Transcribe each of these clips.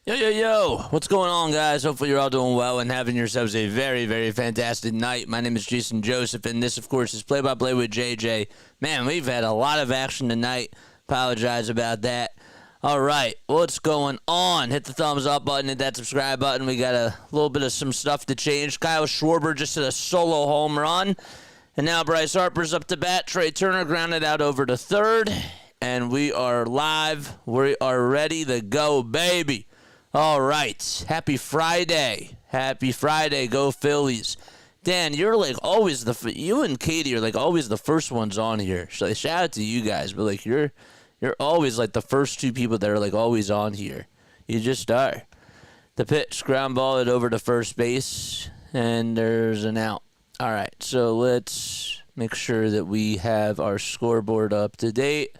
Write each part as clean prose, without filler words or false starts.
Yo, yo, yo, what's going on, guys? Hopefully you're all doing well and having yourselves a very, very fantastic night. My name is Jason Joseph, and this, of course, is Play-by-Play with JJ. Man, we've had a lot of action tonight. Apologize about that. All right, what's going on? Hit the thumbs up button, hit that subscribe button. We got a little bit of some stuff to change. Kyle Schwarber just hit a solo home run, and now Bryce Harper's up to bat. Trea Turner grounded out over to third, and we are live. We are ready to go, baby. All right. Happy Friday. Happy Friday. Go Phillies. Dan, you're like always you and Katie are like always the first ones on here. So shout out to you guys, but like you're always like the first two people that are like always on here. You just are. The pitch, ground ball it over to first base, and there's an out. All right. So let's make sure that we have our scoreboard up to date.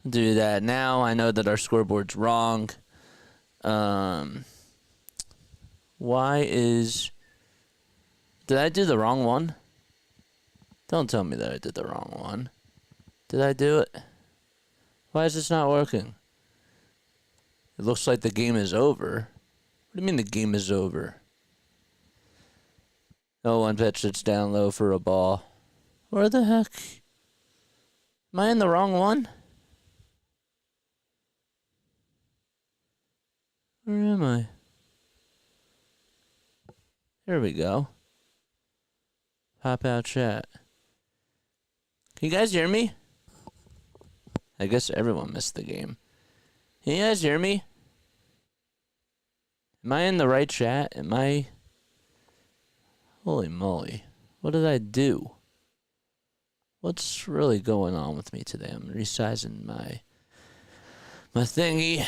Do that now. I know that our scoreboard's wrong. Did I do the wrong one? Don't tell me that I did the wrong one. Did I do it? Why is this not working? It looks like the game is over. What do you mean the game is over? Oh, one pitch, it's down low for a ball. Where the heck? Am I in the wrong one? Where am I? There we go. Pop out chat. Can you guys hear me? I guess everyone missed the game. Can you guys hear me? Am I in the right chat? Am I... Holy moly. What did I do? What's really going on with me today? I'm resizing my thingy.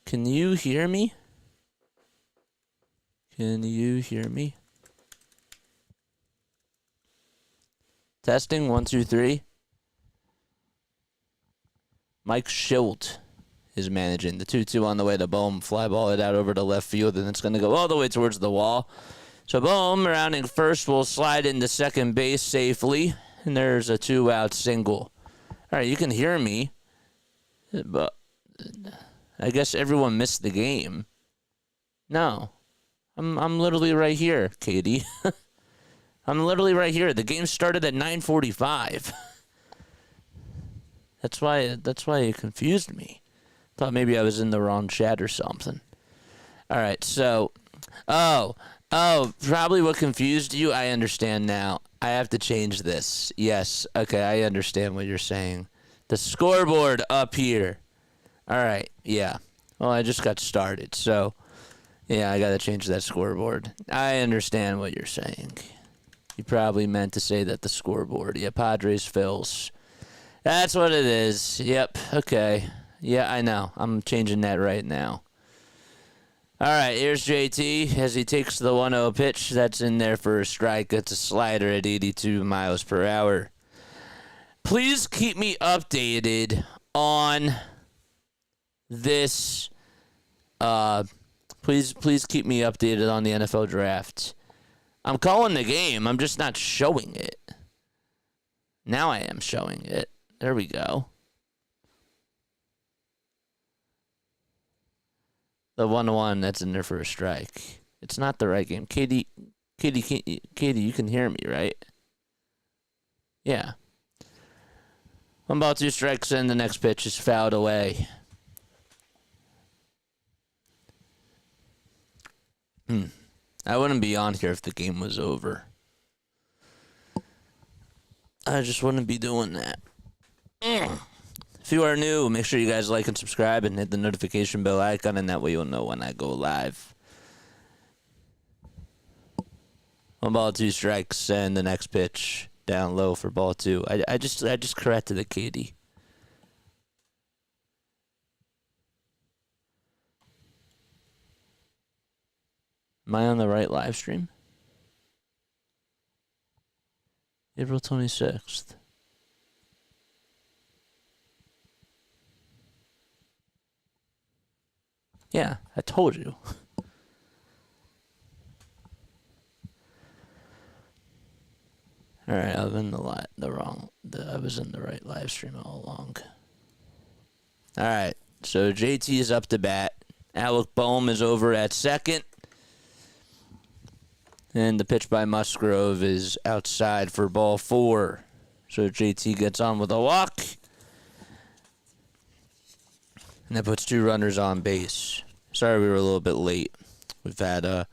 Can you hear me? Can you hear me? Testing, 1, 2, 3. Mike Schilt is managing the 2-2 on the way to Bohm. Fly ball it out over to left field, and it's going to go all the way towards the wall. So Bohm, rounding first, will slide into second base safely, and there's a 2-out single. All right, you can hear me, but I guess everyone missed the game. No. I'm literally right here, Katie. I'm literally right here. The game started at 9:45. That's why it confused me. Thought maybe I was in the wrong chat or something. All right, so probably what confused you, I understand now. I have to change this. Yes. Okay, I understand what you're saying. The scoreboard up here. All right, yeah. Well, I just got started, so, yeah, I got to change that scoreboard. I understand what you're saying. You probably meant to say that the scoreboard. Yeah, Padres, Phils. That's what it is. Yep, okay. Yeah, I know. I'm changing that right now. All right, here's JT as he takes the 1-0 pitch. That's in there for a strike. That's a slider at 82 miles per hour. Please keep me updated on... this, please keep me updated on the NFL draft. I'm calling the game. I'm just not showing it. Now I am showing it. There we go. The 1-1 that's in there for a strike. It's not the right game. Katie, you can hear me, right? Yeah. 1 ball, 2 strikes, and the next pitch is fouled away. I wouldn't be on here if the game was over. I just wouldn't be doing that. If you are new, make sure you guys like and subscribe and hit the notification bell icon, and that way you'll know when I go live. 1 ball, 2 strikes, and the next pitch down low for ball 2. I just corrected it, Katie. Am I on the right live stream? April 26th. Yeah, I told you. All right, I was in I was in the right live stream all along. All right, So JT is up to bat. Alec Boehm is over at second. And the pitch by Musgrove is outside for ball 4. So JT gets on with a walk. And that puts 2 runners on base. Sorry we were a little bit late. We've had a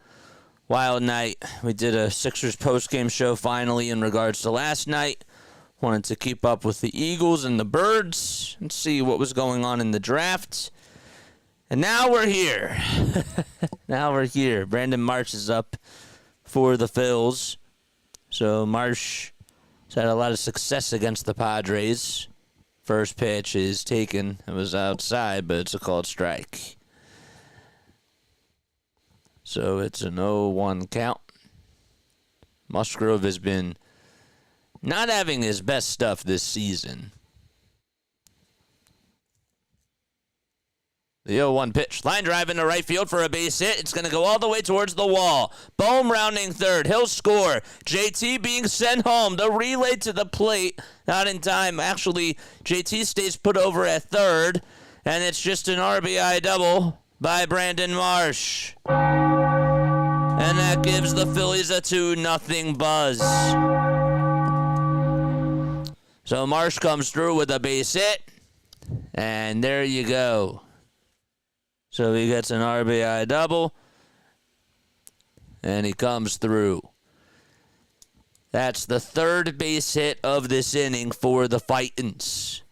wild night. We did a Sixers post-game show finally in regards to last night. Wanted to keep up with the Eagles and the Birds and see what was going on in the draft. And now we're here. Now we're here. Brandon Marsh is up for the Phils. So Marsh has had a lot of success against the Padres. First pitch is taken. It was outside, but it's a called strike. So it's an 0-1 count. Musgrove has been not having his best stuff this season. The 0-1 pitch. Line drive into right field for a base hit. It's going to go all the way towards the wall. Boehm rounding third. He'll score. JT being sent home. The relay to the plate. Not in time. Actually, JT stays put over at third. And it's just an RBI double by Brandon Marsh. And that gives the Phillies a 2-0 buzz. So Marsh comes through with a base hit. And there you go. So he gets an RBI double, and he comes through. That's the 3rd base hit of this inning for the Fightins.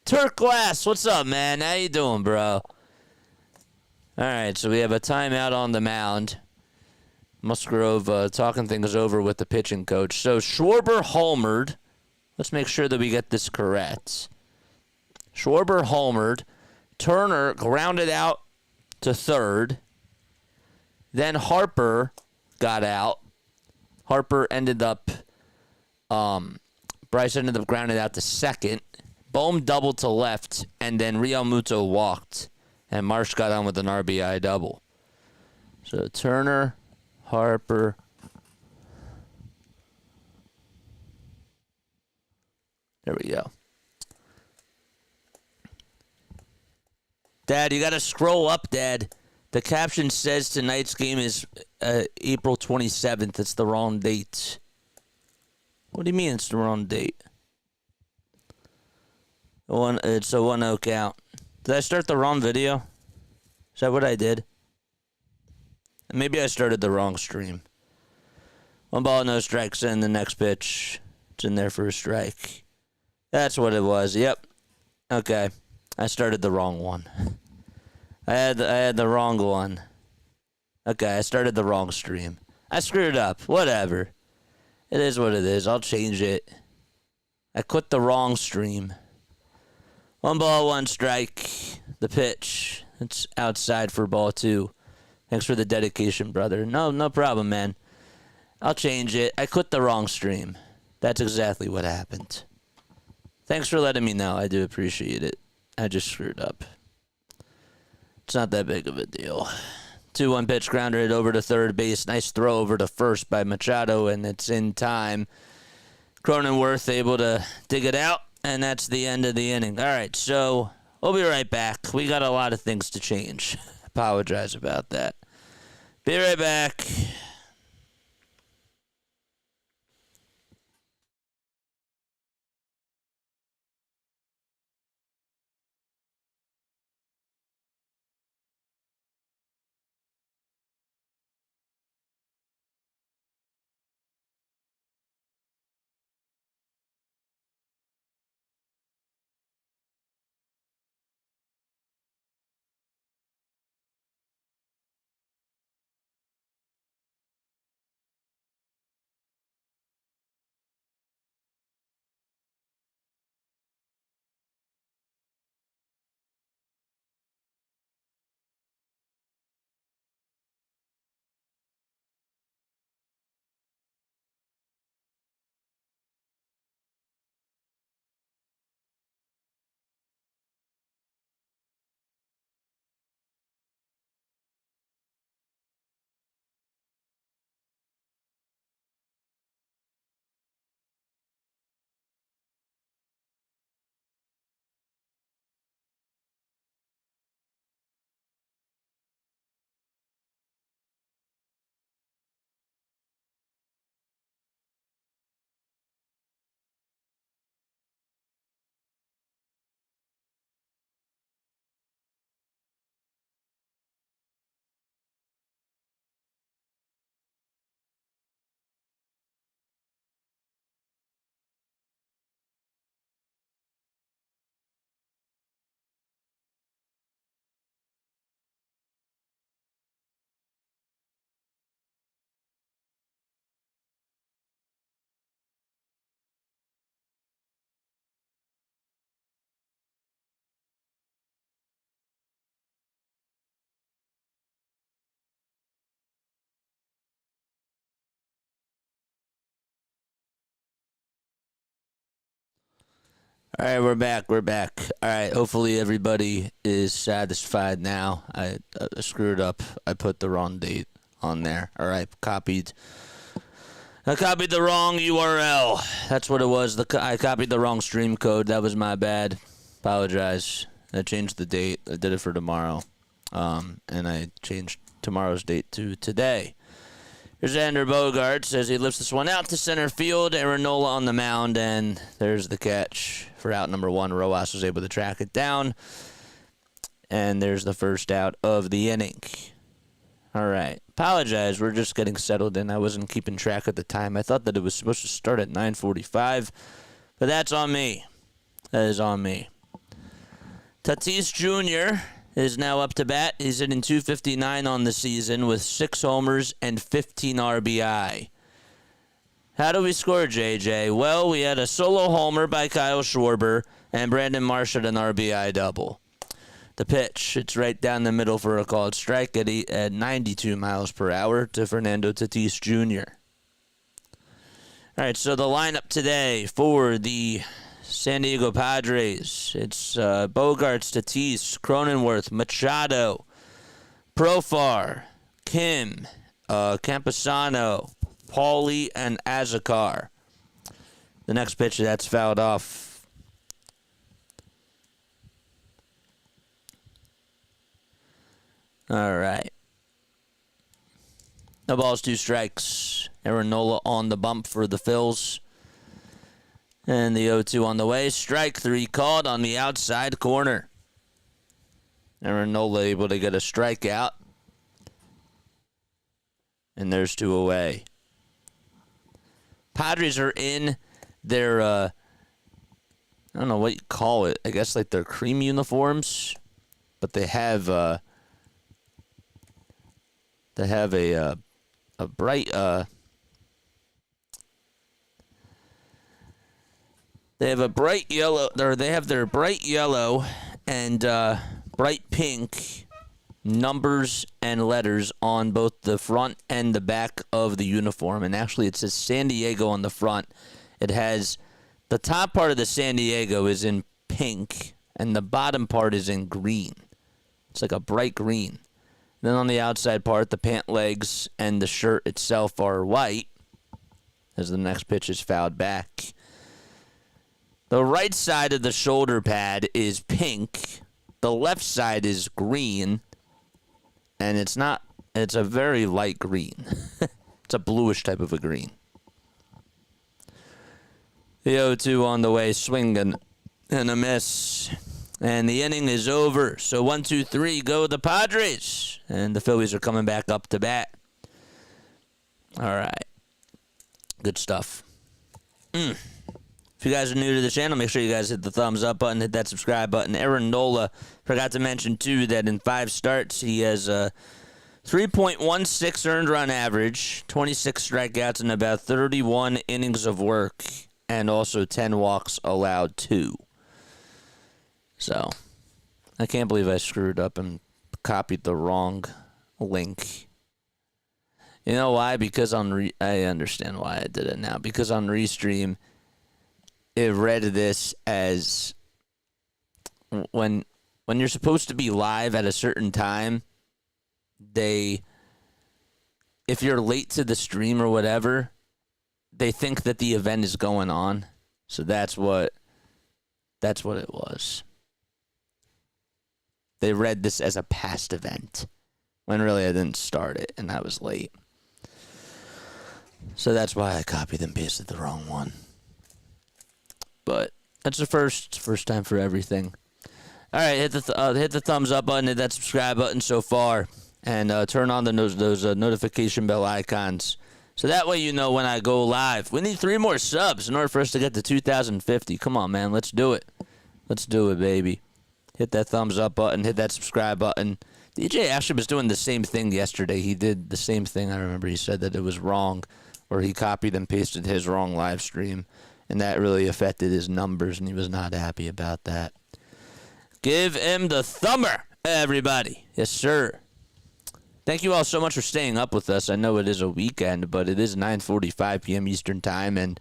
Turk Glass, what's up, man? How you doing, bro? All right, so we have a timeout on the mound. Musgrove talking things over with the pitching coach. So Schwarber homered. Let's make sure that we get this correct. Schwarber homered. Turner grounded out to third. Then Harper got out. Harper ended up, Bryce ended up grounded out to second. Boehm doubled to left, and then Real Muto walked. And Marsh got on with an RBI double. So Turner, Harper. There we go. Dad, you got to scroll up, Dad. The caption says tonight's game is April 27th. It's the wrong date. What do you mean it's the wrong date? It's a 1-0 count. Did I start the wrong video? Is that what I did? Maybe I started the wrong stream. 1 ball, no strikes, and the next pitch. It's in there for a strike. That's what it was. Yep. Okay. I started the wrong one. I had the wrong one. Okay, I started the wrong stream. I screwed up. Whatever. It is what it is. I'll change it. I quit the wrong stream. 1 ball, 1 strike. The pitch. It's outside for ball 2. Thanks for the dedication, brother. No problem, man. I'll change it. I quit the wrong stream. That's exactly what happened. Thanks for letting me know. I do appreciate it. I just screwed up. It's not that big of a deal. 2-1 pitch, grounder it over to third base. Nice throw over to first by Machado, and it's in time. Cronenworth able to dig it out, and that's the end of the inning. All right, so we'll be right back. We got a lot of things to change. Apologize about that. Be right back. All right, we're back. We're back. All right, hopefully everybody is satisfied now. I screwed up. I put the wrong date on there. All right, I copied the wrong URL. That's what it was. I copied the wrong stream code. That was my bad. Apologize. I changed the date. I did it for tomorrow. And I changed tomorrow's date to today. Here's Xander Bogaerts as he lifts this one out to center field. Aaron Nola on the mound, and there's the catch for out number one. Rojas was able to track it down, and there's the first out of the inning. All right. Apologize. We're just getting settled in. I wasn't keeping track at the time. I thought that it was supposed to start at 9:45, but that's on me. That is on me. Tatis Jr. is now up to bat. He's hitting .259 on the season with 6 homers and 15 RBI. How do we score, JJ? Well, we had a solo homer by Kyle Schwarber, and Brandon Marsh had an RBI double. The pitch, it's right down the middle for a called strike at 92 miles per hour to Fernando Tatis Jr. All right, so the lineup today for the San Diego Padres, it's Bogaerts, Tatis, Cronenworth, Machado, Profar, Kim, Campusano, Paulie, and Azakar. The next pitch, that's fouled off. All right. No balls, 2 strikes. Aaron Nola on the bump for the Phils. And the 0-2 on the way. Strike 3 called on the outside corner. Aaron Nola able to get a strikeout. And there's 2 away. Padres are in their, I don't know what you call it. I guess like their cream uniforms. But they have a bright, they have a bright yellow, or they have their bright yellow and bright pink numbers and letters on both the front and the back of the uniform. And actually it says San Diego on the front. It has, the top part of the San Diego is in pink and the bottom part is in green. It's like a bright green. Then on the outside part, the pant legs and the shirt itself are white as the next pitch is fouled back. The right side of the shoulder pad is pink. The left side is green. And it's a very light green. It's a bluish type of a green. The 0-2 on the way, swinging and a miss. And the inning is over. So 1, 2, 3, go the Padres. And the Phillies are coming back up to bat. All right. Good stuff. If you guys are new to the channel, make sure you guys hit the thumbs up button, hit that subscribe button. Aaron Nola, forgot to mention, too, that in 5 starts, he has a 3.16 earned run average, 26 strikeouts, and about 31 innings of work, and also 10 walks allowed, too. So, I can't believe I screwed up and copied the wrong link. You know why? Because I understand why I did it now. Because on Restream, it read this as when you're supposed to be live at a certain time, if you're late to the stream or whatever, they think that the event is going on. So that's what it was. They read this as a past event when really I didn't start it and I was late. So that's why I copied and pasted the wrong one. But that's the first time for everything. All right, hit the thumbs up button, hit that subscribe button so far, and turn on those notification bell icons, so that way you know when I go live. We need 3 more subs in order for us to get to 2,050. Come on, man, let's do it. Let's do it, baby. Hit that thumbs up button, hit that subscribe button. DJ actually was doing the same thing yesterday. He did the same thing. I remember he said that it was wrong, or he copied and pasted his wrong live stream. And that really affected his numbers, and he was not happy about that. Give him the thumber, everybody. Yes, sir. Thank you all so much for staying up with us. I know it is a weekend, but it is 9:45 p.m. Eastern Time, and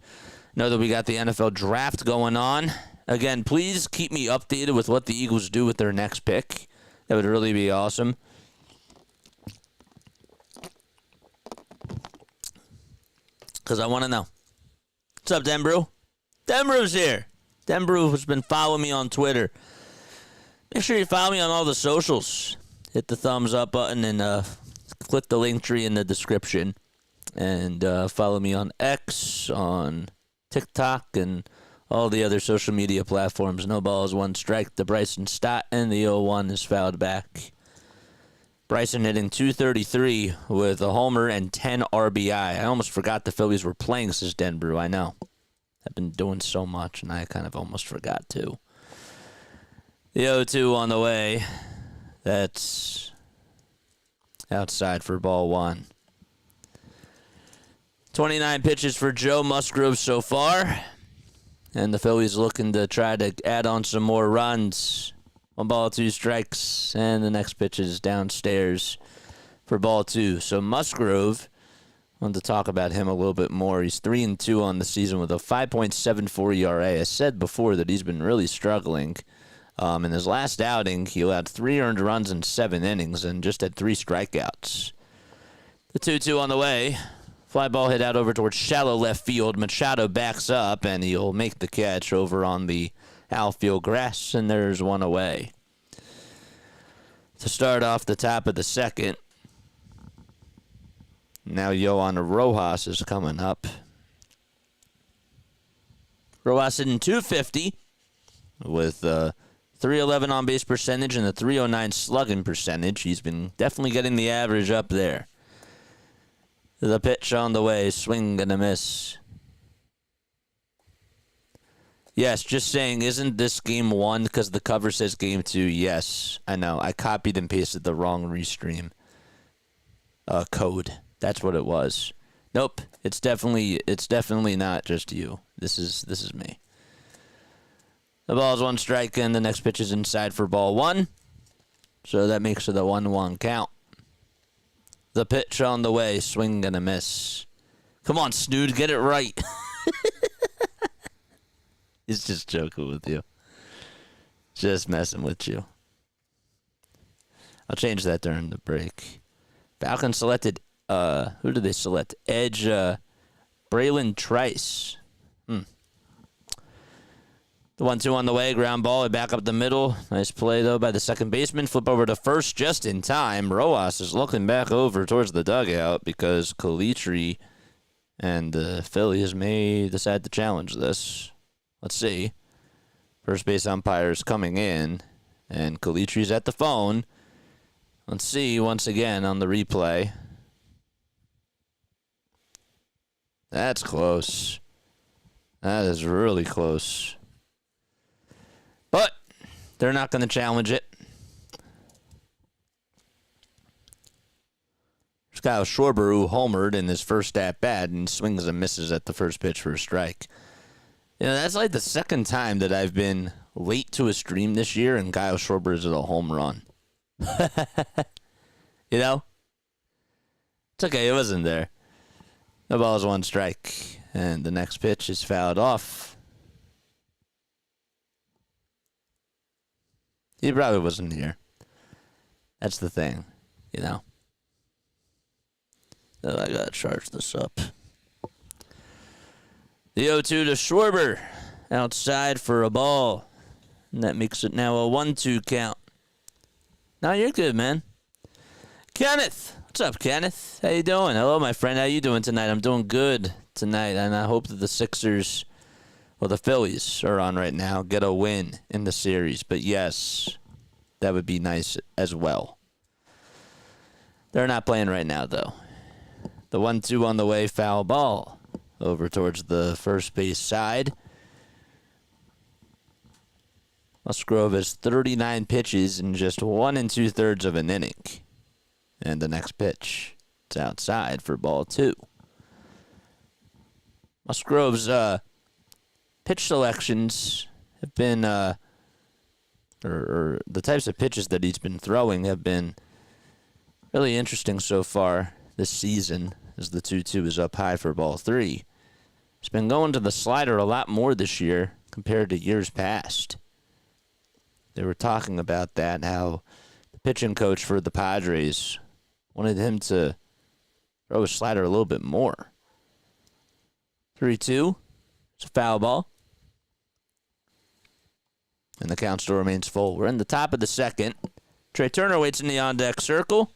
know that we got the NFL draft going on. Again, please keep me updated with what the Eagles do with their next pick. That would really be awesome. Because I want to know. What's up, Denbrew? Denbrew's here. Denbrew has been following me on Twitter. Make sure you follow me on all the socials. Hit the thumbs up button and click the link tree in the description. And follow me on X, on TikTok, and all the other social media platforms. No balls, one strike. The Bryson stat, and the 0-1 is fouled back. Bryson hitting .233 with a homer and 10 RBI. I almost forgot the Phillies were playing, says Denbrew. I know. I've been doing so much, and I kind of almost forgot too. The 0-2 on the way. That's outside for ball one. 29 pitches for Joe Musgrove so far. And the Phillies looking to try to add on some more runs. 1 ball, 2 strikes, and the next pitch is downstairs for ball 2. So Musgrove, I wanted to talk about him a little bit more. He's 3-2 on the season with a 5.74 ERA. I said before that he's been really struggling. In his last outing, he allowed 3 earned runs in 7 innings and just had 3 strikeouts. The 2-2 on the way. Fly ball hit out over towards shallow left field. Machado backs up, and he'll make the catch over on the outfield grass, and there's one away. To start off the top of the second, now Yohan Rojas is coming up. Rojas hitting .250 with 311 on base percentage and a 309 slugging percentage. He's been definitely getting the average up there. The pitch on the way, swing and a miss. Yes, just saying, isn't this game 1 because the cover says game 2? Yes, I know. I copied and pasted the wrong restream code. That's what it was. Nope, it's definitely not just you. This is me. The ball's 1 strike, and the next pitch is inside for ball 1. So that makes it a 1-1 count. The pitch on the way, swing and a miss. Come on, Snood, get it right. He's just joking with you. Just messing with you. I'll change that during the break. Falcons selected, who did they select? Edge, Braylon Trice. The 1-2 on the way, ground ball, back up the middle. Nice play, though, by the second baseman. Flip over to first just in time. Rojas is looking back over towards the dugout because LINKTREE and the Phillies may decide to challenge this. Let's see. First base umpire's coming in, and LINKTREE's at the phone. Let's see once again on the replay. That's close. That is really close. But they're not going to challenge it. There's Kyle Schwarber, who homered in his first at-bat and swings and misses at the first pitch for a strike. You know, that's like the second time that I've been late to a stream this year and Kyle Schwarber is at a home run. You know? It's okay, it wasn't there. The ball is 1 strike, and the next pitch is fouled off. He probably wasn't here. That's the thing, you know? So I gotta charge this up. The 0-2 to Schwarber. Outside for a ball. And that makes it now a 1-2 count. No, you're good, man. Kenneth. What's up, Kenneth? How you doing? Hello, my friend. How you doing tonight? I'm doing good tonight, and I hope that the Sixers, well, the Phillies are on right now, get a win in the series. But yes, that would be nice as well. They're not playing right now, though. The 1-2 on the way, foul ball. Over towards the first base side. Musgrove has 39 pitches in just 1 2/3 of an inning. And the next pitch, it's outside for ball 2. Musgrove's pitch selections have been, or the types of pitches that he's been throwing have been really interesting so far this season, as the 2-2 is up high for ball 3. He's been going to the slider a lot more this year, compared to years past. They were talking about that, how the pitching coach for the Padres wanted him to throw his slider a little bit more. 3-2. It's a foul ball. And the count still remains full. We're in the top of the second. Trea Turner waits in the on-deck circle.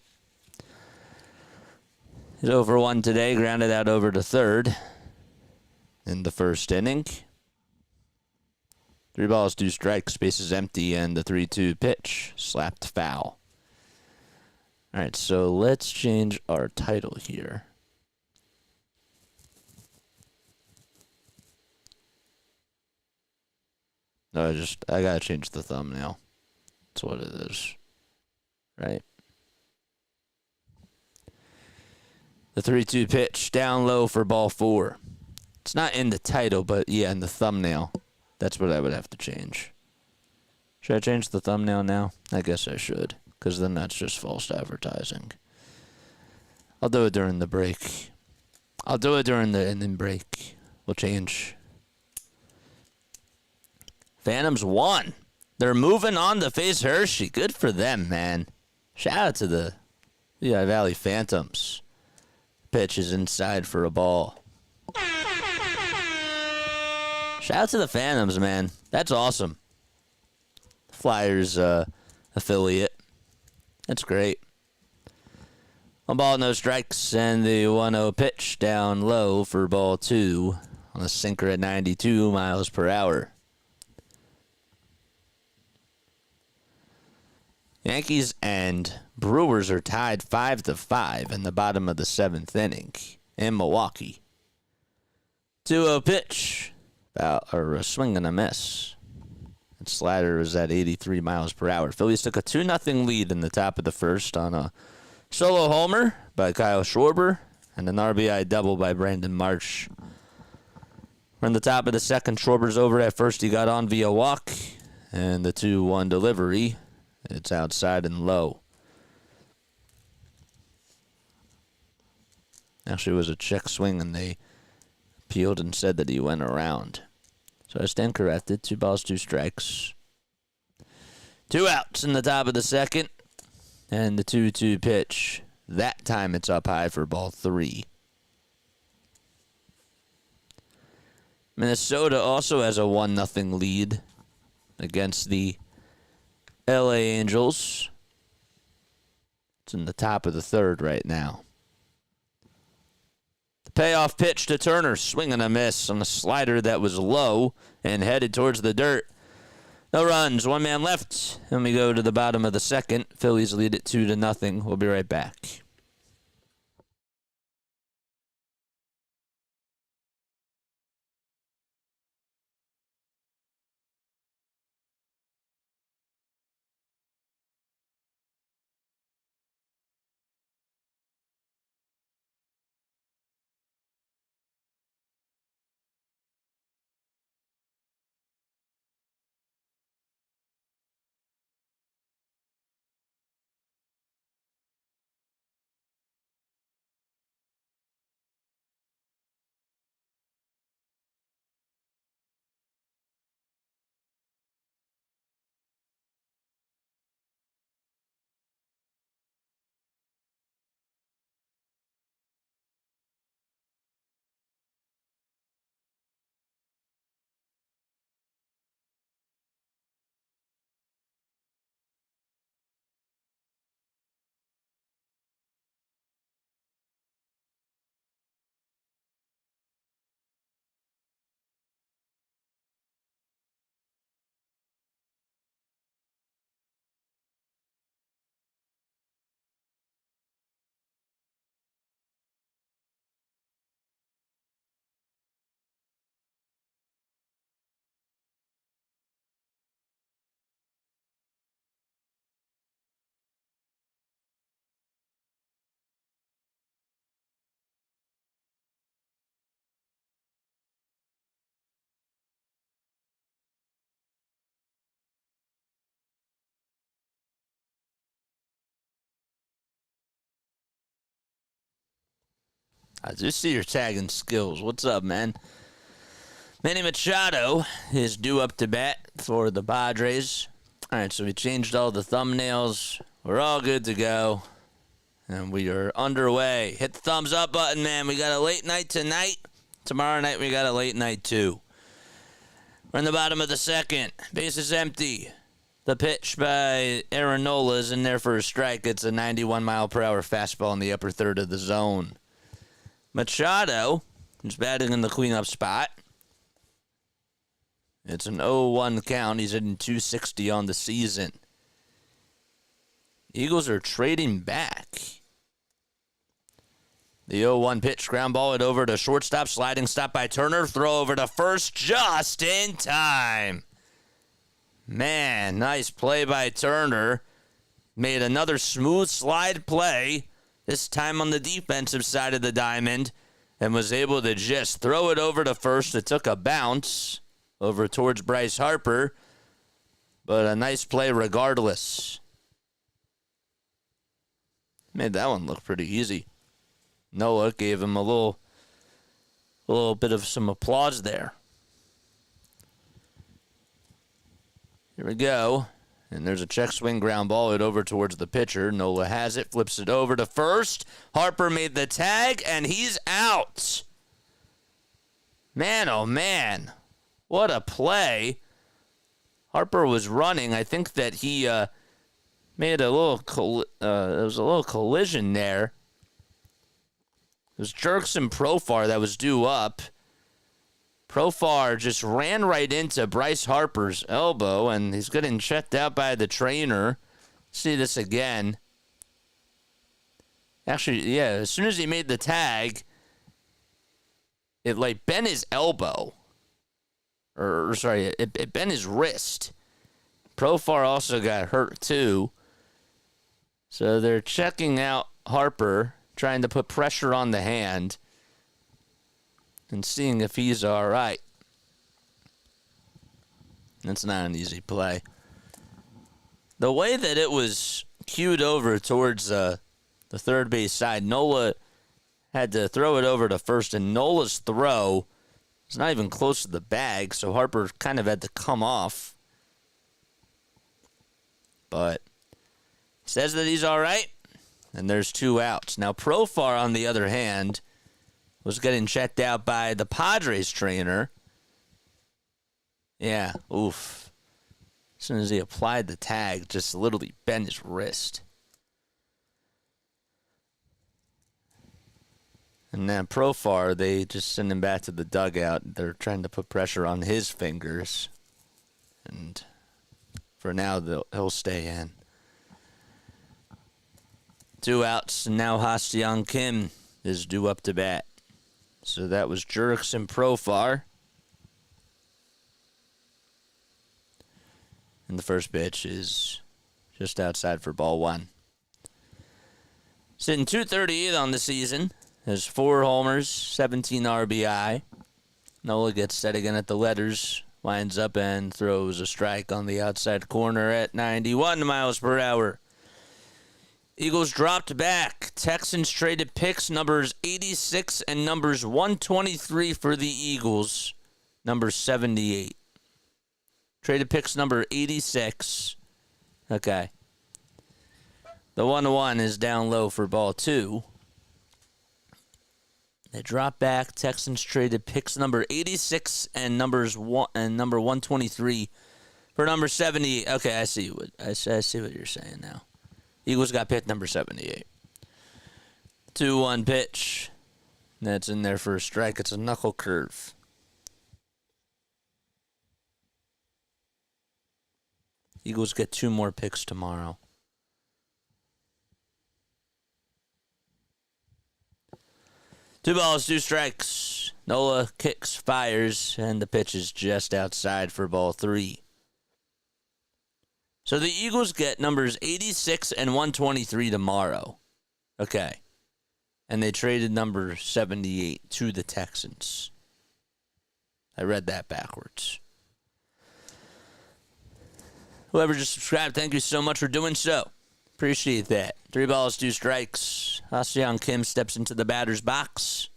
He's over one today, grounded out over to third in the first inning. 3 balls, 2 strikes, base is empty, and the 3-2 pitch slapped foul. All right, so let's change our title here. No, I gotta change the thumbnail. That's what it is. Right? The 3-2 pitch down low for ball 4. It's not in the title, but yeah, in the thumbnail. That's what I would have to change. Should I change the thumbnail now? I guess I should, because then that's just false advertising. I'll do it during the break. I'll do it during the ending break. We'll change. Phantoms won. They're moving on to face Hershey. Good for them, man. Shout out to the Lehigh Valley Phantoms. Pitch is inside for a ball. Shout out to the Phantoms, man. That's awesome. Flyers affiliate. That's great. 1 ball, no strikes, and the 1-0 pitch down low for ball 2 on a sinker at 92 miles per hour. Yankees and Brewers are tied 5-5 in the bottom of the 7th inning in Milwaukee. 2-0 pitch, a swing and a miss. And slider is at 83 miles per hour. Phillies took a 2-0 lead in the top of the first on a solo homer by Kyle Schwarber and an RBI double by Brandon Marsh. We're in the top of the second. Schwarber's over at first. He got on via walk, and the 2-1 delivery. It's outside and low. Actually, it was a check swing, and they appealed and said that he went around. So I stand corrected. 2 balls, 2 strikes. 2 outs in the top of the second. And the 2-2 pitch. That time it's up high for ball 3. Minnesota also has a 1-0 lead against the LA Angels. It's in the top of the third right now. The payoff pitch to Turner, swing and a miss on a slider that was low and headed towards the dirt. No runs, 1 man left, and we go to the bottom of the second. Phillies lead it 2-0. We'll be right back. I just see your tagging skills. What's up, man? Manny Machado is due up to bat for the Padres. All right, so we changed all the thumbnails. We're all good to go. And we are underway. Hit the thumbs up button, man. We got a late night tonight. Tomorrow night we got a late night too. We're in the bottom of the second. Base is empty. The pitch by Aaron Nola is in there for a strike. It's a 91-mile-per-hour fastball in the upper third of the zone. Machado is batting in the cleanup spot. It's an 0-1 count. He's hitting 260 on the season. Eagles are trading back. The 0-1 pitch, ground ball it over to shortstop, sliding stop by Turner, throw over to first just in time. Man, nice play by Turner. Made another smooth slide play, this time on the defensive side of the diamond, and was able to just throw it over to first. It took a bounce over towards Bryce Harper, but a nice play regardless. Made that one look pretty easy. Noah gave him a little bit of some applause there. Here we go. And there's a check swing ground ball it over towards the pitcher. Nola has it, flips it over to first. Harper made the tag, and he's out. Man, oh man. What a play. Harper was running. I think that he made a little there was a little collision there. It was Jurickson Profar that was due up. Profar just ran right into Bryce Harper's elbow, and he's getting checked out by the trainer. See this again. Actually, yeah, as soon as he made the tag, it like bent his elbow. Or sorry, it bent his wrist. Profar also got hurt too. So they're checking out Harper, trying to put pressure on the hand and seeing if he's all right. That's not an easy play. The way that it was cued over towards the third base side, Nola had to throw it over to first, and Nola's throw was not even close to the bag, so Harper kind of had to come off. But he says that he's all right, and there's 2 outs. Now, Profar, on the other hand, was getting checked out by the Padres trainer. Yeah, oof. As soon as he applied the tag, just literally bent his wrist. And then Profar, they just send him back to the dugout. They're trying to put pressure on his fingers. And for now, he'll stay in. 2 outs, and now Ha-Seong Kim is due up to bat. So that was Jurickson Profar. And the first pitch is just outside for ball 1. Sitting 238 on the season. Has 4 homers, 17 RBI. Nola gets set again at the letters. Winds up and throws a strike on the outside corner at 91 miles per hour. Eagles dropped back. Texans traded picks numbers 86 and numbers 123 for the Eagles. Number 78. Traded picks number 86. Okay. The 1-1 is down low for ball 2. They dropped back. Texans traded picks number 86 and number 123 for number 78. Okay, I see what you're saying now. Eagles got pick number 78. 2-1 pitch. That's in there for a strike. It's a knuckle curve. Eagles get 2 more picks tomorrow. Two balls, 2 strikes. Nola kicks, fires, and the pitch is just outside for ball 3. So the Eagles get numbers 86 and 123 tomorrow. Okay. And they traded number 78 to the Texans. I read that backwards. Whoever just subscribed, thank you so much for doing so. Appreciate that. 3 balls, 2 strikes. Ha-Seong Kim steps into the batter's box.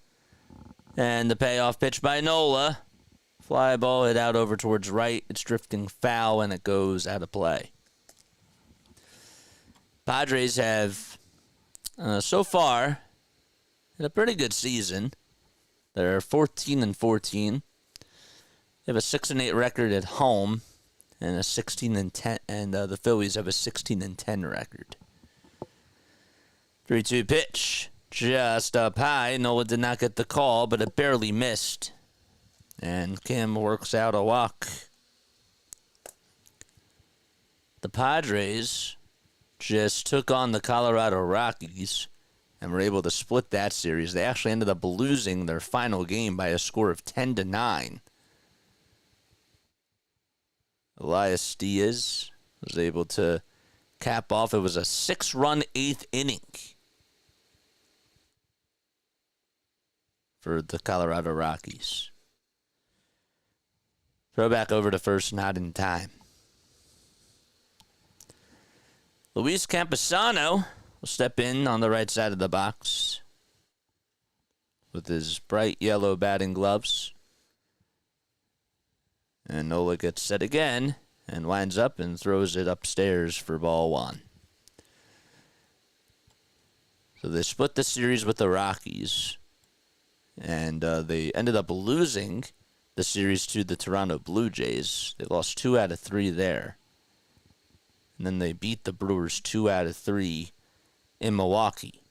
And the payoff pitch by Nola Fly ball hit out over towards right. It's drifting foul, and it goes out of play. Padres have, so far, had a pretty good season. They're 14-14. They have a 6-8 record at home, and a 16-10, and the Phillies have a 16-10 record. 3-2 pitch, just up high. Nola did not get the call, but it barely missed. And Kim works out a walk. The Padres just took on the Colorado Rockies and were able to split that series. They actually ended up losing their final game by a score of 10-9. Elias Diaz was able to cap off. It was a 6-run 8th inning for the Colorado Rockies. Throw back over to first, not in time. Luis Campusano will step in on the right side of the box with his bright yellow batting gloves. And Nola gets set again and winds up and throws it upstairs for ball one. So they split the series with the Rockies. And they ended up losing the series to the Toronto Blue Jays. They lost 2 out of 3 there. And then they beat the Brewers 2 out of 3 in Milwaukee.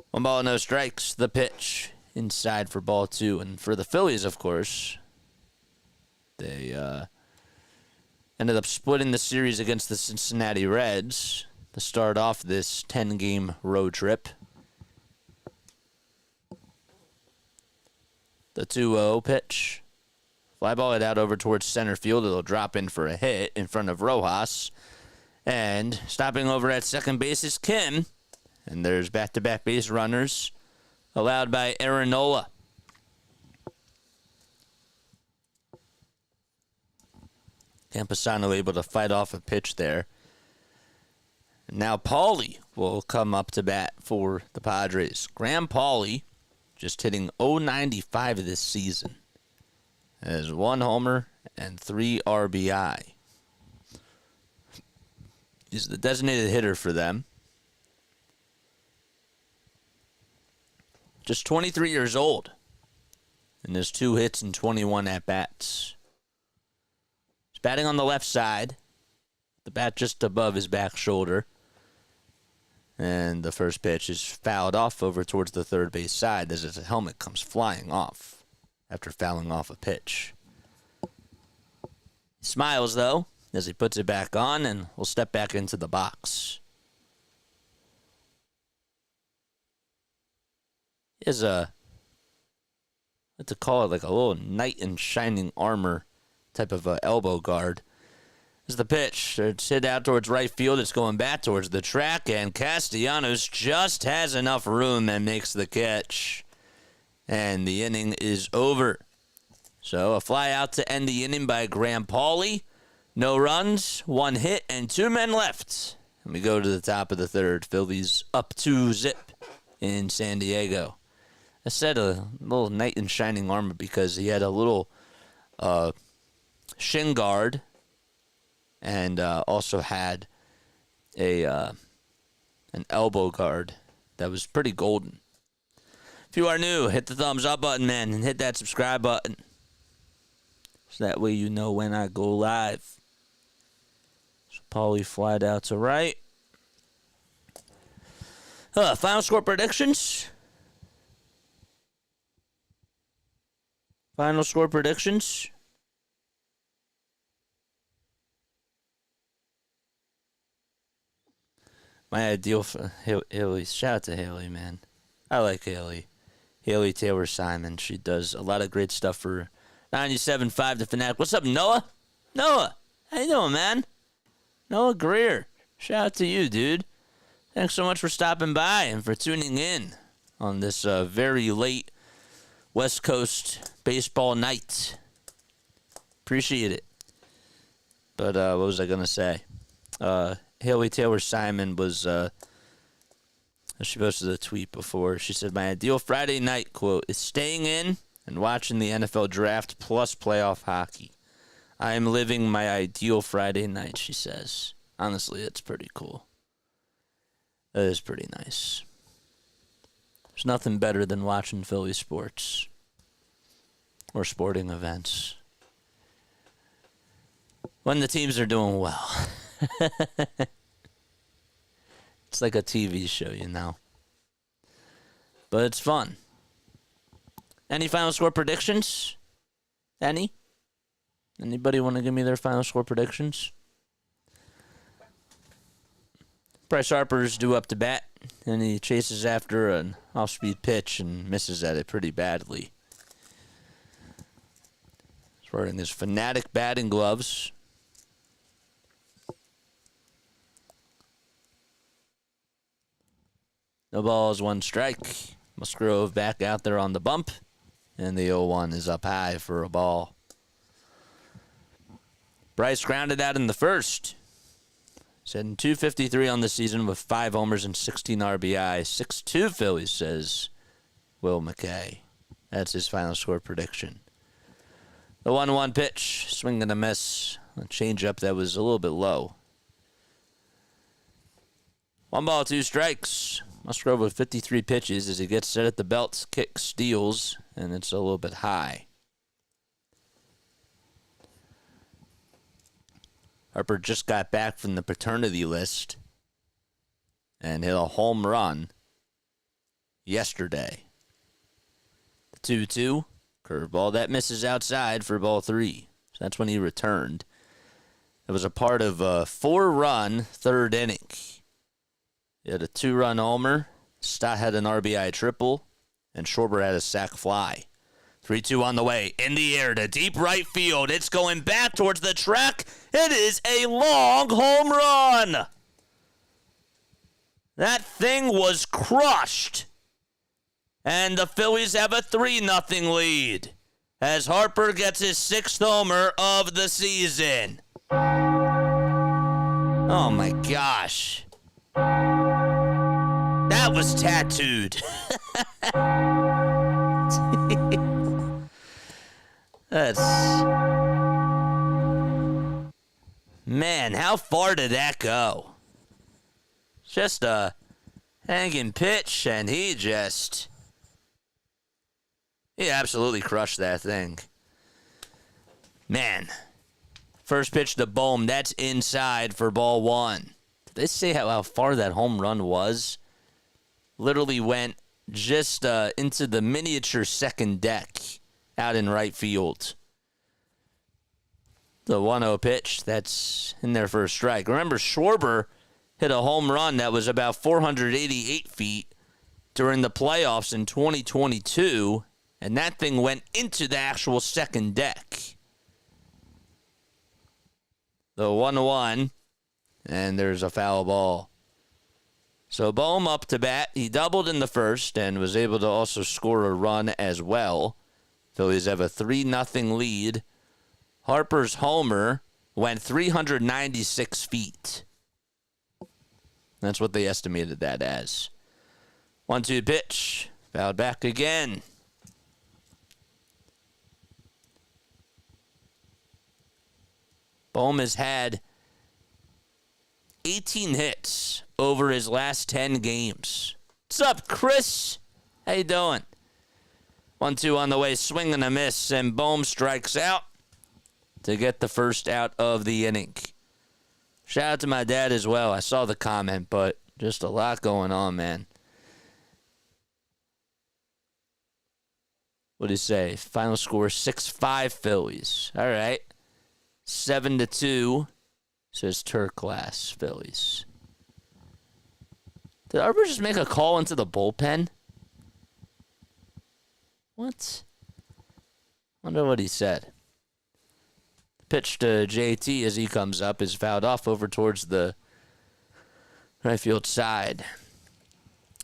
1 ball, no strikes. The pitch inside for ball 2. And for the Phillies, of course, they ended up splitting the series against the Cincinnati Reds to start off this 10-game road trip. The 2-0 pitch. Fly ball it out over towards center field. It'll drop in for a hit in front of Rojas. And stopping over at second base is Kim. And there's back-to-back base runners allowed by Aaron Nola. Campusano able to fight off a pitch there. And now Pauly will come up to bat for the Padres. Graham Pauly just hitting .095 this season. Has 1 homer and 3 RBI. He's the designated hitter for them. Just 23 years old. And has 2 hits and 21 at-bats. He's batting on the left side. The bat just above his back shoulder. And the first pitch is fouled off over towards the third base side as his helmet comes flying off after fouling off a pitch. He smiles, though, as he puts it back on and will step back into the box. He has what to call it, like a little knight in shining armor type of elbow guard. Is the pitch. It's hit out towards right field. It's going back towards the track, and Castellanos just has enough room and makes the catch. And the inning is over. So a fly out to end the inning by Graham Pauly. No runs, 1 hit, and 2 men left. And we go to the top of the third. Phillies up 2-0 in San Diego. I said a little knight in shining armor because he had a little shin guard. And also had an elbow guard that was pretty golden. If you are new, hit the thumbs up button, man, and hit that subscribe button. So that way you know when I go live. So Pauly flied out to right. Final score predictions. Final score predictions. My ideal for Haley. Shout out to Haley, man. I like Haley. Haley Taylor Simon. She does a lot of great stuff for 97.5 The Fanatic. What's up, Noah? Noah, how you doing, man? Noah Greer. Shout out to you, dude. Thanks so much for stopping by and for tuning in on this very late West Coast baseball night. Appreciate it. But what was I going to say? Haley Taylor Simon was, she posted a tweet before. She said, my ideal Friday night, quote, is staying in and watching the NFL draft plus playoff hockey. I am living my ideal Friday night, she says. Honestly, it's pretty cool. It is pretty nice. There's nothing better than watching Philly sports or sporting events when the teams are doing well. It's like a TV show, you know. But it's fun. Any final score predictions? Any? Anybody want to give me their final score predictions? Bryce Harper's due up to bat, and he chases after an off-speed pitch and misses at it pretty badly. He's wearing his Fanatic batting gloves. No balls, one strike. Musgrove back out there on the bump, and the 0-1 is up high for a ball. Bryce grounded out in the first. He's hitting .253 on the season with 5 homers and 16 RBI. 6-2 Phillies, says Will McKay. That's his final score prediction. The 1-1 pitch, swing and a miss. A changeup that was a little bit low. 1 ball, 2 strikes. Musgrove with 53 pitches as he gets set at the belt, kicks, steals, and it's a little bit high. Harper just got back from the paternity list and hit a home run yesterday. The 2-2, curveball that misses outside for ball 3. So that's when he returned. It was a part of a 4-run third inning. He had a 2-run homer. Stott had an RBI triple, and Schwarber had a sac fly. 3-2 on the way. In the air to deep right field. It's going back towards the track. It is a long home run. That thing was crushed. And the Phillies have a 3-0 lead as Harper gets his 6th homer of the season. Oh my gosh. That was tattooed. That's... Man, how far did that go? Just a hanging pitch, and he absolutely crushed that thing. Man. First pitch to Bohm, that's inside for ball 1. Did they say how far that home run was? Literally went just into the miniature second deck out in right field. The 1-0 pitch, that's in there for a strike. Remember, Schwarber hit a home run that was about 488 feet during the playoffs in 2022, and that thing went into the actual second deck. The 1-1, and there's a foul ball. So Bohm up to bat. He doubled in the first and was able to also score a run as well. Phillies have a 3-0 lead. Harper's homer went 396 feet. That's what they estimated that as. 1-2 pitch. Fouled back again. Bohm has had 18 hits over his last 10 games. What's up, Chris? How you doing? 1-2 on the way, swing and a miss, and Bohm strikes out to get the first out of the inning. Shout out to my dad as well. I saw the comment, but just a lot going on, man. What do you say? Final score 6-5 Phillies. All right. 7-2 says Turk-class Phillies. Did Arbor just make a call into the bullpen? What? Wonder what he said. Pitch to JT as he comes up is fouled off over towards the right field side.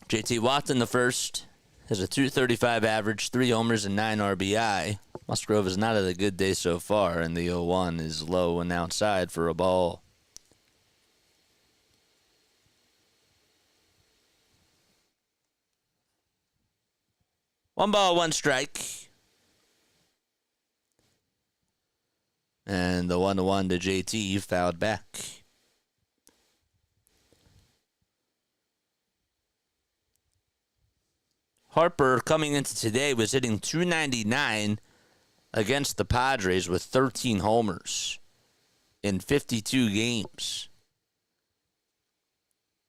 JT Watson the first has a .235 average, 3 homers and 9 RBI. Musgrove has not had a good day so far, and the 0-1 is low and outside for a ball. One ball, one strike. And the 1-1 to JT fouled back. Harper, coming into today, was hitting .299 against the Padres with 13 homers in 52 games.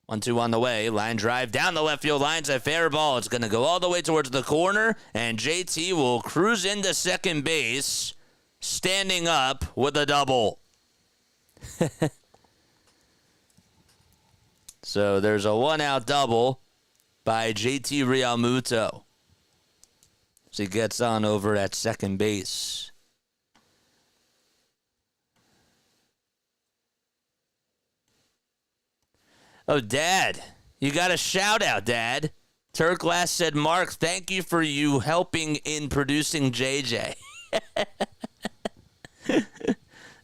1-2 on the way. Line drive down the left field line's a fair ball. It's going to go all the way towards the corner, and JT will cruise into second base, standing up with a double. So there's a 1-out double by JT Realmuto. So he gets on over at second base. Oh, Dad. You got a shout out, Dad. Turkglass said, Mark, thank you for you helping in producing JJ.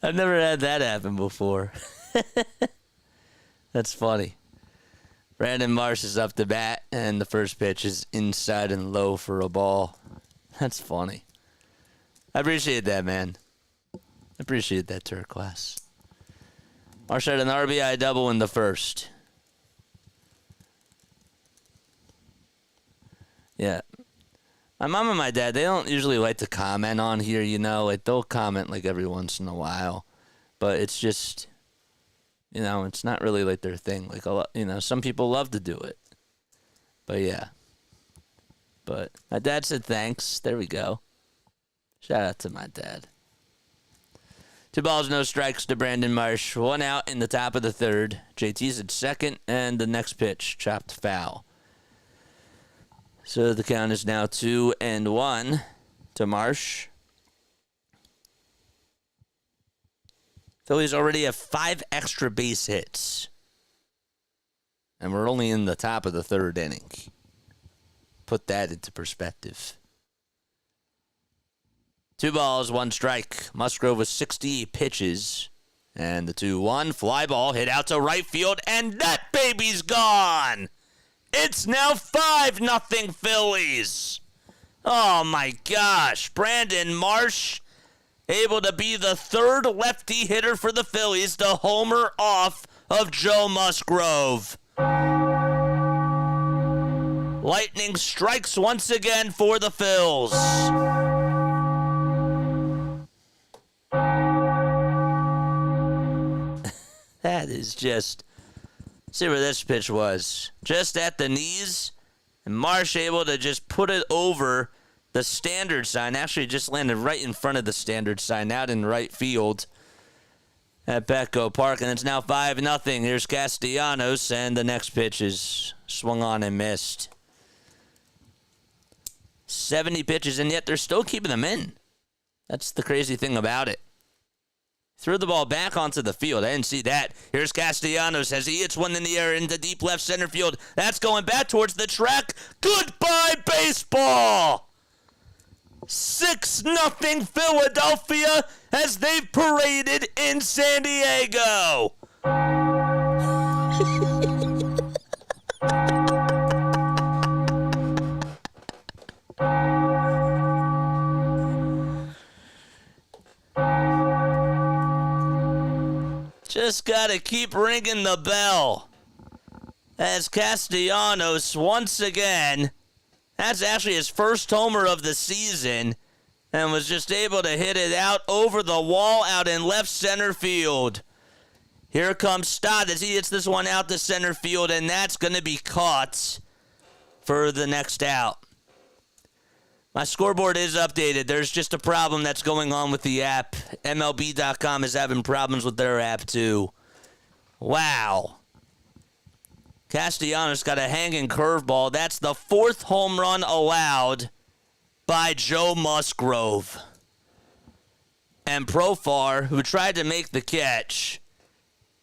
I've never had that happen before. That's funny. Brandon Marsh is up to bat, and the first pitch is inside and low for a ball. That's funny. I appreciate that, man. I appreciate that, Turkglass. Marsh had an RBI double in the first. Yeah. My mom and my dad, they don't usually like to comment on here, you know. Like, they'll comment, like, every once in a while. But it's just, you know, it's not really, like, their thing. Like, a lot, you know, some people love to do it. But, yeah. But my dad said thanks. There we go. Shout out to my dad. 2 balls, no strikes to Brandon Marsh. 1 out in the top of the third. JT's at second, and the next pitch, chopped foul. So the count is now 2-1 to Marsh. Phillies already have 5 extra base hits. And we're only in the top of the third inning. Put that into perspective. 2 balls, 1 strike. Musgrove with 68 pitches. And the 2-1 fly ball hit out to right field, and that baby's gone! It's now 5-0 Phillies. Oh, my gosh. Brandon Marsh able to be the third lefty hitter for the Phillies to homer off of Joe Musgrove. Lightning strikes once again for the Phils. That is just... See where this pitch was. Just at the knees. And Marsh able to just put it over the standard sign. Actually, just landed right in front of the standard sign out in right field at Petco Park. And it's now 5-0. Here's Castellanos. And the next pitch is swung on and missed. 70 pitches, and yet they're still keeping them in. That's the crazy thing about it. Threw the ball back onto the field. I didn't see that. Here's Castellanos as he hits one in the air into deep left center field. That's going back towards the track. Goodbye, baseball! 6-0 Philadelphia as they've paraded in San Diego. Just got to keep ringing the bell. As Castellanos, once again, that's actually his first homer of the season, and was just able to hit it out over the wall out in left center field. Here comes Stott as he hits this one out to center field, and that's going to be caught for the next out. My scoreboard is updated. There's just a problem that's going on with the app. MLB.com is having problems with their app, too. Wow. Castellanos got a hanging curveball. That's the 4th home run allowed by Joe Musgrove. And Profar, who tried to make the catch,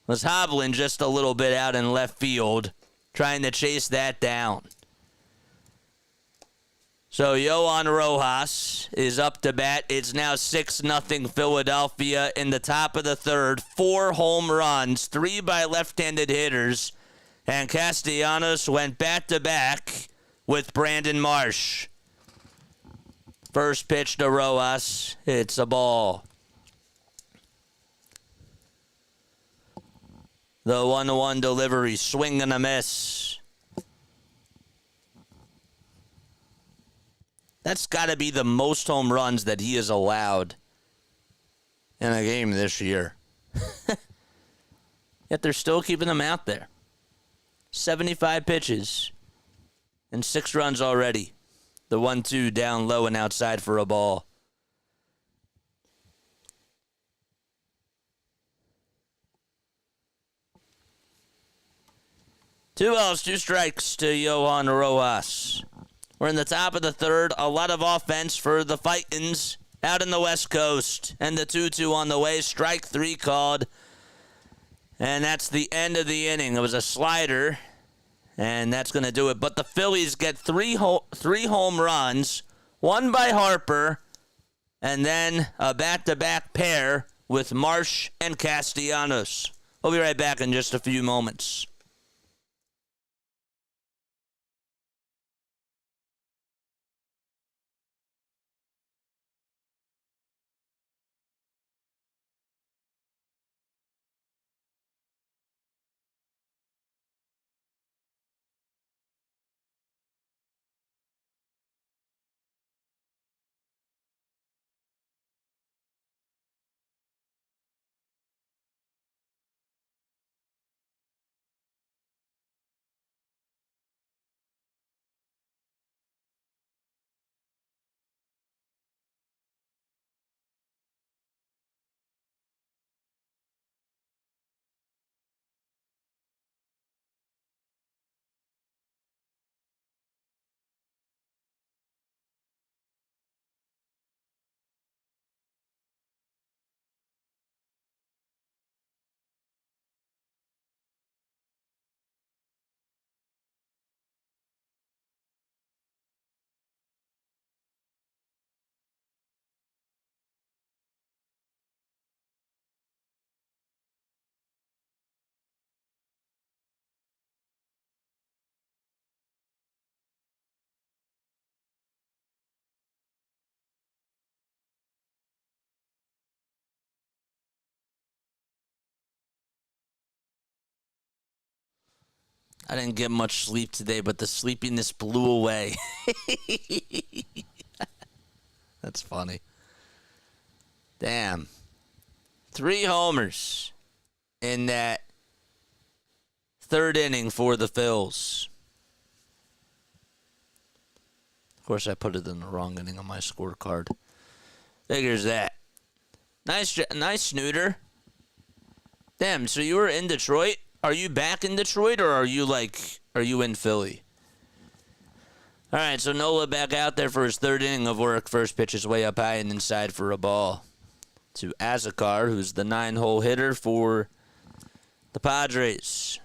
was hobbling just a little bit out in left field, trying to chase that down. So Yohan Rojas is up to bat. It's now 6-0 Philadelphia in the top of the third. 4 home runs, 3 by left-handed hitters. And Castellanos went back-to-back with Brandon Marsh. First pitch to Rojas. It's a ball. The 1-1 delivery, swing and a miss. That's got to be the most home runs that he has allowed in a game this year. Yet they're still keeping him out there. 75 pitches and 6 runs already. The 1-2 down low and outside for a ball. Two balls, 2 strikes to Johan Rojas. We're in the top of the third. A lot of offense for the Fightins out in the West Coast. And the 2-2 on the way. Strike 3 called. And that's the end of the inning. It was a slider. And that's going to do it. But the Phillies get three home runs. One by Harper. And then a back-to-back pair with Marsh and Castellanos. We'll be right back in just a few moments. I didn't get much sleep today, but the sleepiness blew away. That's funny. Damn. 3 homers in that third inning for the Phils. Of course, I put it in the wrong inning on my scorecard. Figures that. Nice snooter. Damn, so you were in Detroit? Are you back in Detroit, or are you in Philly? All right, so Nola back out there for his third inning of work. First pitch is way up high and inside for a ball to Azekar, who's the 9-hole hitter for the Padres.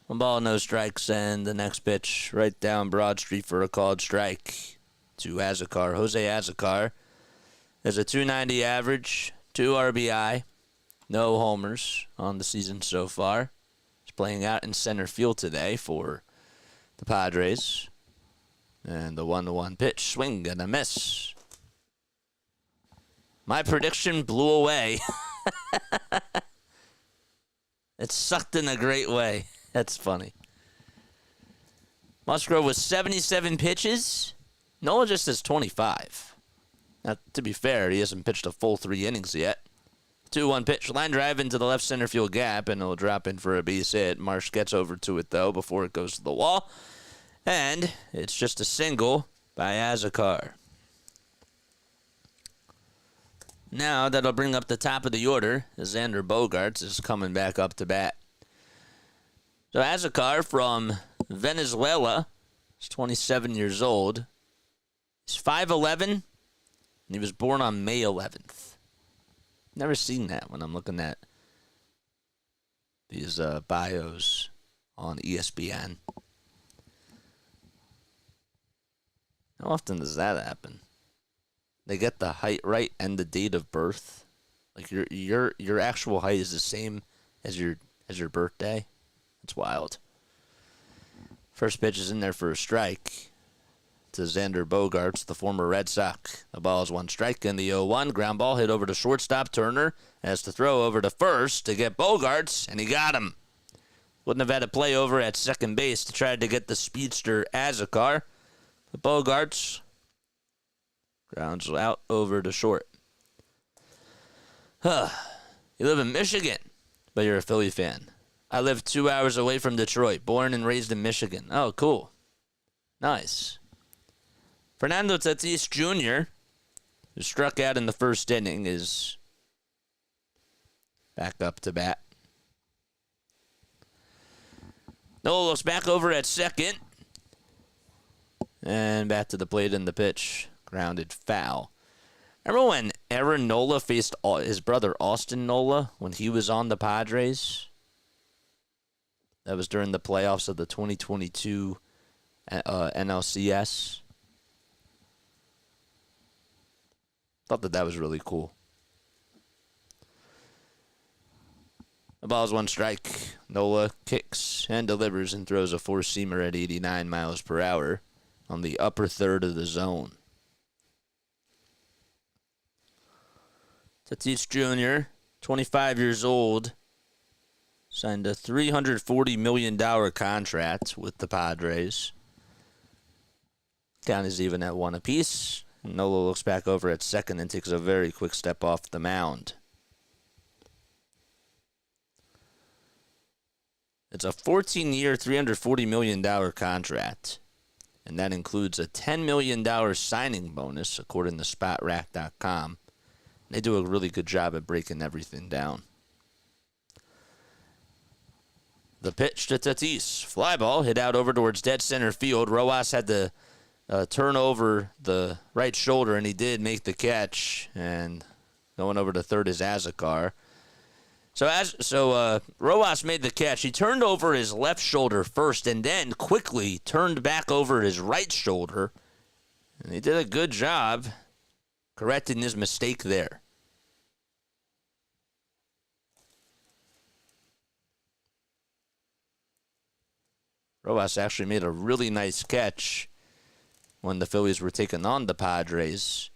1 ball, no strikes, and the next pitch right down Broad Street for a called strike to Azekar. Jose Azekar has a .290 average, 2 RBI. No homers on the season so far. He's playing out in center field today for the Padres. And the 1-1 pitch, swing and a miss. My prediction blew away. It sucked in a great way. That's funny. Musgrove was 77 pitches. Nola just has 25. Now, to be fair, he hasn't pitched a full 3 innings yet. 2-1 pitch, line drive into the left center field gap, and it'll drop in for a base hit. Marsh gets over to it, though, before it goes to the wall. And it's just a single by Azekar. Now that'll bring up the top of the order. Xander Bogaerts is coming back up to bat. So Azekar from Venezuela is 27 years old. He's 5'11", and he was born on May 11th. Never seen that when I'm looking at these bios on ESPN. How often does that happen? They get the height right and the date of birth. Like your actual height is the same as your birthday. It's wild. First pitch is in there for a strike to Xander Bogaerts, the former Red Sox. The ball is 1 strike in the 0-1. Ground ball hit over to shortstop. Turner has to throw over to first to get Bogaerts, and he got him. Wouldn't have had to play over at second base to try to get the speedster Azekar. But Bogaerts grounds out over to short. You live in Michigan, but you're a Philly fan. I live 2 hours away from Detroit, born and raised in Michigan. Oh, cool. Nice. Fernando Tatis Jr., who struck out in the first inning, is back up to bat. Nola looks back over at second. And back to the plate in the pitch. Grounded foul. Remember when Aaron Nola faced his brother Austin Nola when he was on the Padres? That was during the playoffs of the 2022 NLCS. Thought that was really cool. The ball is 1 strike. Nola kicks and delivers and throws a 4-seamer at 89 miles per hour on the upper third of the zone. Tatis Jr., 25 years old, signed a $340 million contract with the Padres. Count is even at 1 apiece. Nola looks back over at second and takes a very quick step off the mound. It's a 14-year, $340 million contract, and that includes a $10 million signing bonus, according to SpotRack.com. They do a really good job at breaking everything down. The pitch to Tatis. Fly ball hit out over towards dead center field. Rojas had to turn over the right shoulder, and he did make the catch. And going over to third is Azekar. So Rojas made the catch. He turned over his left shoulder first and then quickly turned back over his right shoulder. And he did a good job correcting his mistake there. Rojas actually made a really nice catch when the Phillies were taking on the Padres.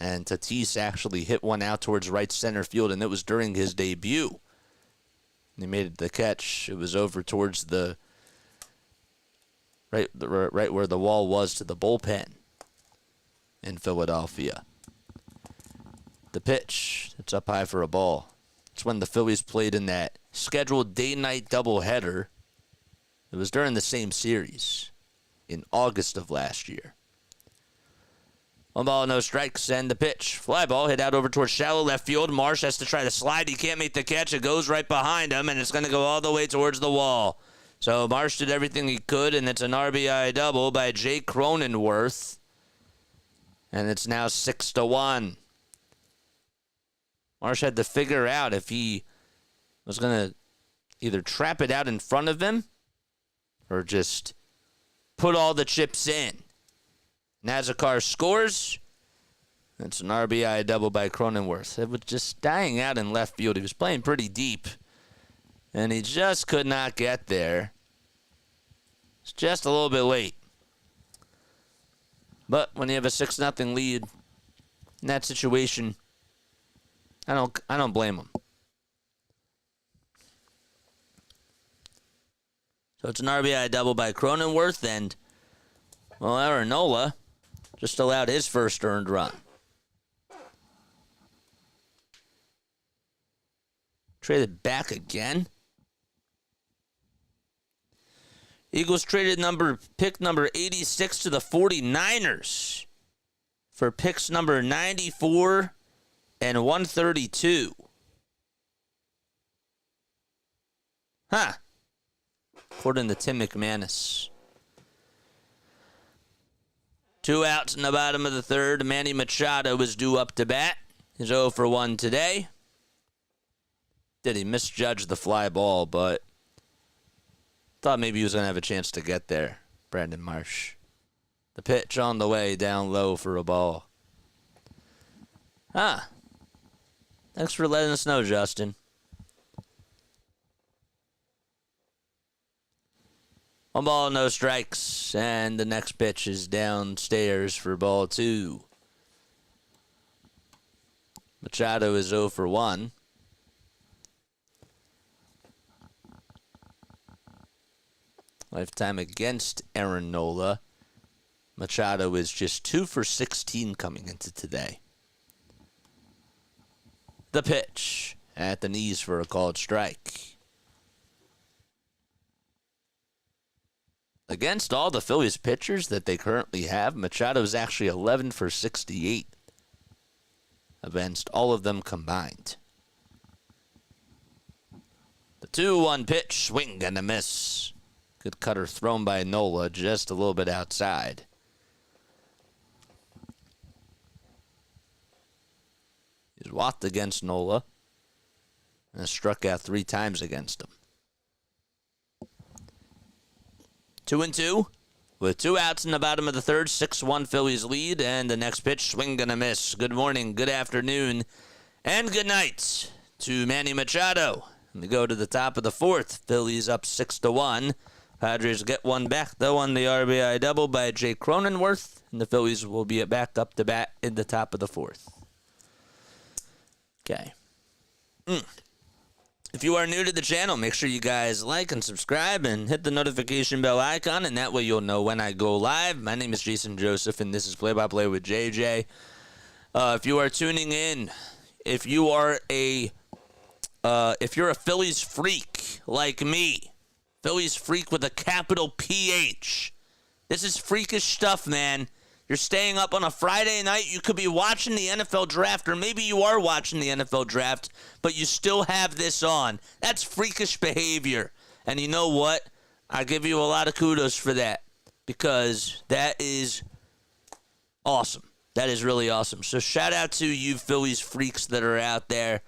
And Tatis actually hit one out towards right center field, and it was during his debut. He made the catch. It was over towards the right where the wall was to the bullpen in Philadelphia. The pitch, it's up high for a ball. It's when the Phillies played in that scheduled day-night doubleheader. It was during the same series in August of last year. 1 ball, no strikes, and the pitch. Fly ball hit out over towards shallow left field. Marsh has to try to slide. He can't make the catch. It goes right behind him, and it's going to go all the way towards the wall. So Marsh did everything he could, and it's an RBI double by Jake Cronenworth. And it's now 6-1. Marsh had to figure out if he was going to either trap it out in front of him or just put all the chips in. Nazakar scores. It's an RBI double by Cronenworth. It was just dying out in left field. He was playing pretty deep, and he just could not get there. It's just a little bit late. But when you have a 6-0 lead in that situation, I don't blame him. So it's an RBI double by Cronenworth, and well, Aaron Nola just allowed his first earned run. Traded back again. Eagles traded pick number 86 to the 49ers for picks number 94 and 132. Huh. According to Tim McManus. 2 outs in the bottom of the third. Manny Machado was due up to bat. He's 0 for 1 today. Did he misjudge the fly ball, but thought maybe he was going to have a chance to get there. Brandon Marsh. The pitch on the way down low for a ball. Thanks for letting us know, Justin. One ball, no strikes, and the next pitch is downstairs for ball 2. Machado is 0 for 1. Lifetime against Aaron Nola. Machado is just 2 for 16 coming into today. The pitch at the knees for a called strike. Against all the Phillies pitchers that they currently have, Machado is actually 11 for 68 against all of them combined. The 2-1 pitch, swing and a miss. Good cutter thrown by Nola, just a little bit outside. He's walked against Nola and has struck out 3 times against him. 2-2 with 2 outs in the bottom of the third. 6-1 Phillies lead, and the next pitch, swing and a miss. Good morning, good afternoon, and good night to Manny Machado. And we go to the top of the fourth. Phillies up 6-1. Padres get one back, though, on the RBI double by Jay Cronenworth, and the Phillies will be back up to bat in the top of the fourth. Okay. If you are new to the channel, make sure you guys like and subscribe and hit the notification bell icon, and that way you'll know when I go live. My name is Jason Joseph, and this is Play by Play with JJ. If you are tuning in, if you're a Phillies freak like me, Phillies freak with a capital PH. This is freakish stuff, man. You're staying up on a Friday night. You could be watching the NFL draft, or maybe you are watching the NFL draft, but you still have this on. That's freakish behavior. And you know what? I give you a lot of kudos for that, because that is awesome. That is really awesome. So shout out to you Phillies freaks that are out there.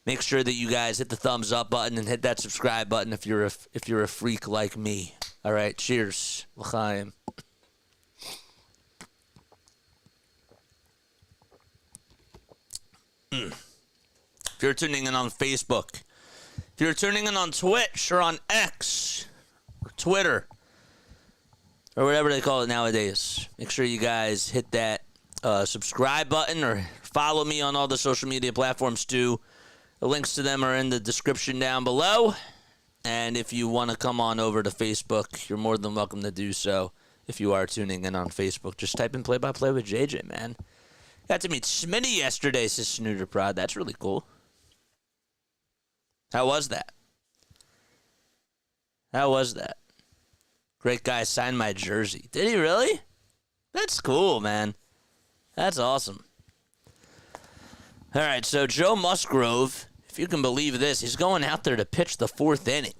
Make sure that you guys hit the thumbs up button and hit that subscribe button if you're a freak like me. All right, cheers. L'chaim. If you're tuning in on Facebook, if you're tuning in on Twitch or on X or Twitter or whatever they call it nowadays, make sure you guys hit that subscribe button or follow me on all the social media platforms too. The links to them are in the description down below. And if you want to come on over to Facebook, you're more than welcome to do so. If you are tuning in on Facebook, just type in Play by Play with JJ, man. Got to meet Smitty yesterday, says Snooter Prod. That's really cool. How was that? How was that? Great guy signed my jersey. Did he really? That's cool, man. That's awesome. All right, so Joe Musgrove, if you can believe this, he's going out there to pitch the 4th inning.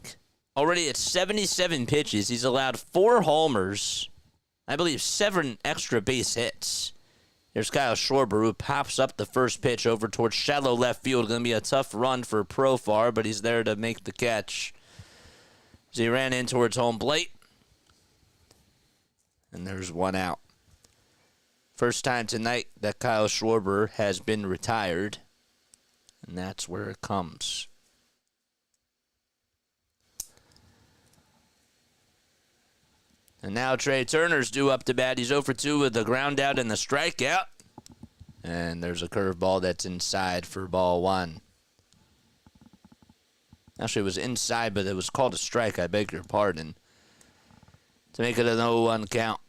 Already at 77 pitches, he's allowed 4 homers, I believe 7 extra base hits. Here's Kyle Schwarber, who pops up the first pitch over towards shallow left field. Going to be a tough run for Profar, but he's there to make the catch. So he ran in towards home plate. And there's 1 out. First time tonight that Kyle Schwarber has been retired. And that's where it comes. And now Trea Turner's due up to bat. He's 0 for 2 with the ground out and the strikeout. And there's a curveball that's inside for ball 1. Actually, it was inside, but it was called a strike. I beg your pardon. To make it an 0-1 count.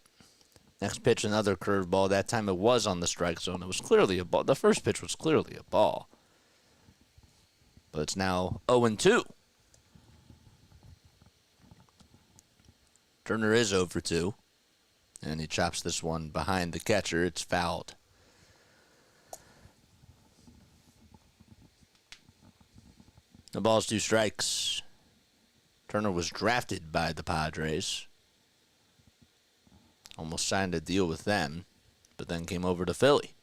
Next pitch, another curveball. That time it was on the strike zone. It was clearly a ball. The first pitch was clearly a ball. But it's now 0-2. Turner is 0 for 2. And he chops this one behind the catcher. It's fouled. The ball's 2 strikes. Turner was drafted by the Padres. Almost signed a deal with them, but then came over to Philly.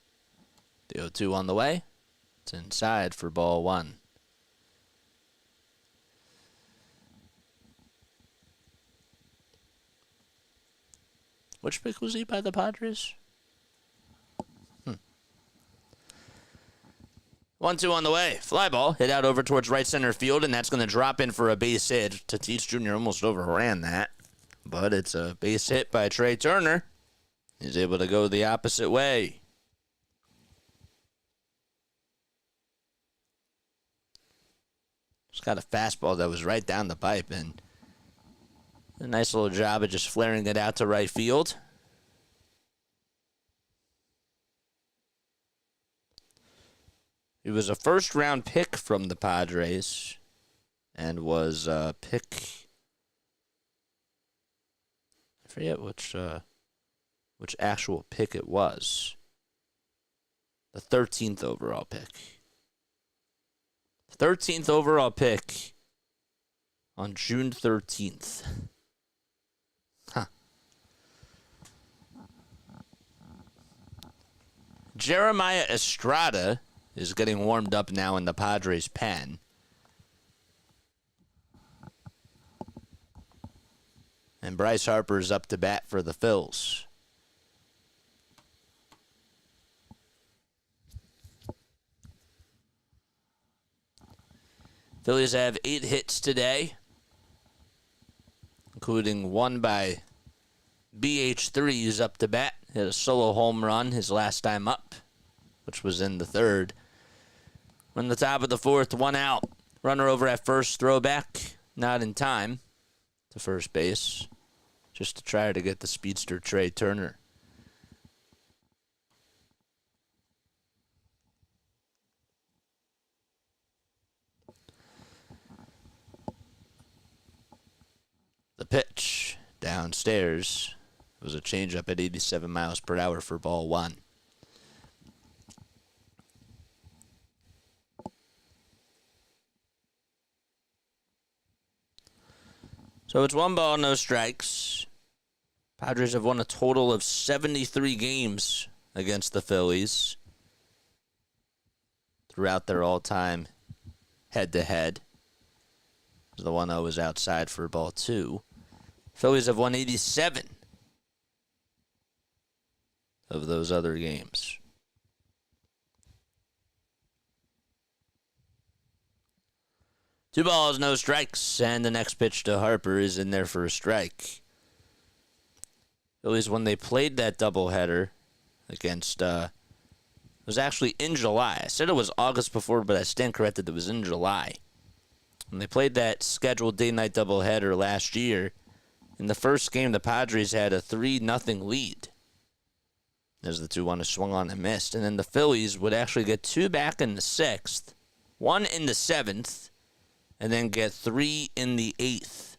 The 0-2 on the way. It's inside for ball 1. Which pick was he by the Padres? 1-2 on the way. Fly ball hit out over towards right center field, and that's going to drop in for a base hit. Tatis Jr. almost overran that. But it's a base hit by Trea Turner. He's able to go the opposite way. Just got a fastball that was right down the pipe, and a nice little job of just flaring it out to right field. He was a first-round pick from the Padres and was pick... I forget which actual pick it was. The 13th overall pick. 13th overall pick on June 13th. Huh. Jeremiah Estrada is getting warmed up now in the Padres' pen. And Bryce Harper is up to bat for the Phils. Phillies have 8 hits today, including one by BH3, who's up to bat. Hit a solo home run his last time up, which was in the 3rd. When the top of the 4th, 1 out. Runner over at first, throwback, not in time to first base, just to try to get the speedster Trea Turner. The pitch downstairs was a changeup at 87 miles per hour for ball 1. So it's 1 ball, no strikes. Padres have won a total of 73 games against the Phillies throughout their all-time head-to-head. The 1-0 was outside for ball 2. Phillies have won 87 of those other games. Two balls, no strikes, and the next pitch to Harper is in there for a strike. Phillies, when they played that doubleheader against, it was actually in July. I said it was August before, but I stand corrected. It was in July. When they played that scheduled day-night doubleheader last year, in the first game, the Padres had a 3-0 lead as the 2-1 swung on and missed. And then the Phillies would actually get 2 back in the 6th, 1 in the 7th, and then get 3 in the 8th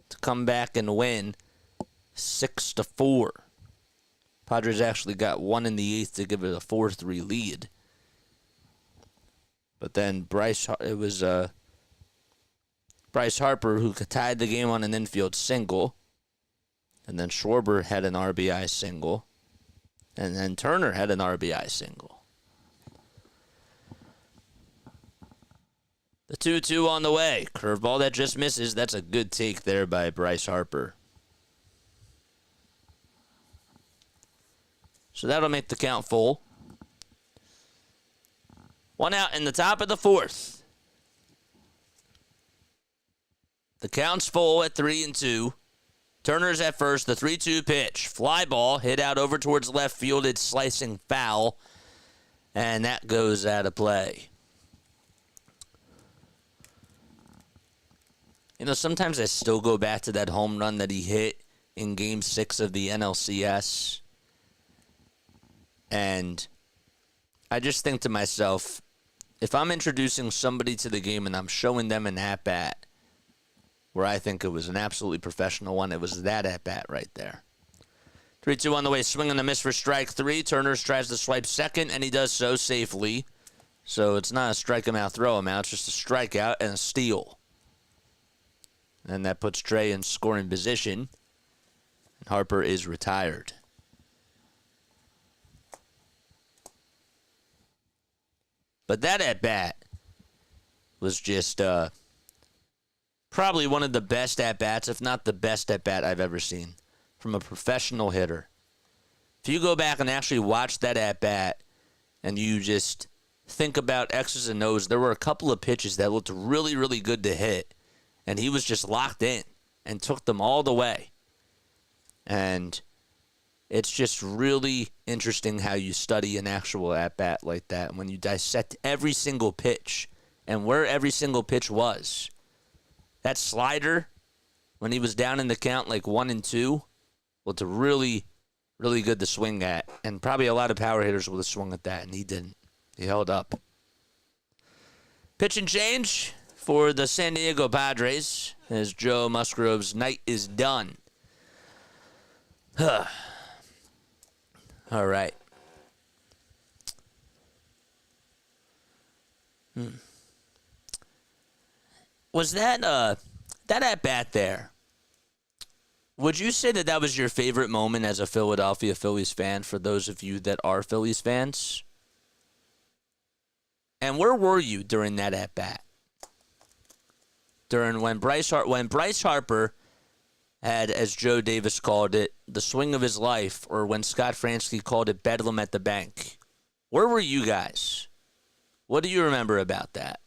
to come back and win 6-4. Padres actually got 1 in the 8th to give it a 4-3 lead. But then Bryce Harper, who tied the game on an infield single. And then Schwarber had an RBI single. And then Turner had an RBI single. The 2-2 on the way. Curveball that just misses. That's a good take there by Bryce Harper. So that'll make the count full. 1 out in the top of the 4th. The count's full at 3-2. Turner's at first. The 3-2 pitch. Fly ball hit out over towards left field. It's slicing foul. And that goes out of play. You know, sometimes I still go back to that home run that he hit in Game 6 of the NLCS. And I just think to myself, if I'm introducing somebody to the game and I'm showing them an at-bat where I think it was an absolutely professional one, it was that at-bat right there. 3-2 on the way, swing and a miss for strike 3. Turner tries to swipe second, and he does so safely. So it's not a strike him out, throw him out, it's just a strikeout and a steal. And that puts Trea in scoring position. And Harper is retired. But that at-bat was just probably one of the best at-bats, if not the best at-bat I've ever seen from a professional hitter. If you go back and actually watch that at-bat and you just think about X's and O's, there were a couple of pitches that looked really, really good to hit, and he was just locked in and took them all the way. And it's just really interesting how you study an actual at-bat like that. When you dissect every single pitch and where every single pitch was. That slider, when he was down in the count like 1-2, well, it's really, really good to swing at. And probably a lot of power hitters would have swung at that, and he didn't. He held up. Pitch and change for the San Diego Padres as Joe Musgrove's night is done. All right. Was that at bat there? Would you say that that was your favorite moment as a Philadelphia Phillies fan? For those of you that are Phillies fans, and where were you during that at bat? During when Bryce Harper had, as Joe Davis called it, the swing of his life, or when Scott Fransky called it Bedlam at the bank. Where were you guys? What do you remember about that?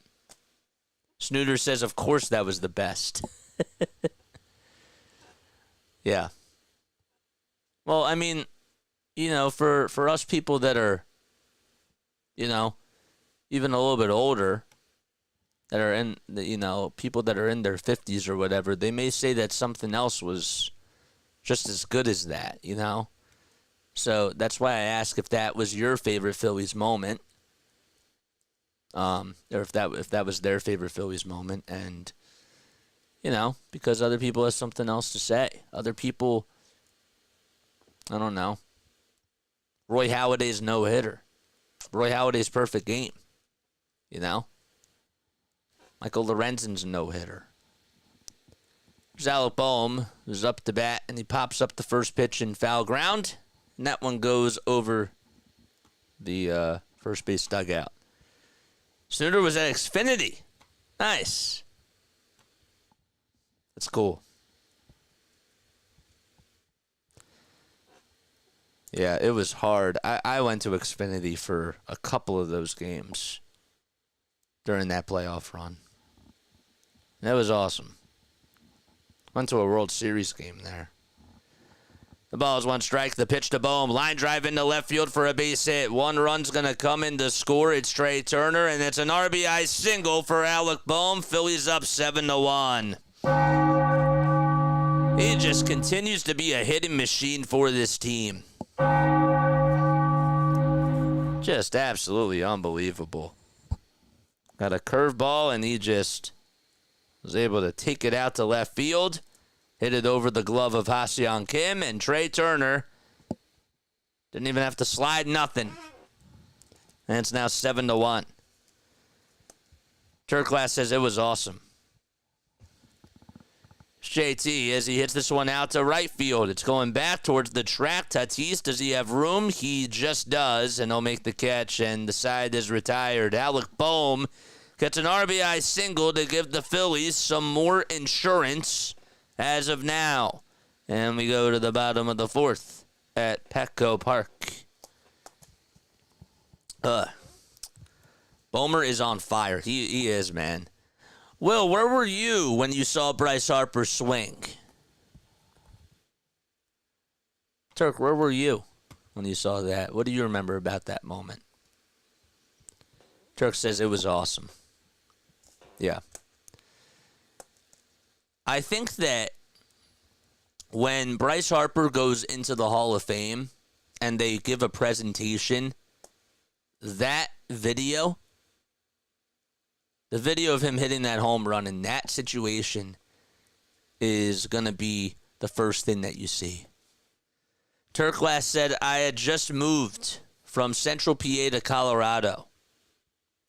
Snooter says, of course that was the best. Yeah. Well, I mean, you know, for us people that are, you know, even a little bit older, that are in, you know, people that are in their 50s or whatever, they may say that something else was just as good as that, you know? So that's why I ask if that was your favorite Phillies moment. Or if that was their favorite Phillies moment, and you know, because other people have something else to say. Other people, I don't know. Roy Halladay's no-hitter. Roy Halladay's perfect game. You know? Michael Lorenzen's no-hitter. There's Alec Boehm, who's up to bat, and he pops up the first pitch in foul ground, and that one goes over the first base dugout. Snooter was at Xfinity. Nice. That's cool. Yeah, it was hard. I went to Xfinity for a couple of those games during that playoff run. That was awesome. Went to a World Series game there. The ball is one strike. The pitch to Boehm. Line drive into left field for a base hit. One run's going to come in to score. It's Trea Turner, and it's an RBI single for Alec Boehm. Phillies up 7-1. He just continues to be a hitting machine for this team. Just absolutely unbelievable. Got a curveball, and he just was able to take it out to left field. Hit it over the glove of Ha-Seong Kim, and Trea Turner didn't even have to slide nothing. And it's now 7-1. Turklass says it was awesome. JT as he hits this one out to right field. It's going back towards the track. Tatis, does he have room? He just does, and he'll make the catch, and the side is retired. Alec Boehm gets an RBI single to give the Phillies some more insurance as of now. And we go to the bottom of the fourth at Petco Park. Boehmer is on fire. He is, man. Will, where were you when you saw Bryce Harper swing? Turk, where were you when you saw that? What do you remember about that moment? Turk says it was awesome. Yeah. I think that when Bryce Harper goes into the Hall of Fame and they give a presentation, that video, the video of him hitting that home run in that situation, is going to be the first thing that you see. Turklass said, I had just moved from Central PA to Colorado.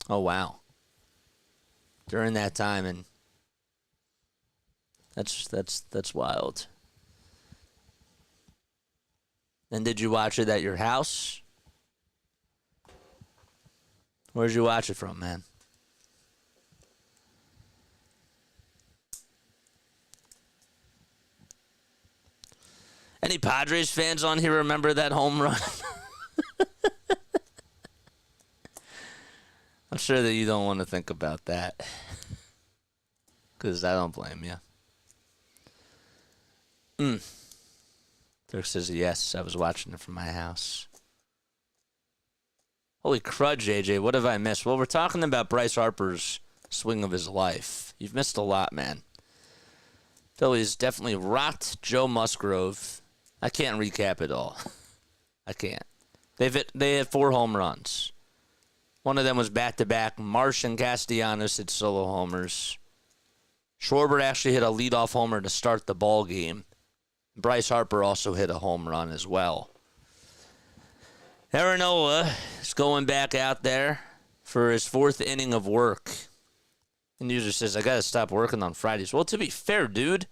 Oh, wow. During that time, and that's wild. And did you watch it at your house? Where'd you watch it from, man? Any Padres fans on here remember that home run? I'm sure that you don't want to think about that, because I don't blame you. Dirk says yes. I was watching it from my house. Holy crud, JJ. What have I missed? Well, we're talking about Bryce Harper's swing of his life. You've missed a lot, man. Phillies definitely rocked Joe Musgrove. I can't recap it all. I can't. They had 4 home runs. One of them was back-to-back. Marsh and Castellanos hit solo homers. Schwarber actually hit a leadoff homer to start the ball game. Bryce Harper also hit a home run as well. Aaron Nola is going back out there for his 4th inning of work. And user says, I got to stop working on Fridays. Well, to be fair, dude,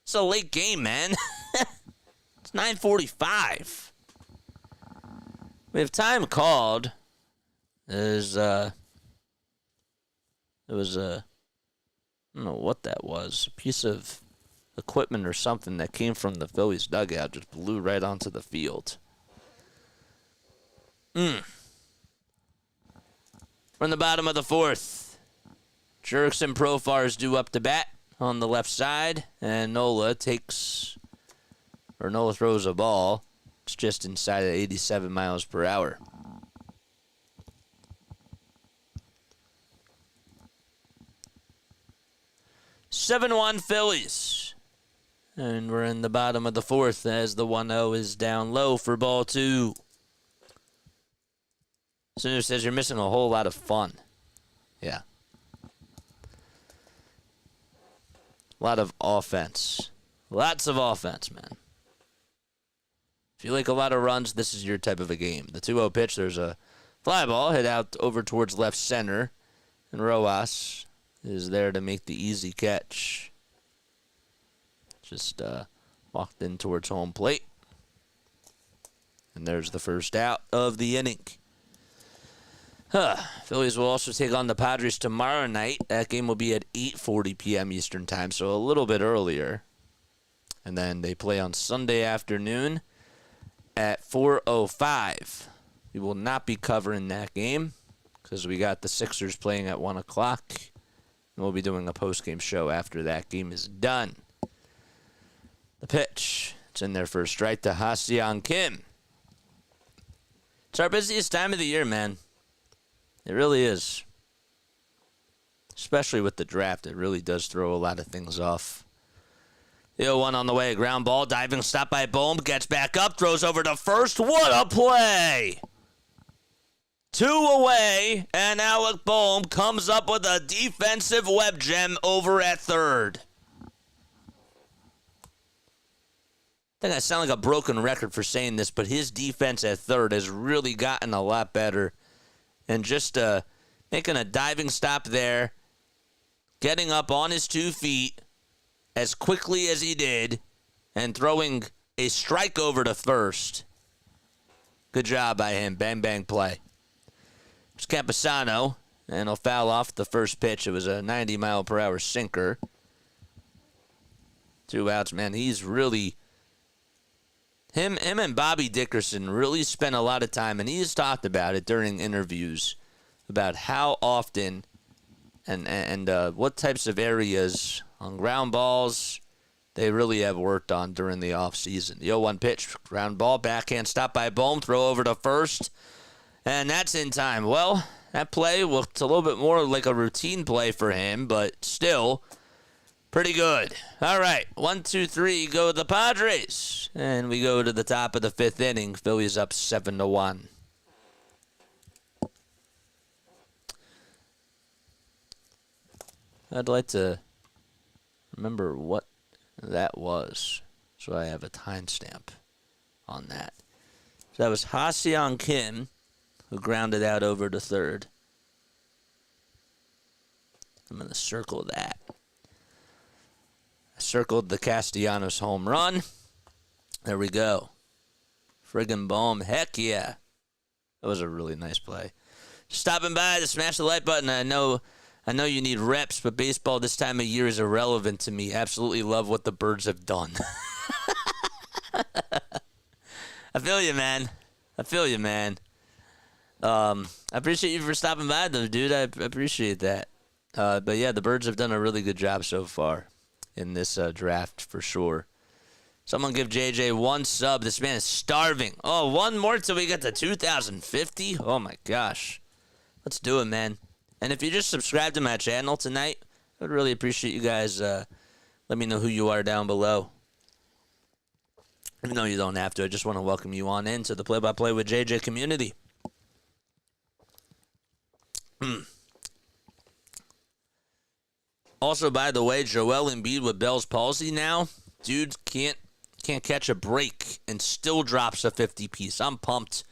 it's a late game, man. It's 9:45. We have time called. It was I don't know what that was. A piece of equipment or something that came from the Phillies dugout just blew right onto the field. We're in the bottom of the 4th. Jerks and Profar is due up to bat on the left side, and Nola throws a ball. It's just inside of 87 miles per hour. (7-1) Phillies. And we're in the bottom of the 4th as the 1-0 is down low for ball 2. Sunu says you're missing a whole lot of fun. Yeah. A lot of offense. Lots of offense, man. If you like a lot of runs, this is your type of a game. The 2-0 pitch, there's a fly ball hit out over towards left center. And Rojas is there to make the easy catch. Just walked in towards home plate. And there's the first out of the inning. Phillies will also take on the Padres tomorrow night. That game will be at 8:40 p.m. Eastern Time, so a little bit earlier. And then they play on Sunday afternoon at 4:05. We will not be covering that game because we got the Sixers playing at 1 o'clock. And we'll be doing a post-game show after that game is done. The pitch. It's in there for a strike to Ha-Seong Kim. It's our busiest time of the year, man. It really is. Especially with the draft, it really does throw a lot of things off. The 0-1 on the way, ground ball, diving stop by Bohm, gets back up, throws over to first. What a play! 2 away, and Alec Bohm comes up with a defensive web gem over at third. I think I sound like a broken record for saying this, but his defense at third has really gotten a lot better. And just making a diving stop there, getting up on his 2 feet as quickly as he did, and throwing a strike over to first. Good job by him. Bang, bang play. It's Campusano, and he'll foul off the first pitch. It was a 90-mile-per-hour sinker. 2 outs, man. He's really... Him and Bobby Dickerson really spent a lot of time, and he's talked about it during interviews, about how often and what types of areas on ground balls they really have worked on during the offseason. The 0-1 pitch, ground ball, backhand stop by Bohm, throw over to first, and that's in time. Well, that play looked a little bit more like a routine play for him, but still... pretty good. All right, 1, 2, 3, go the Padres. And we go to the top of the 5th inning. Phillies up 7-1. I'd like to remember what that was, so I have a timestamp on that. So that was Ha-Seong Kim, who grounded out over to third. I'm going to circle that. Circled the Castellanos home run. There we go. Friggin' Bohm. Heck yeah. That was a really nice play. Stopping by to smash the like button. I know you need reps, but baseball this time of year is irrelevant to me. Absolutely love what the Birds have done. I feel you, man. I appreciate you for stopping by, though, dude. I appreciate that. But yeah, the Birds have done a really good job so far in this draft for sure. Someone give JJ 1 sub. This man is starving. Oh, 1 more till we get to 2,050? Oh, my gosh. Let's do it, man. And if you just subscribe to my channel tonight, I would really appreciate you guys. Let me know who you are down below. Even though you don't have to, I just want to welcome you on into the Play-by-Play with JJ community. Also, by the way, Joel Embiid with Bell's palsy now. Dude can't catch a break and still drops a 50-piece. I'm pumped.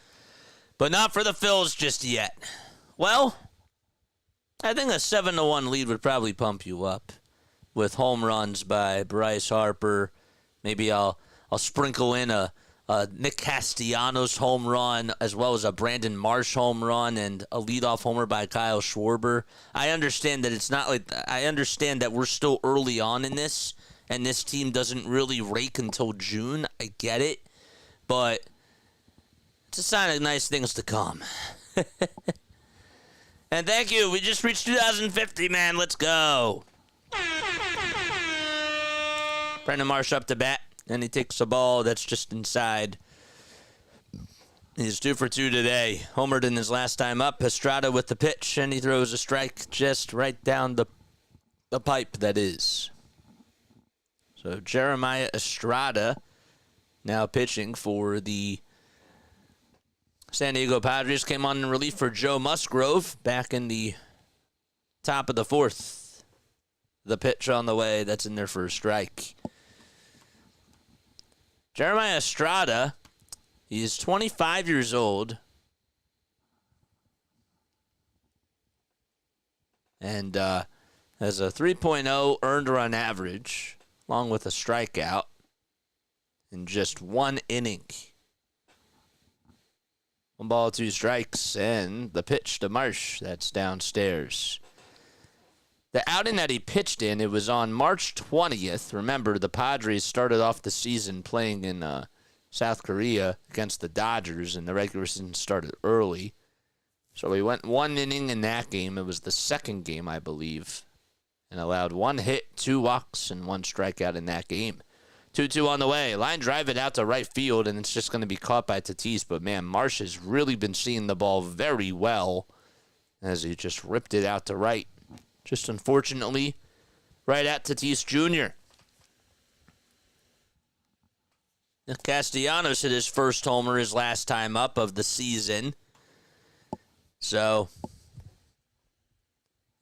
But not for the Phils just yet. Well, I think a 7-1 lead would probably pump you up with home runs by Bryce Harper. Maybe I'll sprinkle in a Nick Castellanos home run as well as a Brandon Marsh home run and a leadoff homer by Kyle Schwarber. I understand that it's not like I understand that we're still early on in this and this team doesn't really rake until June. I get it, but it's a sign of nice things to come. And thank you. We just reached 2,050, man. Let's go. Brandon Marsh up to bat, and he takes a ball that's just inside. He's 2 for 2 today. Homered in his last time up. Estrada with the pitch, and he throws a strike just right down the pipe that is. So Jeremiah Estrada now pitching for the San Diego Padres. Came on in relief for Joe Musgrove back in the top of the 4th. The pitch on the way. That's in there for a strike. Jeremiah Estrada, he is 25 years old. And has a 3.0 earned run average, along with a strikeout in just 1 inning. 1 ball, 2 strikes, and the pitch to Marsh. That's downstairs. The outing that he pitched in, it was on March 20th. Remember, the Padres started off the season playing in South Korea against the Dodgers, and the regular season started early. So he went 1 inning in that game. It was the second game, I believe, and allowed 1 hit, 2 walks, and 1 strikeout in that game. 2-2 on the way. Line drive it out to right field, and it's just going to be caught by Tatis. But, man, Marsh has really been seeing the ball very well as he just ripped it out to right. Just unfortunately, right at Tatis Jr. Castellanos hit his first homer his last time up of the season. So,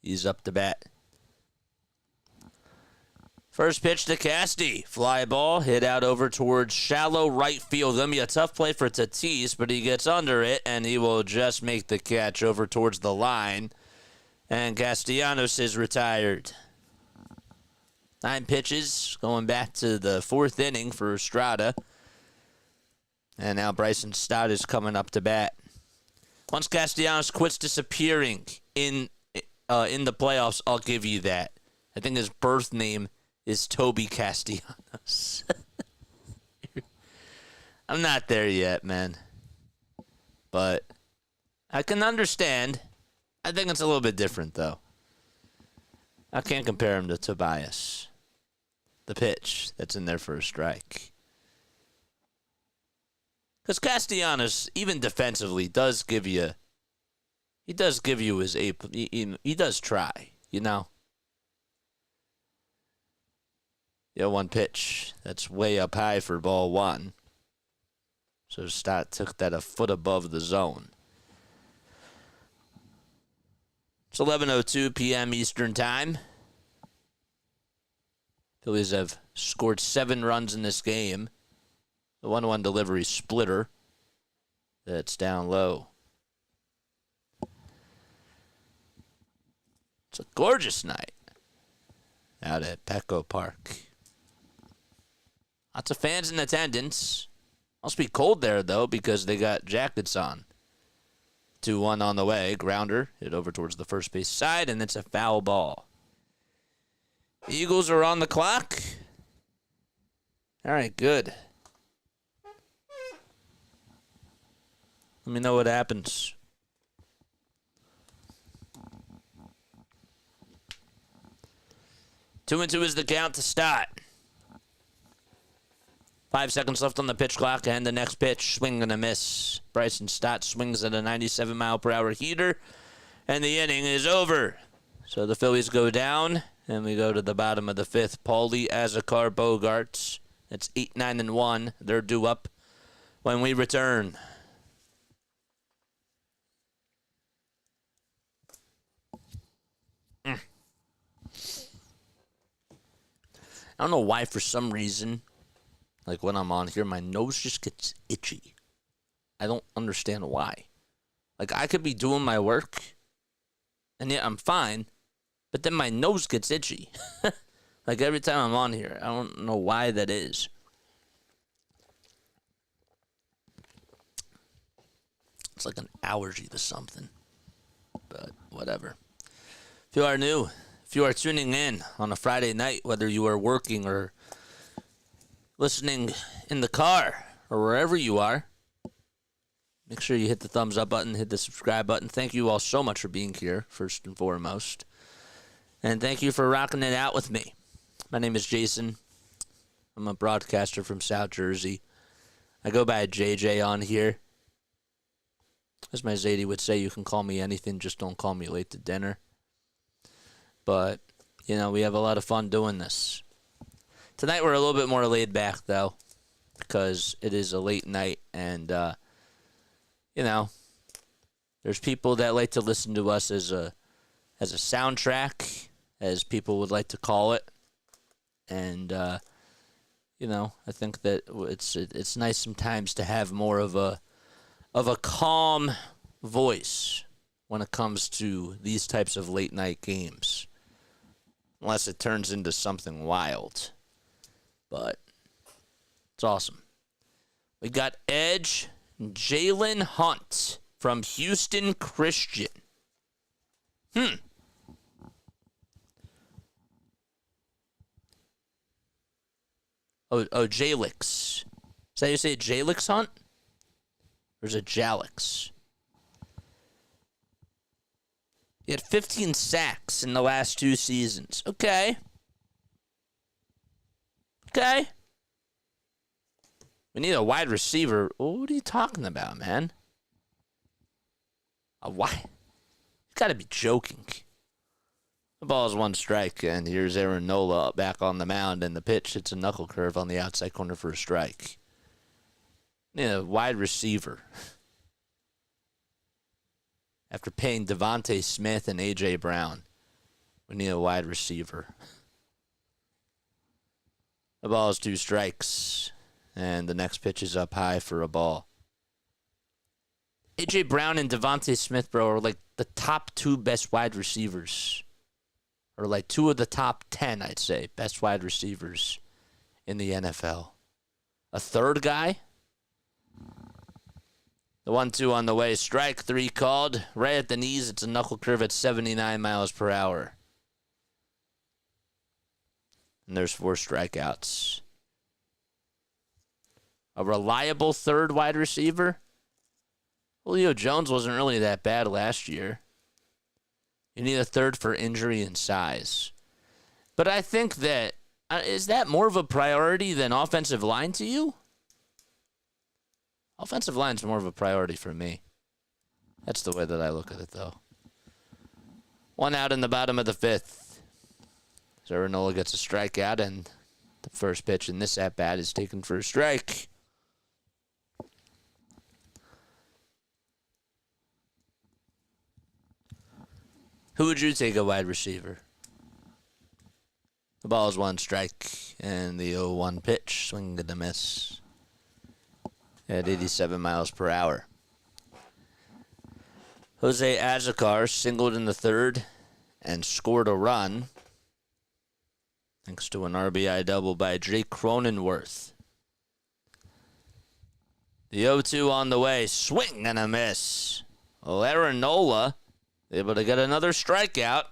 he's up to bat. First pitch to Casty. Fly ball, hit out over towards shallow right field. Going to be a tough play for Tatis, but he gets under it, and he will just make the catch over towards the line. And Castellanos is retired. 9 pitches, going back to the 4th inning for Estrada. And now Bryson Stott is coming up to bat. Once Castellanos quits disappearing in the playoffs, I'll give you that. I think his birth name is Toby Castellanos. I'm not there yet, man. But I can understand. I think it's a little bit different, though. I can't compare him to Tobias. The pitch that's in there for a strike. Because Castellanos, even defensively, does give you... He does give you his... He does try, you know? Yeah, 1 pitch. That's way up high for ball 1. So Stott took that a foot above the zone. It's 11:02 p.m. Eastern Time. Phillies have scored 7 runs in this game. The 1-1 delivery splitter. That's down low. It's a gorgeous night out at Petco Park. Lots of fans in attendance. Must be cold there, though, because they got jackets on. 2-1 on the way. Grounder hit over towards the first base side, and it's a foul ball. The Eagles are on the clock. All right, good. Let me know what happens. Two and two is the count to start. 5 seconds left on the pitch clock, and the next pitch, swing and a miss. Bryson Stott swings at a 97-mile-per-hour heater, and the inning is over. So the Phillies go down, and we go to the bottom of the fifth. Paulie, Azakar, Bogarts. That's 8, 9, and 1. They're due up when we return. I don't know why, for some reason, like when I'm on here, my nose just gets itchy. I don't understand why. Like, I could be doing my work, and yet I'm fine, but then my nose gets itchy. Like, every time I'm on here. I don't know why that is. It's like an allergy to something. But whatever. If you are new, if you are tuning in on a Friday night, whether you are working or listening in the car or wherever you are, make sure you hit the thumbs up button, hit the subscribe button. Thank you all so much for being here, first and foremost. And thank you for rocking it out with me. My name is Jason. I'm a broadcaster from South Jersey. I go by JJ on here. As my Zadie would say, you can call me anything, just don't call me late to dinner. But, you know, we have a lot of fun doing this. Tonight we're a little bit more laid back, though, because it is a late night, and, you know, there's people that like to listen to us as a soundtrack, as people would like to call it. And, you know, I think that it's nice sometimes to have more of a calm voice when it comes to these types of late night games, unless it turns into something wild. But it's awesome. We got Edge Jalen Hunt from Houston Christian. Oh, Jalix. Is that how you say it, Jalix Hunt? Or is it Jalix? He had 15 sacks in the last 2 seasons. Okay. We need a wide receiver. What are you talking about, man? A wide? You gotta be joking. The ball is 1 strike, and here's Aaron Nola back on the mound, and the pitch hits a knuckle curve on the outside corner for a strike. Yeah, wide receiver. After paying Devontae Smith and A.J. Brown, we need a wide receiver. The ball is 2 strikes, and the next pitch is up high for a ball. A.J. Brown and Devontae Smith, bro, are like the top 2 best wide receivers. Or like 2 of the top 10, I'd say, best wide receivers in the NFL. A third guy? The 1-2 on the way. Strike 3 called. Right at the knees. It's a knuckle curve at 79 miles per hour. And there's 4 strikeouts. A reliable third wide receiver? Julio Jones wasn't really that bad last year. You need a third for injury and size. But I think that, is that more of a priority than offensive line to you? Offensive line's more of a priority for me. That's the way that I look at it, though. 1 out in the bottom of the 5th. Zaranola gets a strikeout, and the first pitch in this at-bat is taken for a strike. Who would you take a wide receiver? The ball is 1 strike, and the 0-1 pitch, swing and a miss at 87 miles per hour. Jose Azocar singled in the 3rd and scored a run thanks to an RBI double by Jake Cronenworth. The 0-2 on the way, swing and a miss. Aaron Nola able to get another strikeout.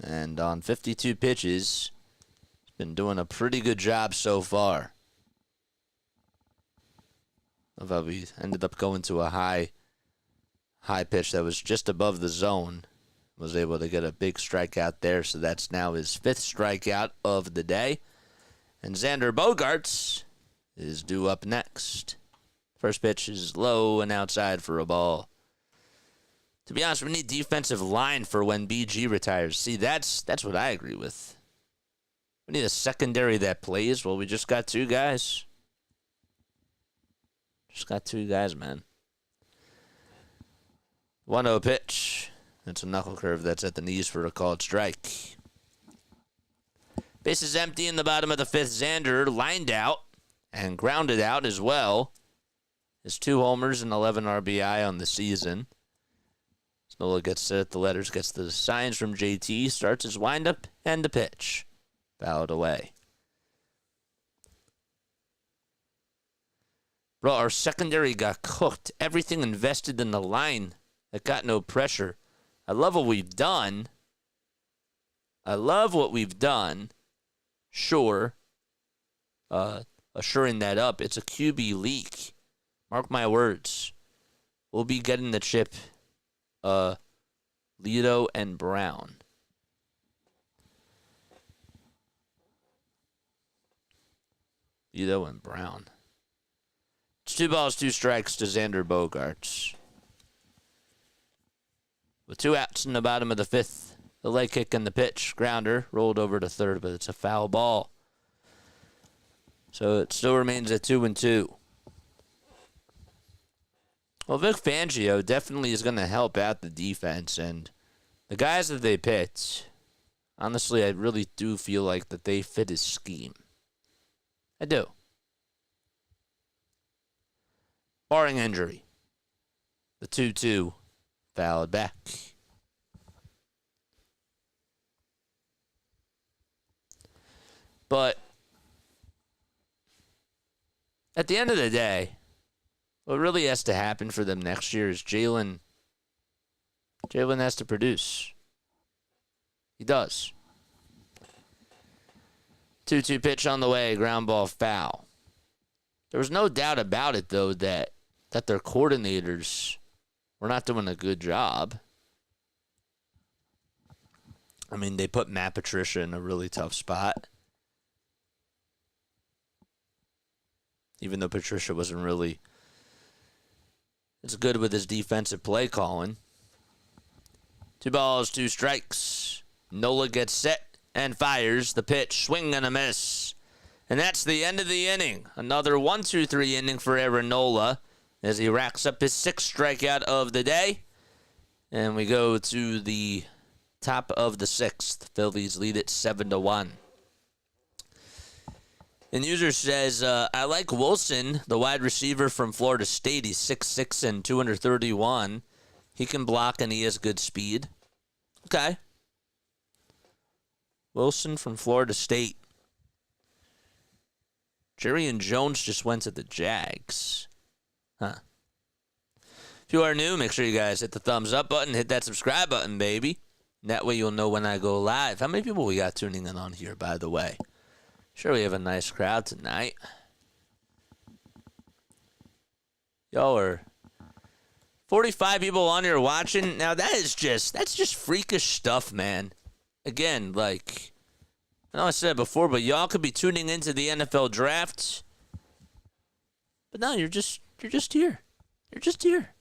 And on 52 pitches, he's been doing a pretty good job so far. Love how we ended up going to a high pitch that was just above the zone. Was able to get a big strikeout there, so that's now his 5th strikeout of the day. And Xander Bogaerts is due up next. First pitch is low and outside for a ball. To be honest, we need defensive line for when BG retires. See, that's what I agree with. We need a secondary that plays. Well, we just got two guys. Just got two guys, man. 1-0 pitch. That's a knuckle curve that's at the knees for a called strike. Base is empty in the bottom of the fifth. Xander lined out and grounded out as well. His 2 homers and 11 RBI on the season. Nola gets set, the letters, gets the signs from JT, starts his windup and the pitch. Fouled away. Bro, our secondary got cooked. Everything invested in the line that got no pressure. I love what we've done. Sure. Assuring that up. It's a QB leak. Mark my words. We'll be getting the chip. Lido and Brown. Lido and Brown. It's 2 balls, 2 strikes to Xander Bogaerts. With 2 outs in the bottom of the fifth, the leg kick and the pitch. Grounder rolled over to third, but it's a foul ball. So it still remains at 2-2. Well, Vic Fangio definitely is going to help out the defense, and the guys that they picked, honestly, I really do feel like that they fit his scheme. I do. Barring injury. The 2-2 fouled back. But at the end of the day, what really has to happen for them next year is Jalen has to produce. He does. 2-2 pitch on the way, ground ball foul. There was no doubt about it, though, that their coordinators were not doing a good job. I mean, they put Matt Patricia in a really tough spot. Even though Patricia wasn't really... It's good with his defensive play calling. 2 balls, 2 strikes. Nola gets set and fires the pitch. Swing and a miss. And that's the end of the inning. Another 1-2-3 inning for Aaron Nola as he racks up his 6th strikeout of the day. And we go to the top of the 6th. Phillies lead it 7-1. And user says, I like Wilson, the wide receiver from Florida State. He's 6'6" and 231. He can block and he has good speed. Okay. Wilson from Florida State. Jerry and Jones just went to the Jags. Huh. If you are new, make sure you guys hit the thumbs up button, hit that subscribe button, baby. And that way you'll know when I go live. How many people we got tuning in on here, by the way? Sure, we have a nice crowd tonight. Y'all are 45 people on here watching. Now that's just freakish stuff, man. Again, like I know I said it before, but y'all could be tuning into the NFL draft. But no, you're just here. You're just here.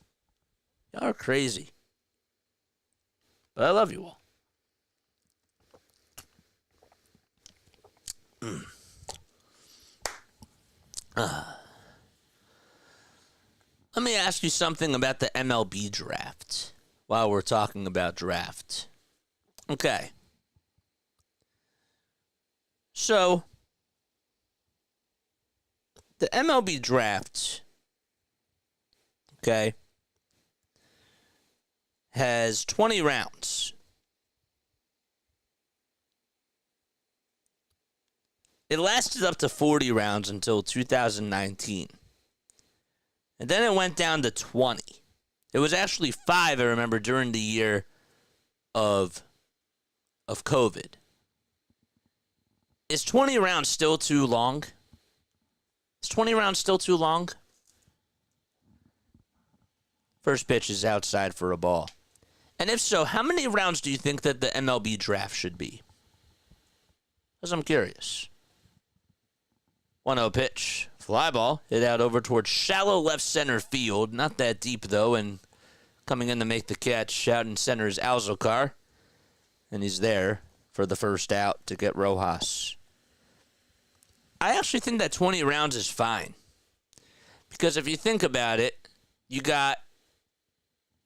Y'all are crazy. But I love you all. Let me ask you something about the MLB draft while we're talking about draft. Okay. So, the MLB draft, okay, has 20 rounds. It lasted up to 40 rounds until 2019. And then it went down to 20. It was actually 5, I remember, during the year of COVID. Is 20 rounds still too long? Is 20 rounds still too long? First pitch is outside for a ball. And if so, how many rounds do you think that the MLB draft should be? Because I'm curious. 1-0 pitch. Fly ball hit out over towards shallow left center field. Not that deep, though, and coming in to make the catch out in center is Alzokar. And he's there for the first out to get Rojas. I actually think that 20 rounds is fine. Because if you think about it, you got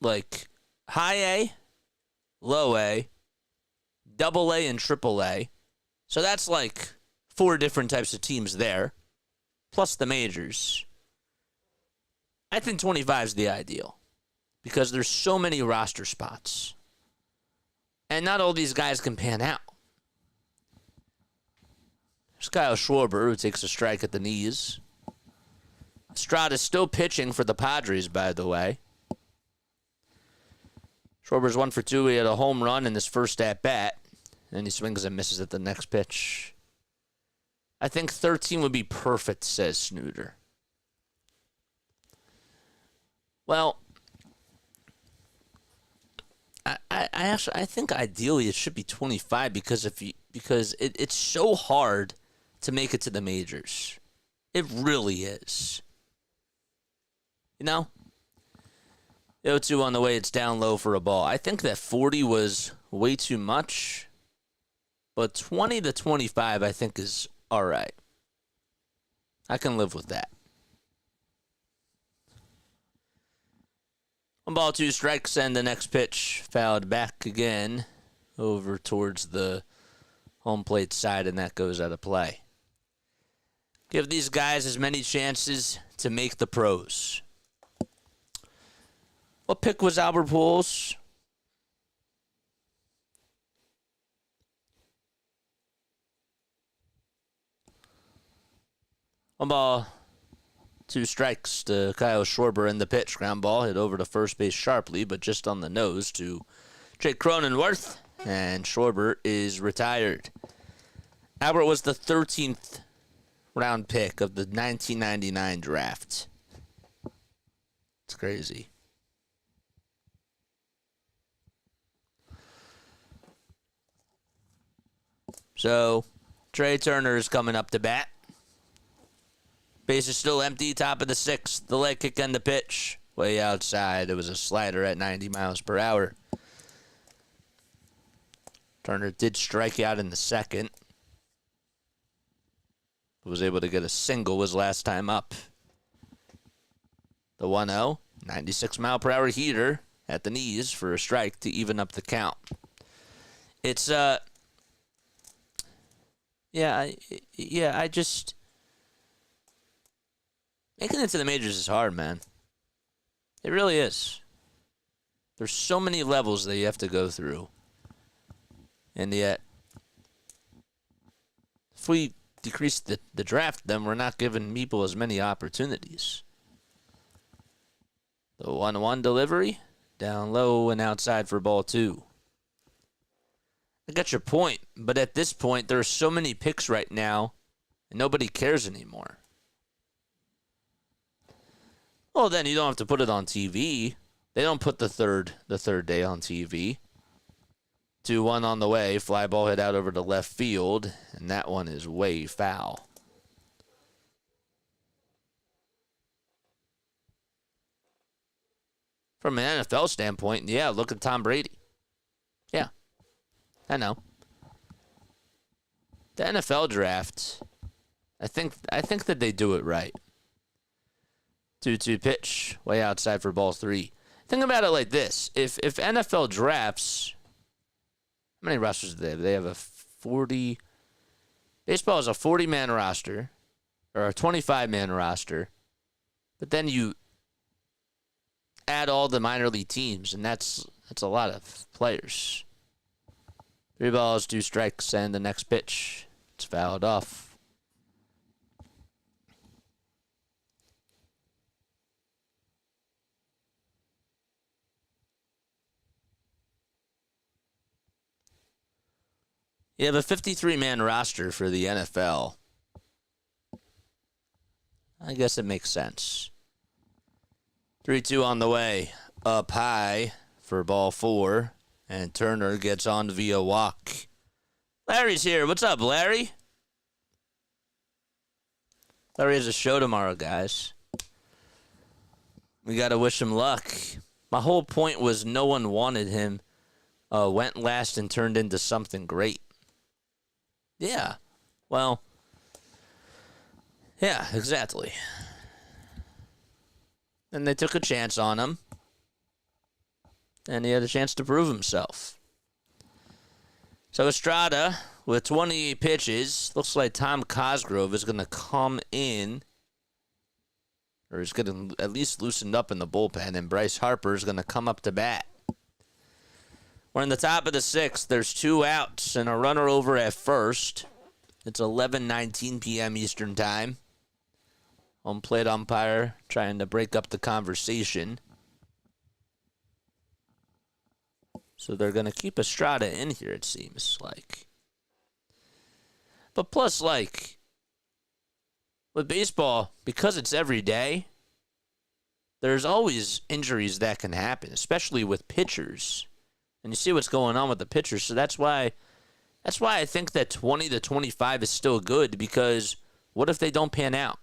like high A, low A, double A, and triple A. So that's like 4 different types of teams there, plus the majors. I think 25 is the ideal because there's so many roster spots. And not all these guys can pan out. There's Kyle Schwarber, who takes a strike at the knees. Estrada's still pitching for the Padres, by the way. Schwarber's 1 for 2. He had a home run in his first at-bat. And he swings and misses at the next pitch. I think 13 would be perfect, says Snooter. Well, I think ideally it should be 25 because it's so hard to make it to the majors. It really is. You know? 0-2 on the way. It's down low for a ball. I think that 40 was way too much. But 20 to 25 I think is all right. I can live with that. 1 ball, 2 strikes, and the next pitch fouled back again over towards the home plate side, and that goes out of play. Give these guys as many chances to make the pros. What pick was Albert Pujols? One ball, 2 strikes to Kyle Schwarber in the pitch. Ground ball hit over to first base sharply, but just on the nose to Jake Cronenworth. And Schwarber is retired. Albert was the 13th round pick of the 1999 draft. It's crazy. So, Trea Turner is coming up to bat. Base is still empty, top of the 6th. The leg kick and the pitch. Way outside. It was a slider at 90 miles per hour. Turner did strike out in the second. Was able to get a single his last time up. The 1-0, 96 mile per hour heater at the knees for a strike to even up the count. It's, I just... Making it to the majors is hard, man. It really is. There's so many levels that you have to go through. And yet, if we decrease the draft, then we're not giving people as many opportunities. The 1-1 delivery, down low and outside for ball 2. I got your point, but at this point, there are so many picks right now, and nobody cares anymore. Well, then you don't have to put it on TV. They don't put the third day on TV. 2-1 on the way. Fly ball hit out over to left field, and that one is way foul. From an NFL standpoint, yeah, look at Tom Brady. Yeah, I know. The NFL draft, I think that they do it right. 2-2 pitch, way outside for ball 3. Think about it like this. If NFL drafts, how many rosters do they have? They have a 40... Baseball is a 40-man roster, or a 25-man roster, but then you add all the minor league teams, and that's a lot of players. 3 balls, 2 strikes, and the next pitch. It's fouled off. You have a 53-man roster for the NFL. I guess it makes sense. 3-2 on the way. Up high for ball 4. And Turner gets on via walk. Larry's here. What's up, Larry? Larry has a show tomorrow, guys. We got to wish him luck. My whole point was no one wanted him. Went last and turned into something great. Yeah. Well, yeah, exactly. And they took a chance on him. And he had a chance to prove himself. So Estrada, with 28 pitches, looks like Tom Cosgrove is going to come in, or is going to at least loosened up in the bullpen, and Bryce Harper is going to come up to bat. We're in the top of the sixth. There's 2 outs and a runner over at first. It's 11:19 p.m. Eastern Time. Home plate umpire trying to break up the conversation. So they're going to keep Estrada in here, it seems like. But plus, like, with baseball, because it's every day, there's always injuries that can happen, especially with pitchers. And you see what's going on with the pitchers. So that's why I think that 20 to 25 is still good, because what if they don't pan out?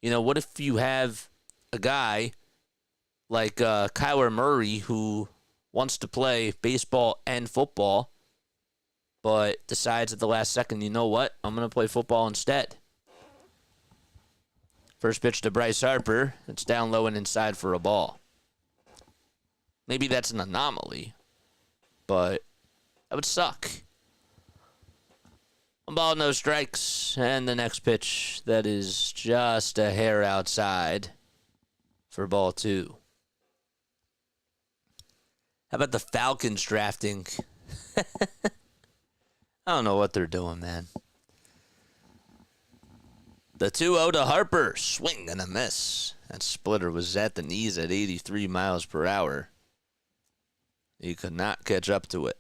You know, what if you have a guy like Kyler Murray who wants to play baseball and football, but decides at the last second, you know what? I'm going to play football instead. First pitch to Bryce Harper. It's down low and inside for a ball. Maybe that's an anomaly, but that would suck. 1 ball, no strikes. And the next pitch, that is just a hair outside for ball 2. How about the Falcons drafting? I don't know what they're doing, man. The 2-0 to Harper. Swing and a miss. That splitter was at the knees at 83 miles per hour. He could not catch up to it.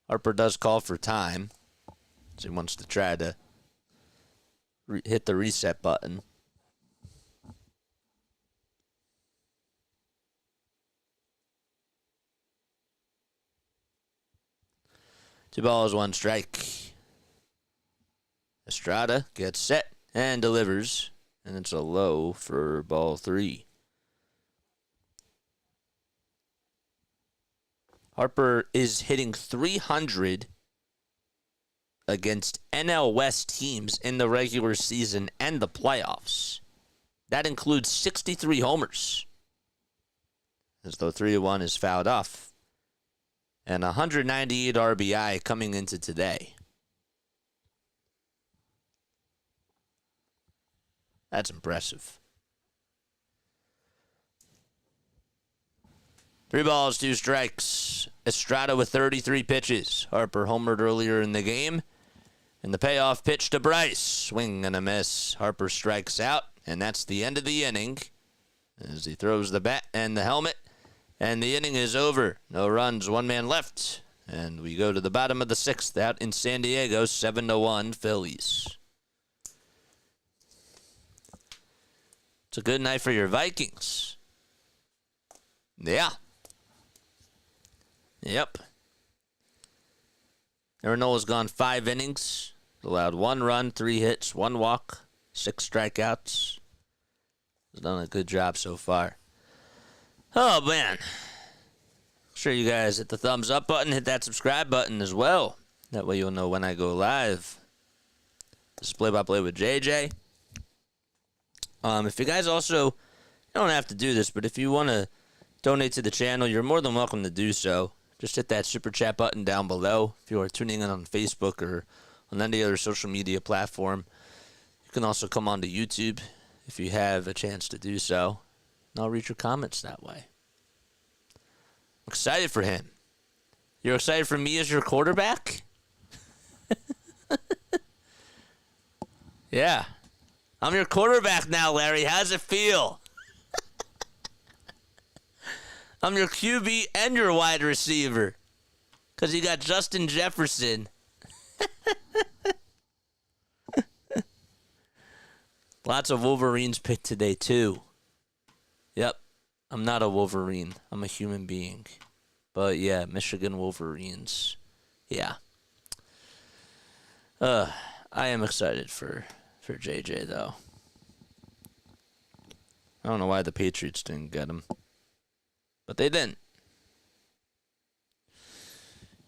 Harper does call for time. So he wants to try to hit the reset button. Two balls, 1 strike. Estrada gets set and delivers. And it's a low for ball 3. Harper is hitting .300 against NL West teams in the regular season and the playoffs. That includes 63 homers. As though 3-1 is fouled off. And 198 RBI coming into today. That's impressive. 3 balls, 2 strikes. Estrada with 33 pitches. Harper homered earlier in the game. And the payoff pitch to Bryce. Swing and a miss. Harper strikes out. And that's the end of the inning. As he throws the bat and the helmet. And the inning is over. No runs, 1 man left. And we go to the bottom of the 6th out in San Diego. 7-1 Phillies. It's a good night for your Vikings. Yeah. Yep. Aaron Nola's gone 5 innings. Allowed 1 run, 3 hits, 1 walk, 6 strikeouts. He's done a good job so far. Oh, man. Sure you guys hit the thumbs up button, hit that subscribe button as well. That way you'll know when I go live. This is Play-by-Play with JJ. If you guys also, you don't have to do this, but if you want to donate to the channel, you're more than welcome to do so. Just hit that super chat button down below. If you are tuning in on Facebook or on any other social media platform, you can also come onto YouTube if you have a chance to do so. And I'll read your comments that way. I'm excited for him. You're excited for me as your quarterback? Yeah. I'm your quarterback now, Larry. How's it feel? I'm your QB and your wide receiver. Because you got Justin Jefferson. Lots of Wolverines picked today, too. Yep. I'm not a Wolverine. I'm a human being. But, yeah, Michigan Wolverines. Yeah. I I am excited for JJ, though. I don't know why the Patriots didn't get him, but they didn't.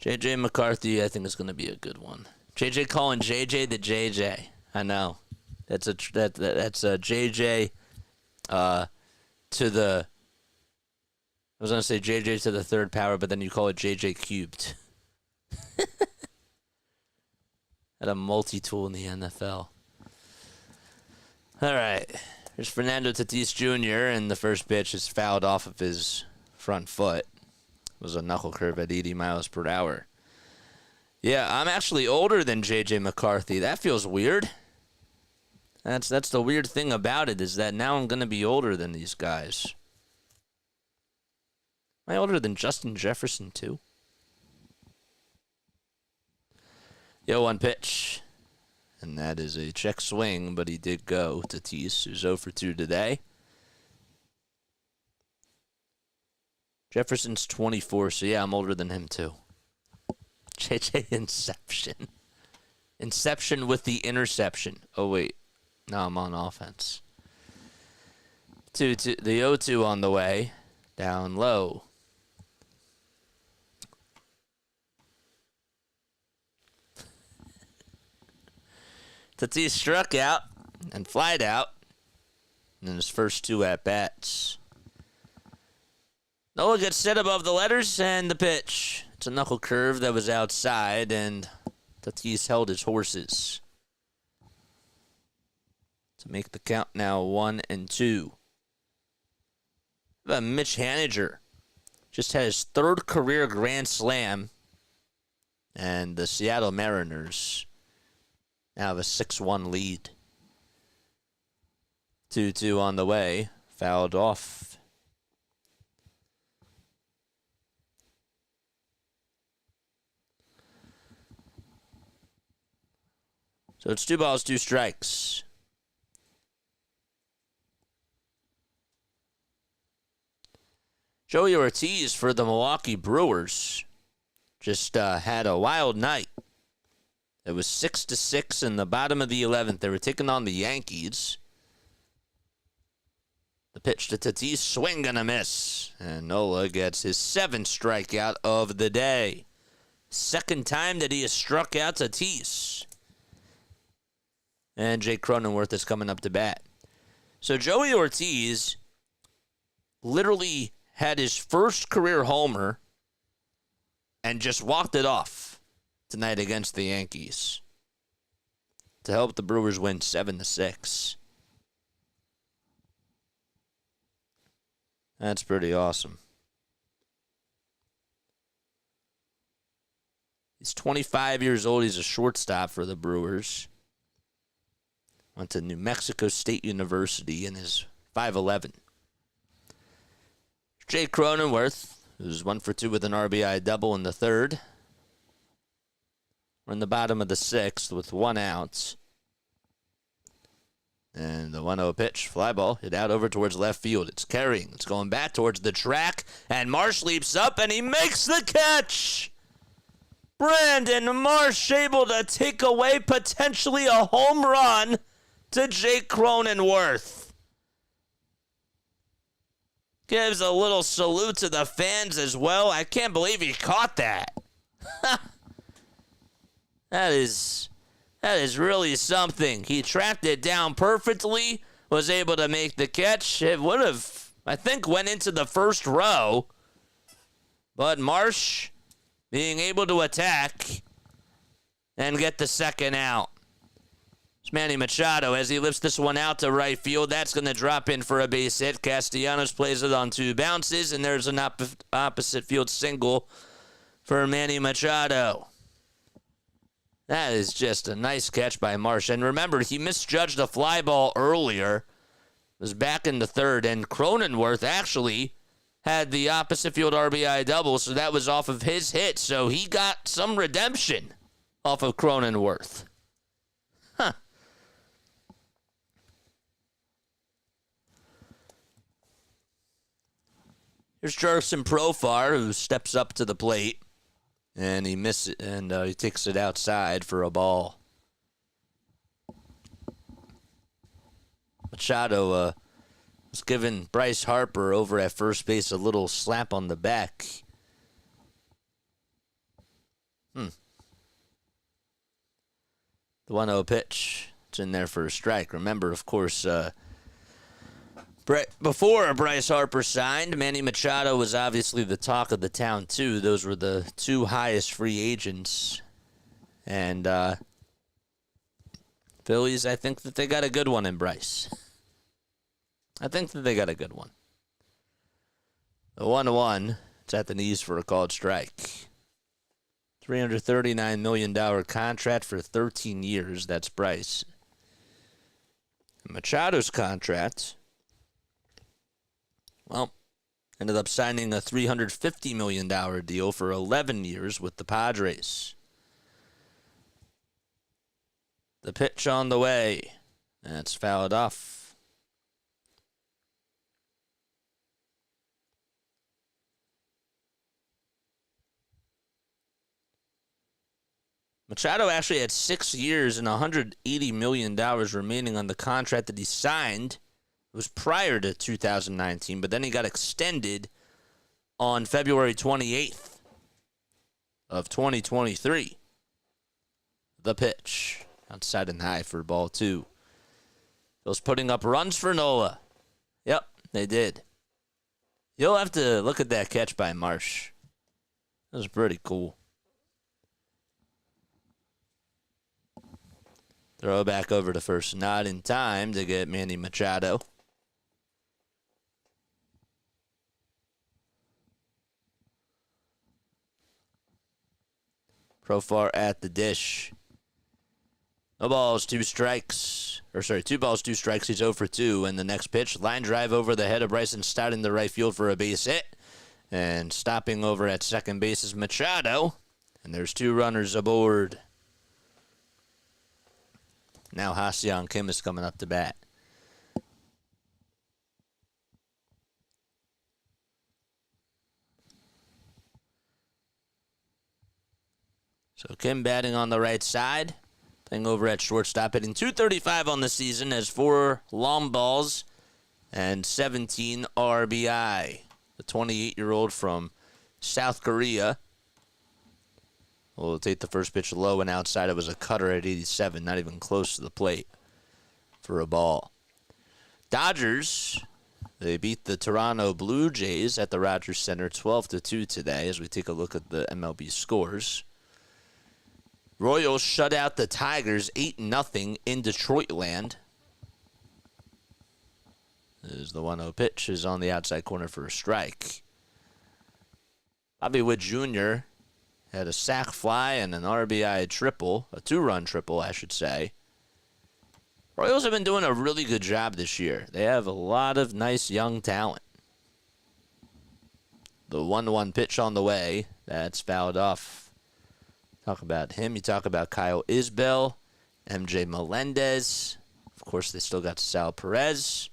JJ McCarthy, I think, is going to be a good one. JJ calling JJ the JJ. I know. That's a JJ to the... I was going to say JJ to the third power, but then you call it JJ cubed. At a multi-tool in the NFL. All right. Here's Fernando Tatis Jr., and the first pitch is fouled off of his front foot. It was a knuckle curve at 80 miles per hour. Yeah, I'm actually older than J.J. McCarthy. That feels weird. That's the weird thing about it, is that now I'm going to be older than these guys. Am I older than Justin Jefferson, too? Yo, one pitch. And that is a check swing, but he did go. Tatis, who's 0 for 2 today. Jefferson's 24, so yeah, I'm older than him too. JJ Inception. Inception with the interception. Oh, wait. No, I'm on offense. The 0-2 on the way. Down low. Tatis struck out and flied out in his first 2 at-bats. Nola gets set above the letters and the pitch. It's a knuckle curve that was outside, and Tatis held his horses to make the count now 1-2. Mitch Haniger just had his 3rd career grand slam, and the Seattle Mariners now have a 6-1 lead. 2-2 on the way. Fouled off. So it's 2 balls, 2 strikes. Joey Ortiz for the Milwaukee Brewers just had a wild night. It was 6-6 in the bottom of the 11th. They were taking on the Yankees. The pitch to Tatis, swing and a miss. And Nola gets his 7th strikeout of the day. 2nd time that he has struck out Tatis. And Jake Cronenworth is coming up to bat. So Joey Ortiz literally had his first career homer and just walked it off tonight against the Yankees to help the Brewers win 7-6. That's pretty awesome. He's 25 years old. He's a shortstop for the Brewers. Went to New Mexico State University and is 5'11". Jake Cronenworth, who's 1 for 2 with an RBI double in the 3rd. We're in the bottom of the 6th with 1 out. And the 1-0 pitch, fly ball, hit out over towards left field. It's carrying. It's going back towards the track. And Marsh leaps up and he makes the catch. Brandon Marsh able to take away potentially a home run to Jake Cronenworth. Gives a little salute to the fans as well. I can't believe he caught that. That is really something. He tracked it down perfectly, was able to make the catch. It would have, I think, went into the first row. But Marsh being able to attack and get the 2nd out. It's Manny Machado as he lifts this one out to right field. That's going to drop in for a base hit. Castellanos plays it on 2 bounces, and there's an opposite field single for Manny Machado. That is just a nice catch by Marsh. And remember, he misjudged a fly ball earlier. It was back in the 3rd, and Cronenworth actually had the opposite field RBI double, so that was off of his hit. So he got some redemption off of Cronenworth. Huh. Here's Jarson Profar, who steps up to the plate, and he misses, and he takes it outside for a ball. Machado was giving Bryce Harper over at first base a little slap on the back. The 1-0 pitch. It's in there for a strike. Remember, of course, before Bryce Harper signed, Manny Machado was obviously the talk of the town, too. Those were the two highest free agents. And Phillies, I think that they got a good one in Bryce. I think that they got a good one. The 1-1, it's at the knees for a called strike. $339 million contract for 13 years. That's Bryce. Machado's contract, well, ended up signing a $350 million deal for 11 years with the Padres. The pitch on the way. That's fouled off. Machado actually had 6 years and $180 million remaining on the contract that he signed. It was prior to 2019, but then he got extended on February 28th of 2023. The pitch. Outside and high for ball 2. Phil's putting up runs for Nola. Yep, they did. You'll have to look at that catch by Marsh. That was pretty cool. Throw back over to first. Not in time to get Manny Machado. Profar at the dish. No balls, 2 strikes. 2 balls, 2 strikes. He's 0 for 2. And the next pitch, line drive over the head of Bryson Stott in the right field for a base hit. And stopping over at second base is Machado. And there's 2 runners aboard. Now Ha-Seong Kim is coming up to bat. So Kim batting on the right side. Playing over at shortstop, hitting .235 on the season, has 4 long balls and 17 RBI. The 28-year-old from South Korea will take the first pitch low and outside. It was a cutter at 87, not even close to the plate for a ball. Dodgers, they beat the Toronto Blue Jays at the Rogers Center 12-2 today as we take a look at the MLB scores. Royals shut out the Tigers 8-0 in Detroit land. There's the 1-0 pitch is on the outside corner for a strike. Bobby Witt Jr. had a sac fly and an RBI triple, a 2-run triple, I should say. Royals have been doing a really good job this year. They have a lot of nice young talent. The 1-1 pitch on the way, that's fouled off. Talk about him. You talk about Kyle Isbell, MJ Melendez. Of course, they still got Sal Perez.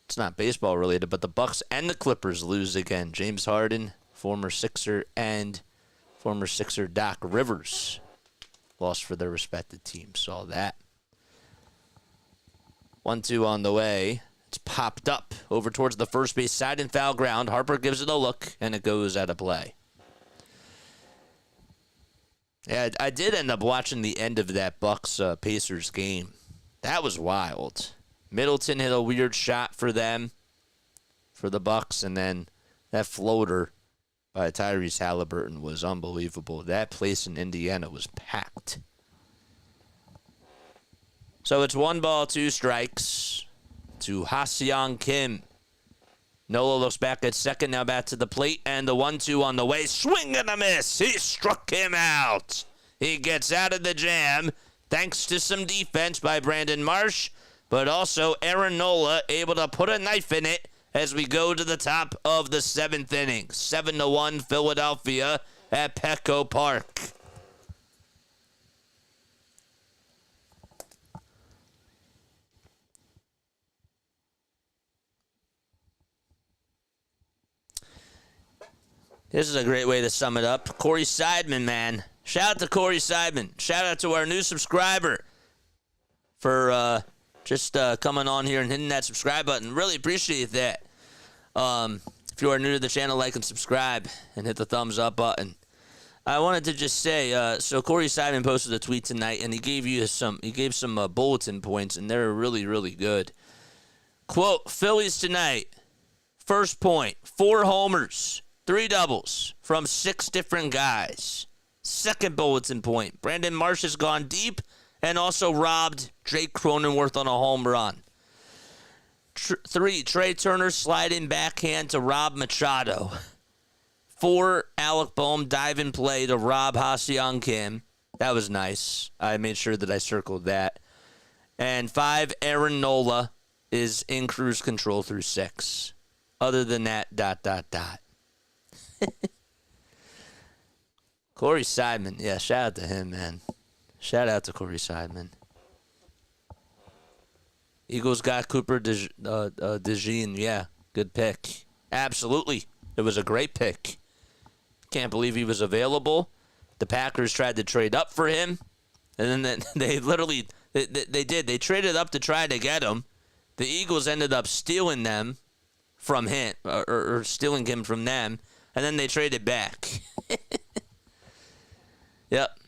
It's not baseball related, but the Bucks and the Clippers lose again. James Harden, former Sixer, and former Sixer Doc Rivers lost for their respective teams. Saw that. 1-2 on the way. It's popped up over towards the first base side in foul ground. Harper gives it a look, and it goes out of play. Yeah, I did end up watching the end of that Bucks-Pacers game. That was wild. Middleton hit a weird shot for them, for the Bucks, and then that floater by Tyrese Halliburton was unbelievable. That place in Indiana was packed. So it's 1 ball, 2 strikes to Ha-Seong Kim. Nola looks back at second, now back to the plate, and the 1-2 on the way. Swing and a miss. He struck him out. He gets out of the jam thanks to some defense by Brandon Marsh, but also Aaron Nola able to put a knife in it as we go to the top of the 7th inning. 7-1 Philadelphia at Petco Park. This is a great way to sum it up. Corey Seidman, man. Shout out to Corey Seidman. Shout out to our new subscriber. for just coming on here and hitting that subscribe button. Really appreciate that. If you are new to the channel, like and subscribe and hit the thumbs up button. I wanted to just say, so Corey Simon posted a tweet tonight, and he gave some bulletin points, and they're really, really good. Quote, Phillies tonight, first point, 4 homers, 3 doubles from 6 different guys. Second bulletin point, Brandon Marsh has gone deep and also robbed Jake Cronenworth on a home run. 3, Trea Turner sliding backhand to Rob Machado. 4, Alec Boehm diving play to Rob Ha-Seong Kim. That was nice. I made sure that I circled that. And 5, Aaron Nola is in cruise control through 6. Other than that, ... Corey Seidman. Yeah, shout out to him, man. Shout out to Corey Seidman. Eagles got Cooper DeJean. Yeah, good pick. Absolutely. It was a great pick. Can't believe he was available. The Packers tried to trade up for him. And then they literally, they did. They traded up to try to get him. The Eagles ended up stealing them from him, or stealing him from them. And then they traded back. Yep.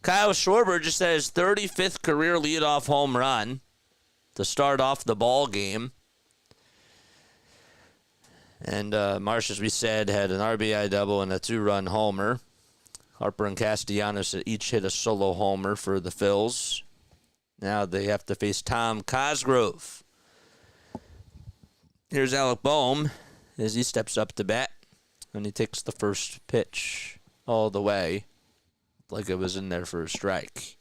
Kyle Schwarber just had his 35th career leadoff home run to start off the ball game. And Marsh, as we said, had an RBI double and a 2-run homer. Harper and Castellanos each hit a solo homer for the Phils. Now they have to face Tom Cosgrove. Here's Alec Boehm as he steps up to bat. And he takes the first pitch all the way, like it was in there for a strike.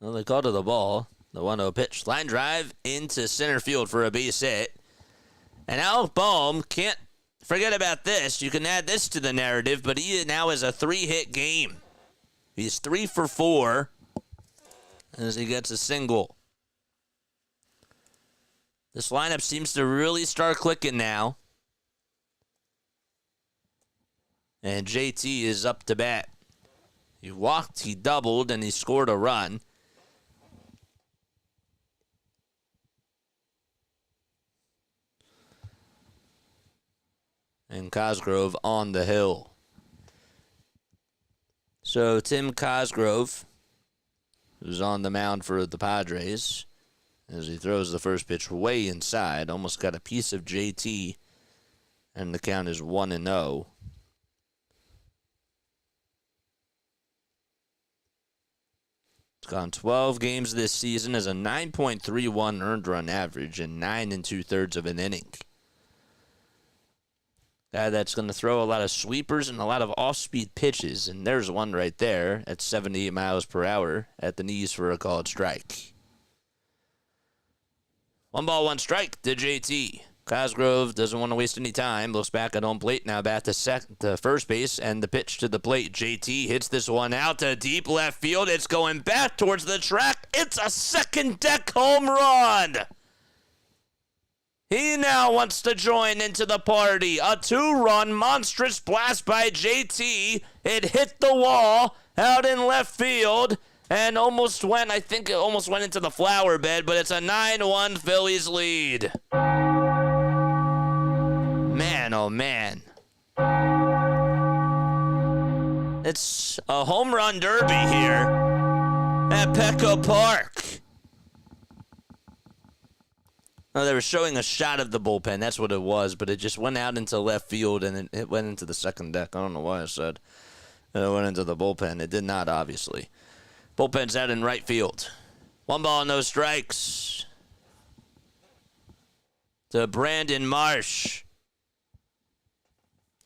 Well, they called to the ball. The 1-0 pitch. Line drive into center field for a base hit. And Alec Boehm can't forget about this. You can add this to the narrative, but he now has a 3-hit game. He's 3 for 4 as he gets a single. This lineup seems to really start clicking now. And JT is up to bat. He walked, he doubled, and he scored a run. And Cosgrove on the hill. So Tim Cosgrove, who's on the mound for the Padres, as he throws the first pitch way inside, almost got a piece of JT, and the count is 1-0. It's gone 12 games this season as a 9.31 earned run average and 9 2/3 of an inning. Guy that's going to throw a lot of sweepers and a lot of off-speed pitches, and there's one right there at 78 miles per hour at the knees for a called strike. 1 ball, 1 strike to JT. Cosgrove doesn't want to waste any time. Looks back at home plate. Now back to first base, and the pitch to the plate. JT hits this one out to deep left field. It's going back towards the track. It's a second deck home run. He now wants to join into the party. A 2-run monstrous blast by JT. It hit the wall out in left field and almost went into the flower bed, but it's a 9-1 Phillies lead. Man, oh man. It's a home run derby here at Petco Park. No, they were showing a shot of the bullpen. That's what it was, but it just went out into left field, and it went into the second deck. I don't know why I said it went into the bullpen. It did not, obviously. Bullpen's out in right field. 1 ball, no strikes. To Brandon Marsh.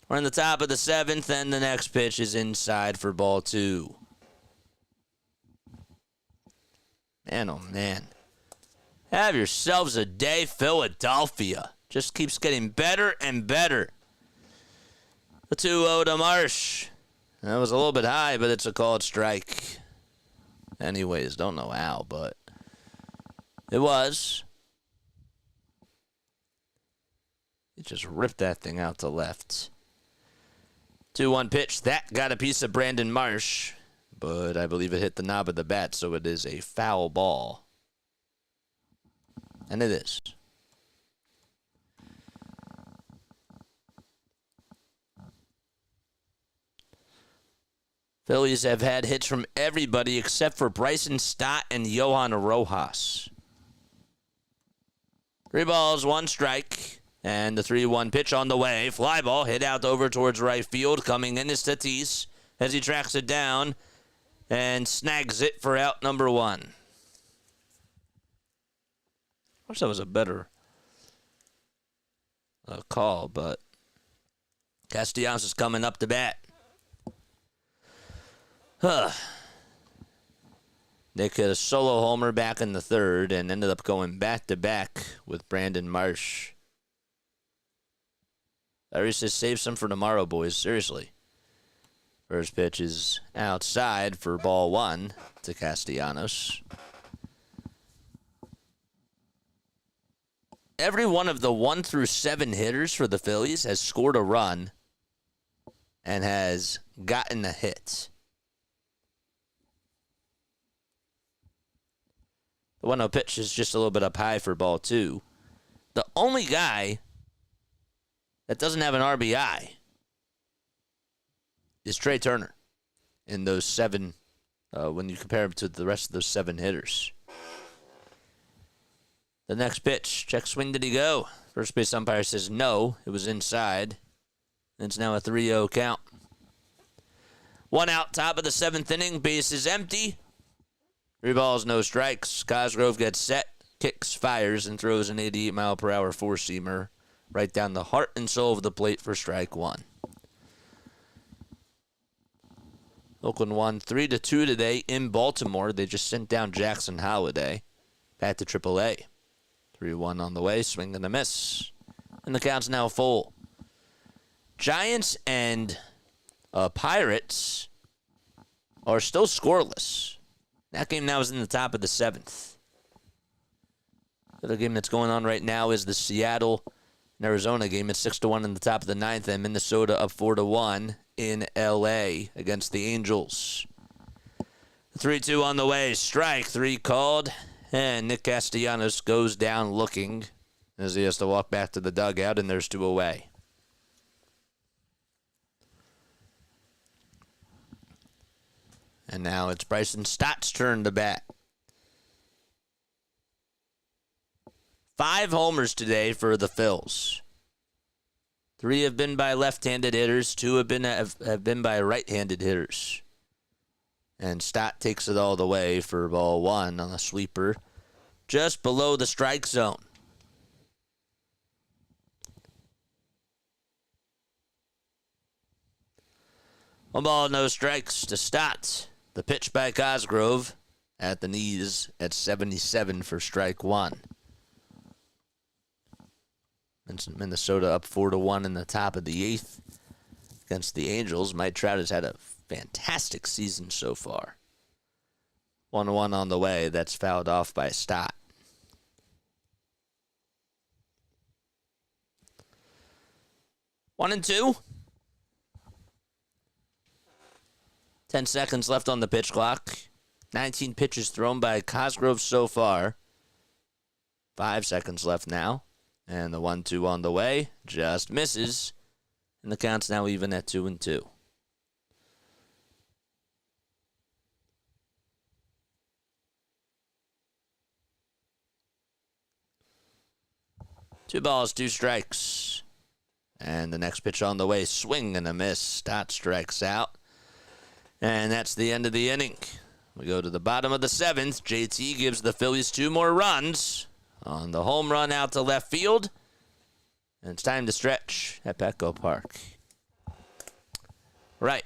We're in the top of the 7th, and the next pitch is inside for ball 2. Man, oh man. Have yourselves a day, Philadelphia. Just keeps getting better and better. The 2-0 to Marsh. That was a little bit high, but it's a called strike. Anyways, don't know how, but it was. He just ripped that thing out to left. 2-1 pitch. That got a piece of Brandon Marsh, but I believe it hit the knob of the bat, so it is a foul ball. And it is. Phillies have had hits from everybody except for Bryson Stott and Johan Rojas. 3 balls, 1 strike, and the 3-1 pitch on the way. Fly ball hit out over towards right field. Coming in is Tatis as he tracks it down and snags it for out number 1. I wish that was a better call, but Castellanos is coming up to bat. Nick hit a solo homer back in the 3rd and ended up going back-to-back with Brandon Marsh. Larry says save some for tomorrow, boys. Seriously. First pitch is outside for ball 1 to Castellanos. Every one of the 1 through 7 hitters for the Phillies has scored a run and has gotten a hit. The 1-0 pitch is just a little bit up high for ball 2. The only guy that doesn't have an RBI is Trea Turner in those 7, when you compare him to the rest of those 7 hitters. The next pitch, check swing, did he go? First base umpire says no, it was inside. It's now a 3-0 count. 1 out, top of the 7th inning, base is empty. 3 balls, no strikes. Cosgrove gets set, kicks, fires, and throws an 88-mile-per-hour four-seamer right down the heart and soul of the plate for strike 1. Oakland won 3-2 today in Baltimore. They just sent down Jackson Holliday back to AAA. 3-1 on the way, swing and a miss. And the count's now full. Giants and Pirates are still scoreless. That game now is in the top of the 7th. The other game that's going on right now is the Seattle and Arizona game. It's 6-1 in the top of the 9th, and Minnesota up 4-1 in L.A. against the Angels. 3-2 on the way. Strike 3 called, and Nick Castellanos goes down looking as he has to walk back to the dugout, and there's 2 away. And now it's Bryson Stott's turn to bat. 5 homers today for the Phils. 3 have been by left-handed hitters. 2 have been by right-handed hitters. And Stott takes it all the way for ball 1 on a sweeper, just below the strike zone. One ball, no strikes to Stott. The pitch by Cosgrove at the knees at 77 for strike 1. Minnesota up 4-1 in the top of the 8th against the Angels. Mike Trout has had a fantastic season so far. 1-1 on the way. That's fouled off by Stott. One and 2. 10 seconds left on the pitch clock. 19 pitches thrown by Cosgrove so far. 5 seconds left now. And the 1-2 on the way just misses. And the count's now even at 2-2. Two balls, 2 strikes. And the next pitch on the way, swing and a miss. Stott strikes out. And that's the end of the inning. We go to the bottom of the 7th. JT gives the Phillies 2 more runs on the home run out to left field. And it's time to stretch at Petco Park. Right.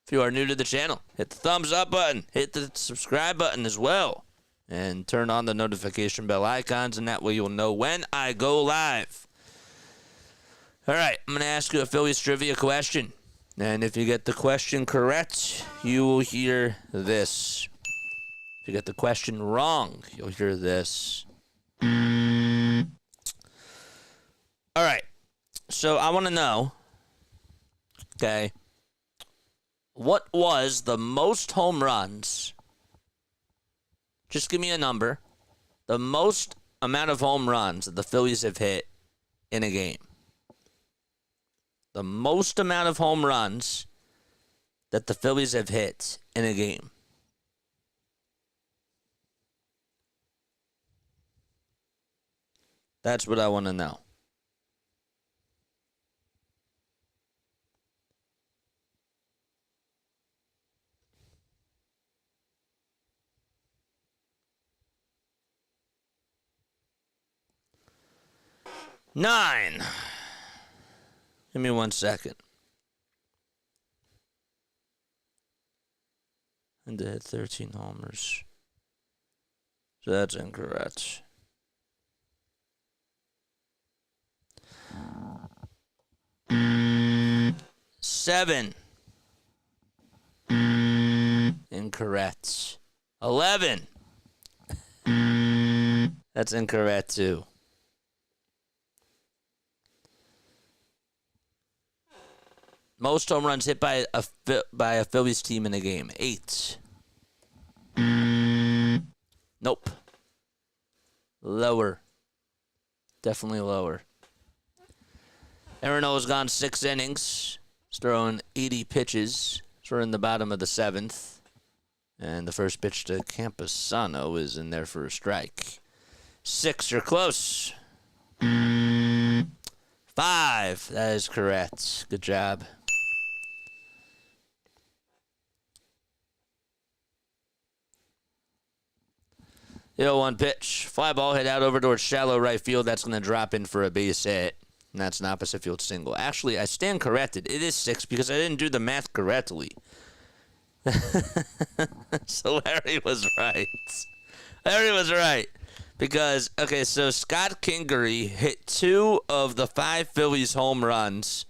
If you are new to the channel, hit the thumbs up button. Hit the subscribe button as well. And turn on the notification bell icons, and that way you'll know when I go live. All right, I'm going to ask you a Phillies trivia question. And if you get the question correct, you will hear this. If you get the question wrong, you'll hear this. All right. So I want to know, Okay. What was the most home runs? Just give me a number. The most amount of home runs that the Phillies have hit in a game. The most amount of home runs that the Phillies have hit in a game. That's what I want to know. Nine. Give me 1 second. And they had 13 homers. So that's incorrect. Seven. Incorrect. 11. That's incorrect too. Most home runs hit by a Phillies team in a game. 8. Nope. Lower. Definitely lower. Arenolo's gone 6 innings. He's thrown 80 pitches. So we're in the bottom of the 7th. And the first pitch to Campusano is in there for a strike. 6, you're close. 5, that is correct. Good job. The 0-1 pitch. Fly ball hit out over towards shallow right field. That's going to drop in for a base hit. And that's an opposite field single. Actually, I stand corrected. It is 6 because I didn't do the math correctly. So Larry was right. Larry was right. Because, okay, so Scott Kingery hit 2 of the 5 Phillies home runs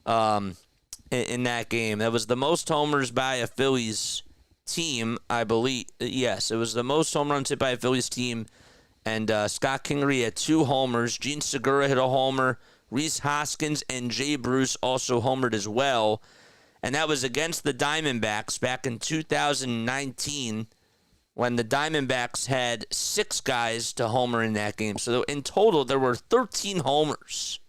in that game. That was the most homers by a Phillies team, I believe. Yes, it was the most home runs hit by a Phillies team. And Scott Kingery had 2 homers. Gene Segura hit a homer. Rhys Hoskins and Jay Bruce also homered as well. And that was against the Diamondbacks back in 2019 when the Diamondbacks had 6 guys to homer in that game. So in total, there were 13 homers.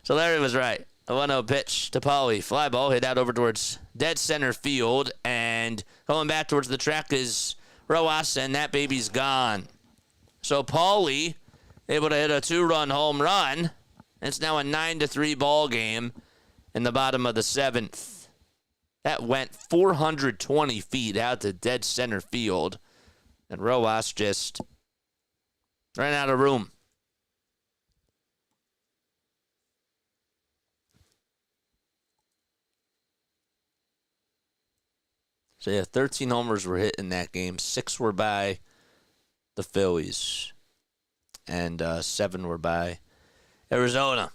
So Larry was right. A 1-0 pitch to Paulie. Fly ball hit out over towards dead center field. And going back towards the track is Rojas, and that baby's gone. So Paulie able to hit a 2-run home run. It's now a 9-3 ball game in the bottom of the 7th. That went 420 feet out to dead center field. And Rojas just ran out of room. So, yeah, 13 homers were hit in that game. 6 were by the Phillies. And 7 were by Arizona.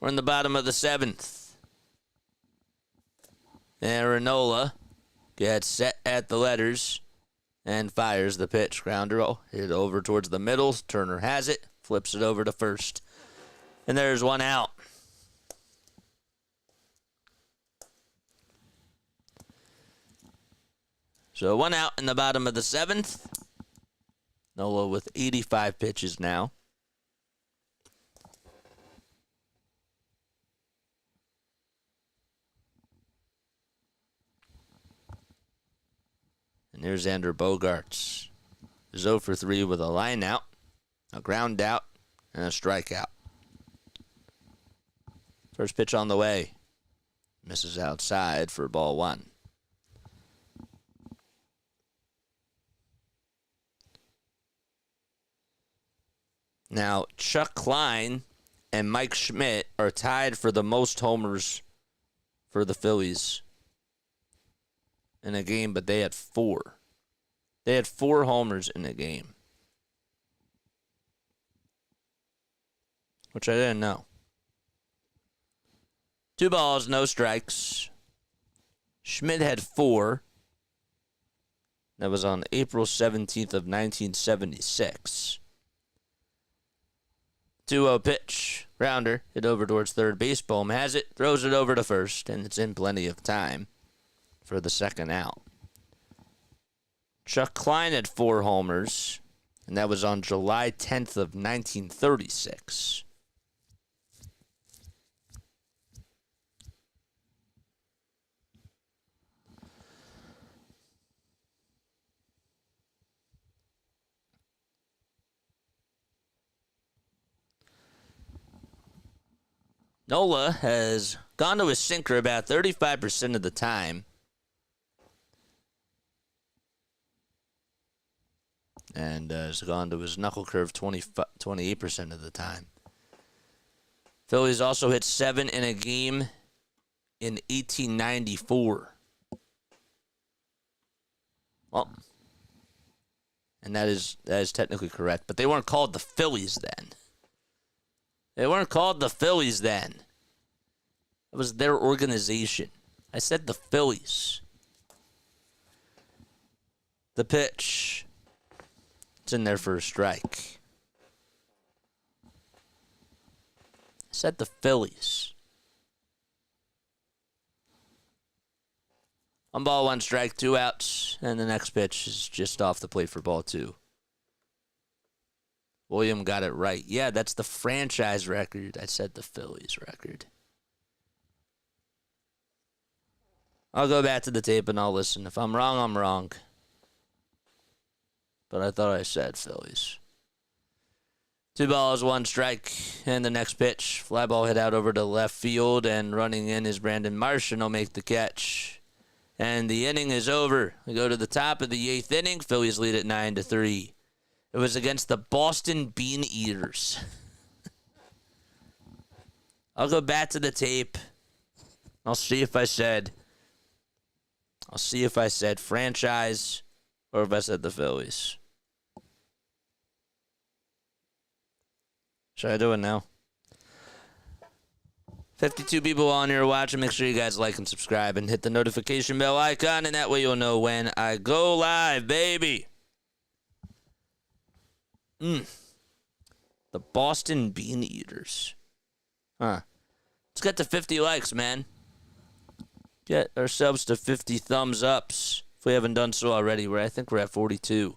We're in the bottom of the 7th. Areola gets set at the letters and fires the pitch. Grounder hit over towards the middle. Turner has it. Flips it over to first. And there's 1 out. So 1 out in the bottom of the 7th. Nola with 85 pitches now. And here's Xander Bogaerts. 0 for 3 with a line out, a ground out, and a strikeout. First pitch on the way. Misses outside for ball 1. Now, Chuck Klein and Mike Schmidt are tied for the most homers for the Phillies in a game, but they had 4. They had 4 homers in a game, which I didn't know. 2 balls, no strikes. Schmidt had 4. That was on April 17th of 1976. 2-0 pitch. Grounder. Hit over towards third base. Bohm has it. Throws it over to first. And it's in plenty of time for the second out. Chuck Klein had 4 homers. And that was on July 10th of 1936. Nola has gone to his sinker about 35% of the time. And has gone to his knuckle curve 28% of the time. Phillies also hit 7 in a game in 1894. Well, and that is technically correct, but they weren't called the Phillies then. They weren't called the Phillies then. It was their organization. I said the Phillies. The pitch. It's in there for a strike. I said the Phillies. 1 ball, 1 strike, 2 outs, and the next pitch is just off the plate for ball 2. William got it right. Yeah, that's the franchise record. I said the Phillies record. I'll go back to the tape and I'll listen. If I'm wrong, I'm wrong. But I thought I said Phillies. 2 balls, 1 strike, and the next pitch. Fly ball hit out over to left field, and running in is Brandon Martian will make the catch. And the inning is over. We go to the top of the 8th inning. Phillies lead at 9-3. It was against the Boston Bean Eaters. I'll go back to the tape. I'll see if I said franchise or if I said the Phillies. Should I do it now? 52 people on here watching. Make sure you guys like and subscribe and hit the notification bell icon, and that way you'll know when I go live, baby. The Boston Bean Eaters. Huh. Let's get to 50 likes, man. Get ourselves to 50 thumbs ups. If we haven't done so already, I think we're at 42.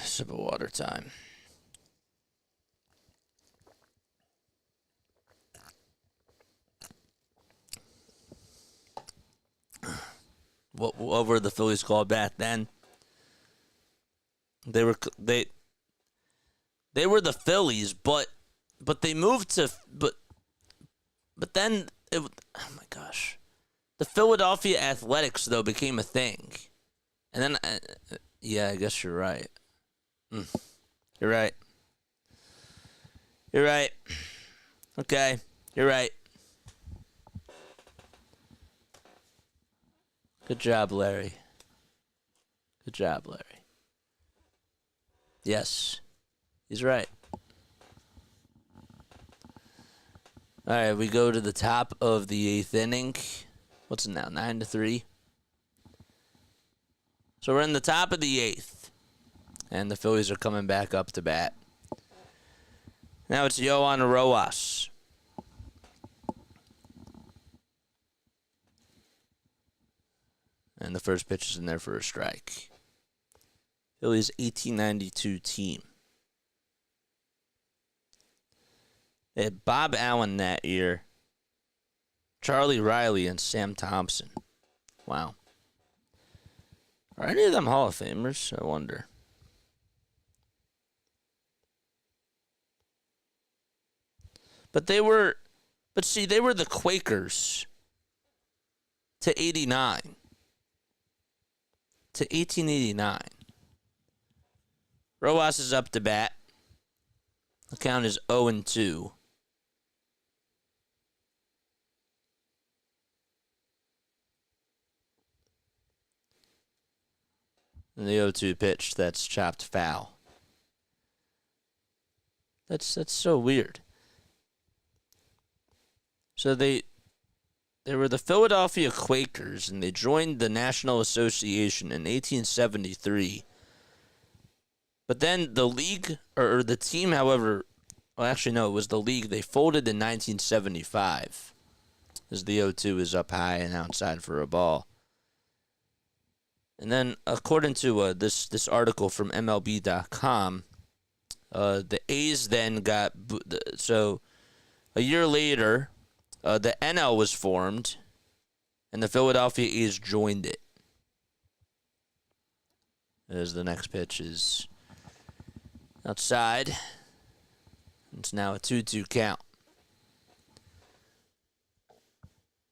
Sip of water time. What were the Phillies called back then? They were the Phillies, but they moved to but then oh my gosh, the Philadelphia Athletics though became a thing, and then yeah, I guess you're right. You're right. You're right. Okay, you're right. Good job, Larry. Good job, Larry. Yes, he's right. All right, we go to the top of the 8th inning. What's it now, 9-3? So we're in the top of the 8th, and the Phillies are coming back up to bat. Now it's Yohan Rojas. And the first pitch is in there for a strike. Phillies 1892 team. They had Bob Allen that year, Charlie Riley, and Sam Thompson. Wow. Are any of them Hall of Famers? I wonder. But they were the Quakers to 89. To 1889. Rojas is up to bat. The count is 0-2. And the 0-2 pitch, that's chopped foul. That's so weird. So they They were the Philadelphia Quakers, and they joined the National Association in 1873. But then the league, or the team, however, well, actually, no, it was the league. They folded in 1975, as the 0-2 is up high and outside for a ball. And then, according to this article from MLB.com, the A's then got, so a year later, the NL was formed, and the Philadelphia A's joined it. As the next pitch is outside. It's now a 2-2 count.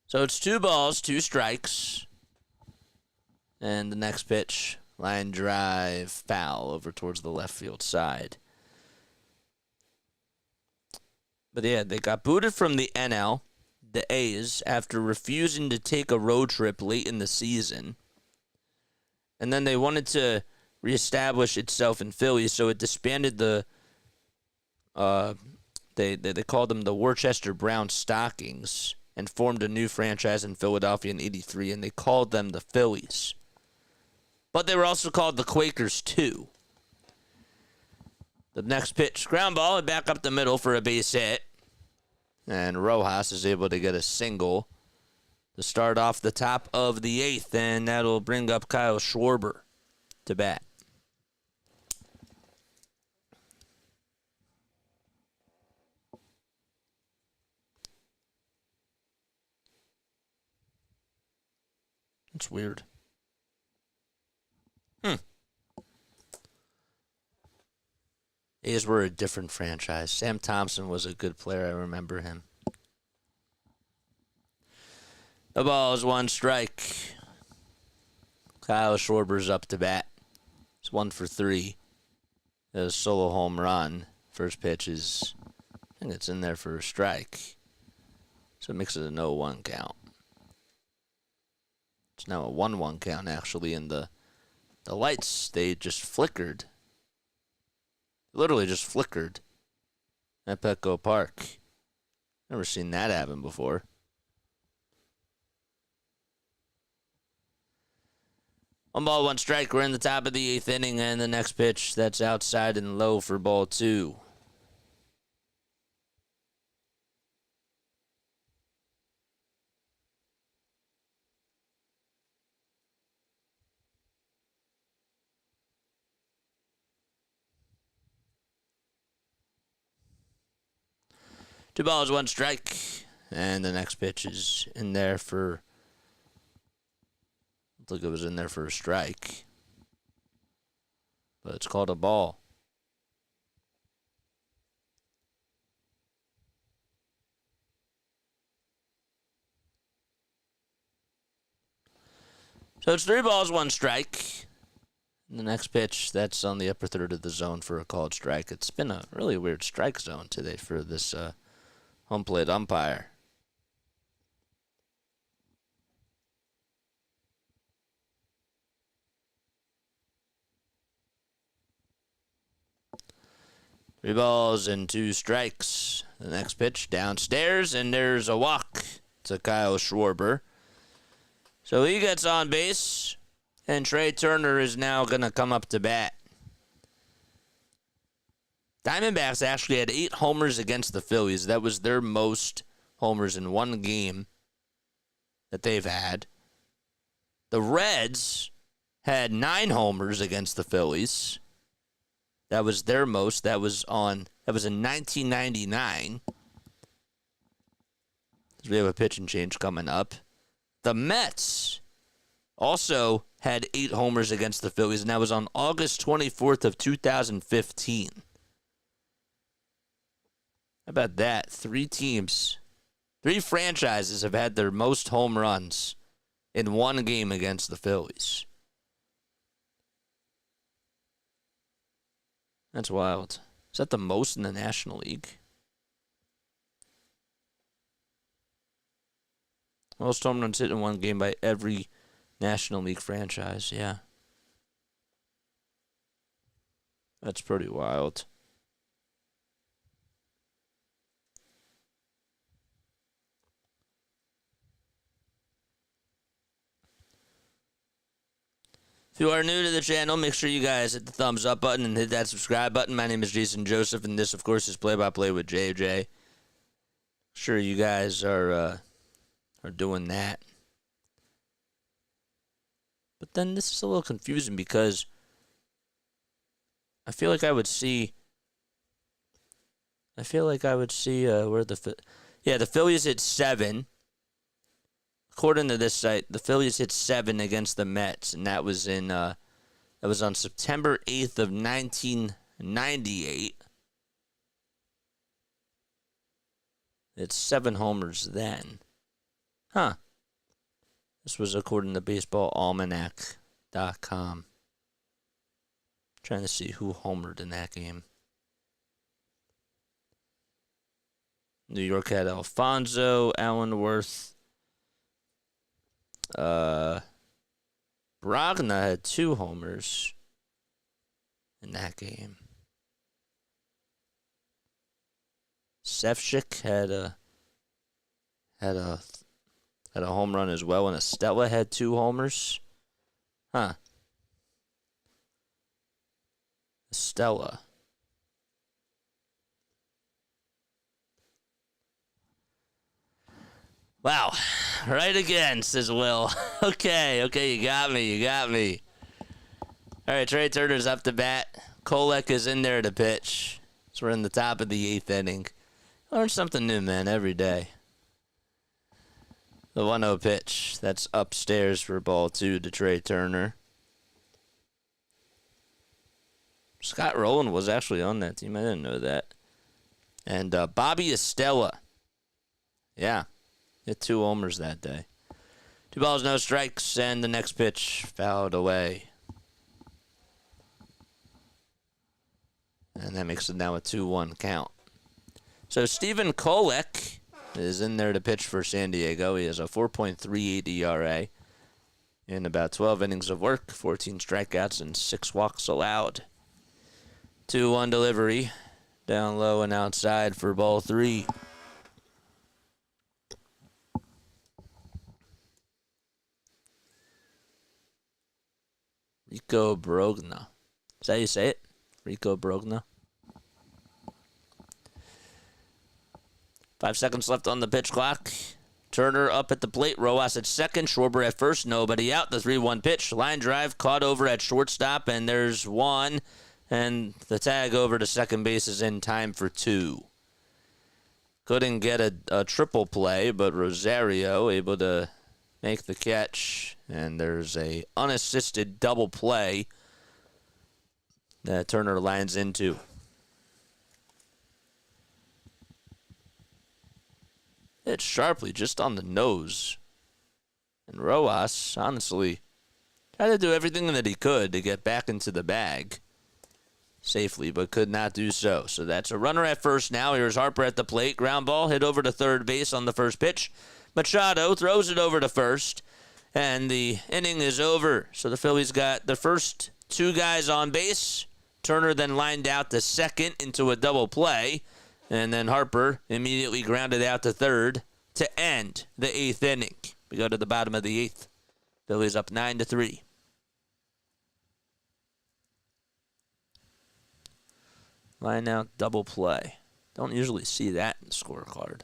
So it's 2 balls, 2 strikes. And the next pitch, line drive, foul over towards the left field side. But yeah, they got booted from the NL, the A's, after refusing to take a road trip late in the season. And then they wanted to reestablish itself in Philly, so it disbanded the they called them the Worcester Brown Stockings and formed a new franchise in Philadelphia in '83, and they called them the Phillies. But they were also called the Quakers too. The next pitch, ground ball, and back up the middle for a base hit. And Rojas is able to get a single to start off the top of the 8th, and that'll bring up Kyle Schwarber to bat. It's weird. A's were a different franchise. Sam Thompson was a good player. I remember him. The ball is 1 strike. Kyle Schwarber's up to bat. It's 1 for 3. A solo home run. First pitch is, I think it's in there for a strike. So it makes it a 0-1 count. It's now a 1-1 count, actually, and the lights, they just flickered. Literally just flickered at Petco Park. Never seen that happen before. One ball, 1 strike. We're in the top of the 8th inning, and the next pitch, that's outside and low for ball 2. Two balls, 1 strike. And the next pitch is in there for, I think it was in there for a strike. But it's called a ball. So it's 3 balls, 1 strike. And the next pitch, that's on the upper third of the zone for a called strike. It's been a really weird strike zone today for this home plate umpire. Three balls and 2 strikes. The next pitch downstairs, and there's a walk to Kyle Schwarber. So he gets on base, and Trea Turner is now going to come up to bat. Diamondbacks actually had 8 homers against the Phillies. That was their most homers in one game that they've had. The Reds had 9 homers against the Phillies. That was their most. That was in 1999. We have a pitch and change coming up. The Mets also had 8 homers against the Phillies, and that was on August 24th of 2015. How about that? 3 franchises have had their most home runs in one game against the Phillies. That's wild. Is that the most in the National League? Most home runs hit in one game by every National League franchise, yeah. That's pretty wild. If you are new to the channel, make sure you guys hit the thumbs up button and hit that subscribe button. My name is Jason Joseph, and this, of course, is Play-by-Play with JJ. Sure you guys are doing that. But then this is a little confusing because I feel like I would see where the Phillies hit 7. According to this site, the Phillies hit 7 against the Mets, and that was on September 8th of 1998. It's 7 homers then. Huh. This was according to BaseballAlmanac.com. Trying to see who homered in that game. New York had Alfonso, Allenworth. Brogna had 2 homers in that game. Sefcik had a home run as well, and Estella had 2 homers. Huh. Estella. Wow. Right again, says Will. Okay, you got me. All right, Trea Turner's up to bat. Kolek is in there to pitch. So we're in the top of the 8th inning. Learn something new, man, every day. The 1-0 pitch. That's upstairs for ball 2 to Trea Turner. Scott Rowland was actually on that team. I didn't know that. And Bobby Estella. Yeah. Hit 2 homers that day. 2 balls, no strikes, and the next pitch fouled away. And that makes it now a 2-1 count. So Stephen Kolek is in there to pitch for San Diego. He has a 4.38 ERA in about 12 innings of work, 14 strikeouts, and 6 walks allowed. 2-1 delivery, down low and outside for ball 3. Rico Brogna. Is that how you say it? Rico Brogna. 5 seconds left on the pitch clock. Turner up at the plate. Rojas at second. Schwarber at first. Nobody out. The 3-1 pitch. Line drive caught over at shortstop, and there's 1. And the tag over to second base is in time for 2. Couldn't get a triple play, but Rosario able to make the catch. And there's a unassisted double play that Turner lines into. Hit sharply just on the nose. And Rojas, honestly, tried to do everything that he could to get back into the bag safely, but could not do so. So that's a runner at first now. Here's Harper at the plate. Ground ball hit over to third base on the first pitch. Machado throws it over to first, and the inning is over. So the Phillies got the first 2 guys on base. Turner then lined out to second into a double play, and then Harper immediately grounded out to third to end the 8th inning. We go to the bottom of the 8th. Phillies up 9-3. Line out double play. Don't usually see that in the scorecard.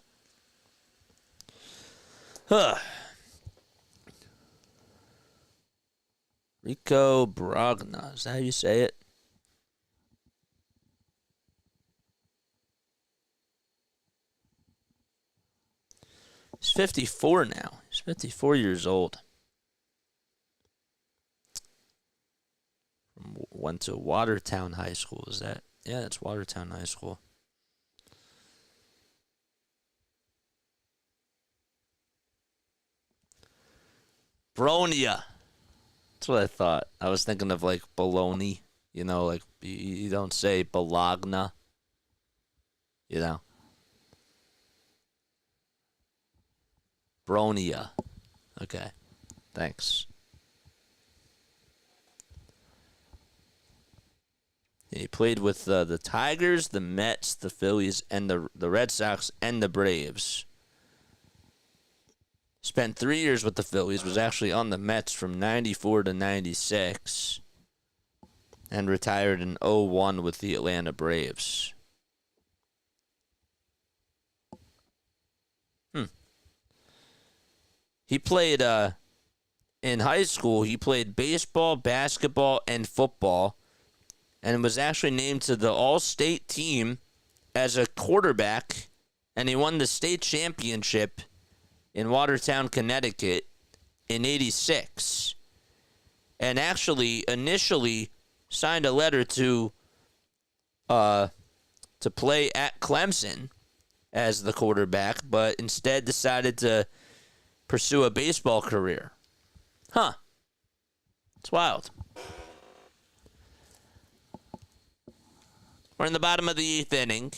Rico Brogna. Is that how you say it? He's 54 now. He's 54 years old. Went to Watertown High School. Is that? Yeah, that's Watertown High School. Bronia. That's what I thought. I was thinking of like bologna. You know, like you don't say Bologna. You know. Bronia. Okay. Thanks. He played with the Tigers, the Mets, the Phillies, and the Red Sox, and the Braves. Spent 3 years with the Phillies, was actually on the Mets from 94 to 96, and retired in 01 with the Atlanta Braves. He played, in high school, he played baseball, basketball, and football, and was actually named to the All-State team as a quarterback, and he won the state championship in Watertown, Connecticut in 86. And actually, initially, signed a letter to play at Clemson as the quarterback, but instead decided to pursue a baseball career. Huh. It's wild. We're in the bottom of the 8th inning.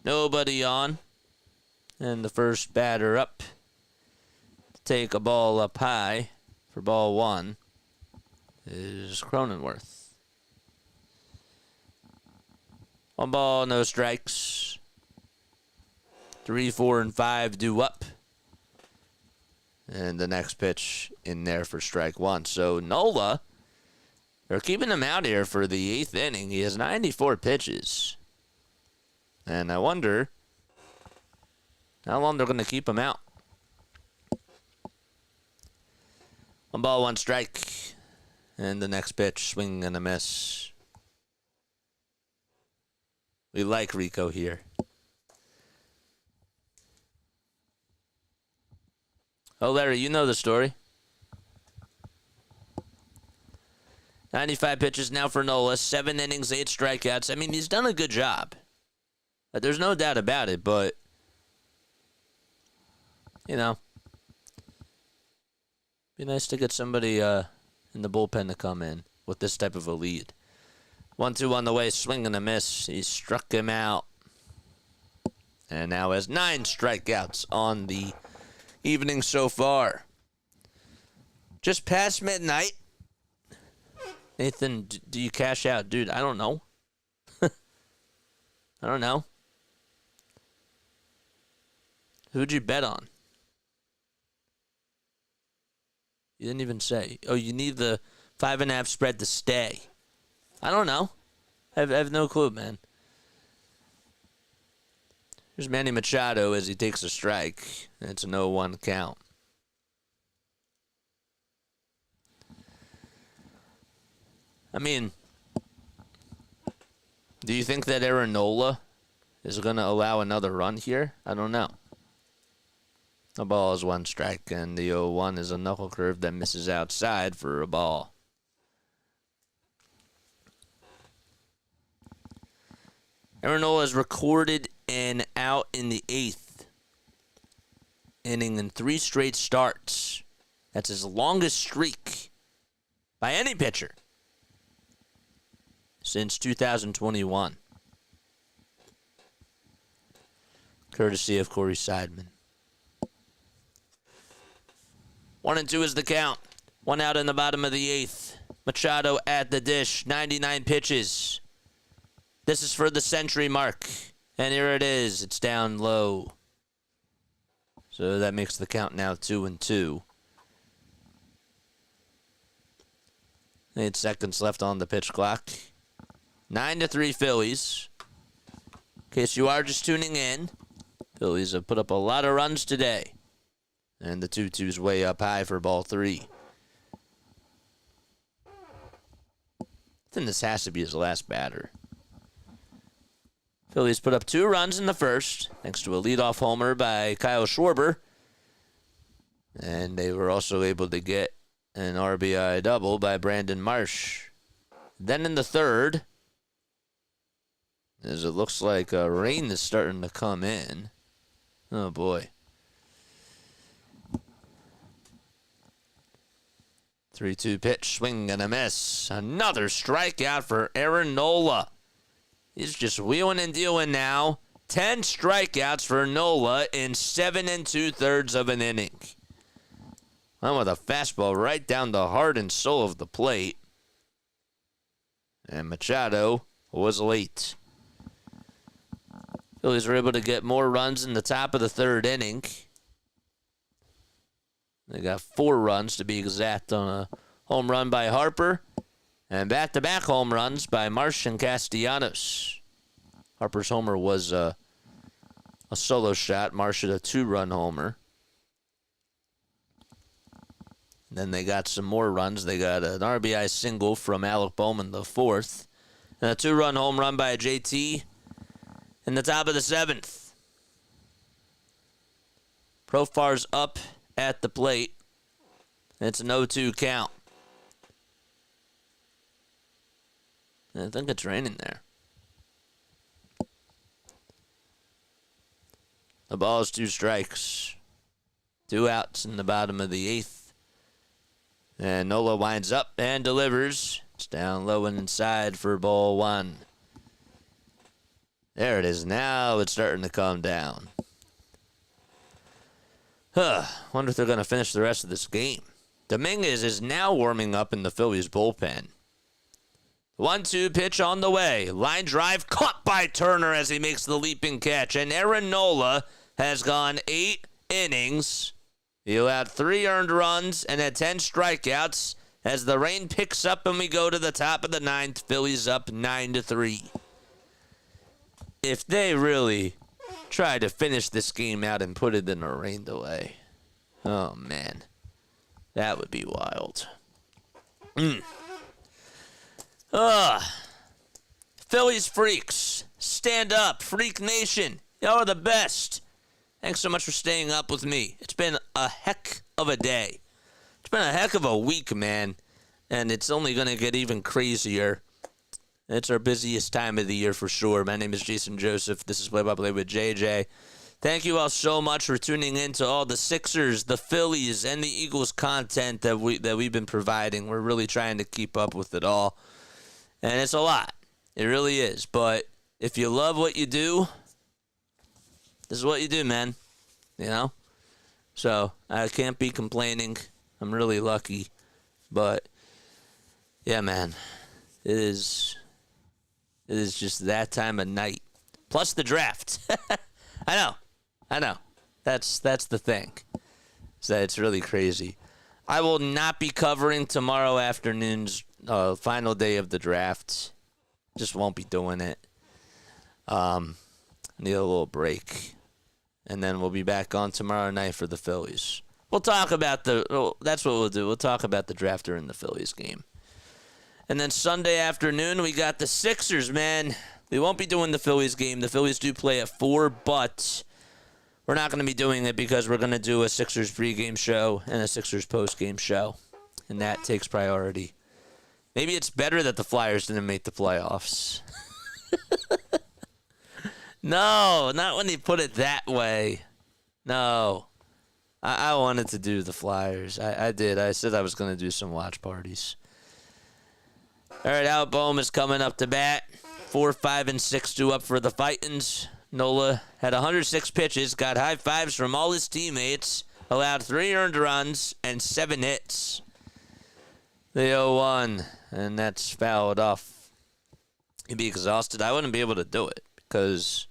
Nobody on. And the first batter up to take a ball up high for ball 1 is Cronenworth. 1 ball, no strikes. 3, 4, and 5 due up. And the next pitch in there for strike 1. So Nola, they're keeping him out here for the 8th inning. He has 94 pitches. And I wonder how long they're going to keep him out. 1 ball, 1 strike. And the next pitch, swing and a miss. We like Rico here. Oh, Larry, you know the story. 95 pitches now for Nola. 7 innings, 8 strikeouts. I mean, he's done a good job. There's no doubt about it, but, you know, be nice to get somebody in the bullpen to come in with this type of a lead. 1-2 on the way, swing and a miss. He struck him out. And now has 9 strikeouts on the evening so far. Just past midnight. Nathan, do you cash out? Dude, I don't know. I don't know. Who'd you bet on? You didn't even say. Oh, you need the 5.5 spread to stay. I don't know. I have no clue, man. Here's Manny Machado as he takes a strike. It's an 0-1 count. I mean, do you think that Aaron Nola is going to allow another run here? I don't know. The ball is 1 strike, and the 0-1 is a knuckle curve that misses outside for a ball. Aaron Nola has recorded an out in the 8th inning in 3 straight starts. That's his longest streak by any pitcher since 2021. Courtesy of Corey Seidman. 1-2 is the count. 1 out in the bottom of the 8th. Machado at the dish. 99 pitches. This is for the century mark. And here it is. It's down low. So that makes the count now 2-2. 8 seconds left on the pitch clock. 9-3 Phillies. In case you are just tuning in, Phillies have put up a lot of runs today. And the 2-2's way up high for ball 3. I think this has to be his last batter. Phillies put up 2 runs in the first, thanks to a leadoff homer by Kyle Schwarber. And they were also able to get an RBI double by Brandon Marsh. Then in the third, as it looks like rain is starting to come in. Oh, boy. 3-2 pitch, swing and a miss. Another strikeout for Aaron Nola. He's just wheeling and dealing now. 10 strikeouts for Nola in 7 2/3 of an inning. Went with a fastball right down the heart and soul of the plate. And Machado was late. Phillies were able to get more runs in the top of the 3rd inning. They got 4 runs to be exact on a home run by Harper. And back-to-back home runs by Marsh and Castellanos. Harper's homer was a solo shot. Marsh had a 2-run homer. And then they got some more runs. They got an RBI single from Alec Bowman, the 4th. And a 2-run home run by JT in the top of the 7th. Profar's up at the plate. It's an 0-2 count. I think it's raining there. The ball is 2 strikes. 2 outs in the bottom of the 8th. And Nola winds up and delivers. It's down low and inside for ball 1. There it is. Now it's starting to calm down. Wonder if they're going to finish the rest of this game. Dominguez is now warming up in the Phillies bullpen. 1-2 pitch on the way. Line drive caught by Turner as he makes the leaping catch. And Aaron Nola has gone 8 innings. He allowed 3 earned runs and had 10 strikeouts. As the rain picks up and we go to the top of the 9th, Phillies up 9-3. If they really try to finish this game out and put it in a rain delay, oh man, that would be wild. Phillies freaks, stand up. Freak Nation, y'all are the best. Thanks so much for staying up with me. It's been a heck of a day. It's been a heck of a week, man. And it's only going to get even crazier. It's our busiest time of the year for sure. My name is Jason Joseph. This is Play by Play with JJ. Thank you all so much for tuning in to all the Sixers, the Phillies, and the Eagles content that we've been providing. We're really trying to keep up with it all. And it's a lot. It really is. But if you love what you do, this is what you do, man. You know? So I can't be complaining. I'm really lucky. But, yeah, man. It is just that time of night. Plus the draft. I know. That's the thing. So it's really crazy. I will not be covering tomorrow afternoon's final day of the draft. Just won't be doing it. Need a little break. And then we'll be back on tomorrow night for the Phillies. We'll talk about that's what we'll do. We'll talk about the draft during the Phillies game. And then Sunday afternoon, we got the Sixers, man. We won't be doing the Phillies game. The Phillies do play at 4, but we're not going to be doing it because we're going to do a Sixers pregame show and a Sixers postgame show. And that takes priority. Maybe it's better that the Flyers didn't make the playoffs. No, not when they put it that way. No. I wanted to do the Flyers. I did. I said I was going to do some watch parties. All right, Alec Bohm is coming up to bat. 4, 5, and 6 due up for the Fightins. Nola had 106 pitches, got high fives from all his teammates, allowed 3 earned runs and 7 hits. The 0-1, and that's fouled off. He'd be exhausted. I wouldn't be able to do it because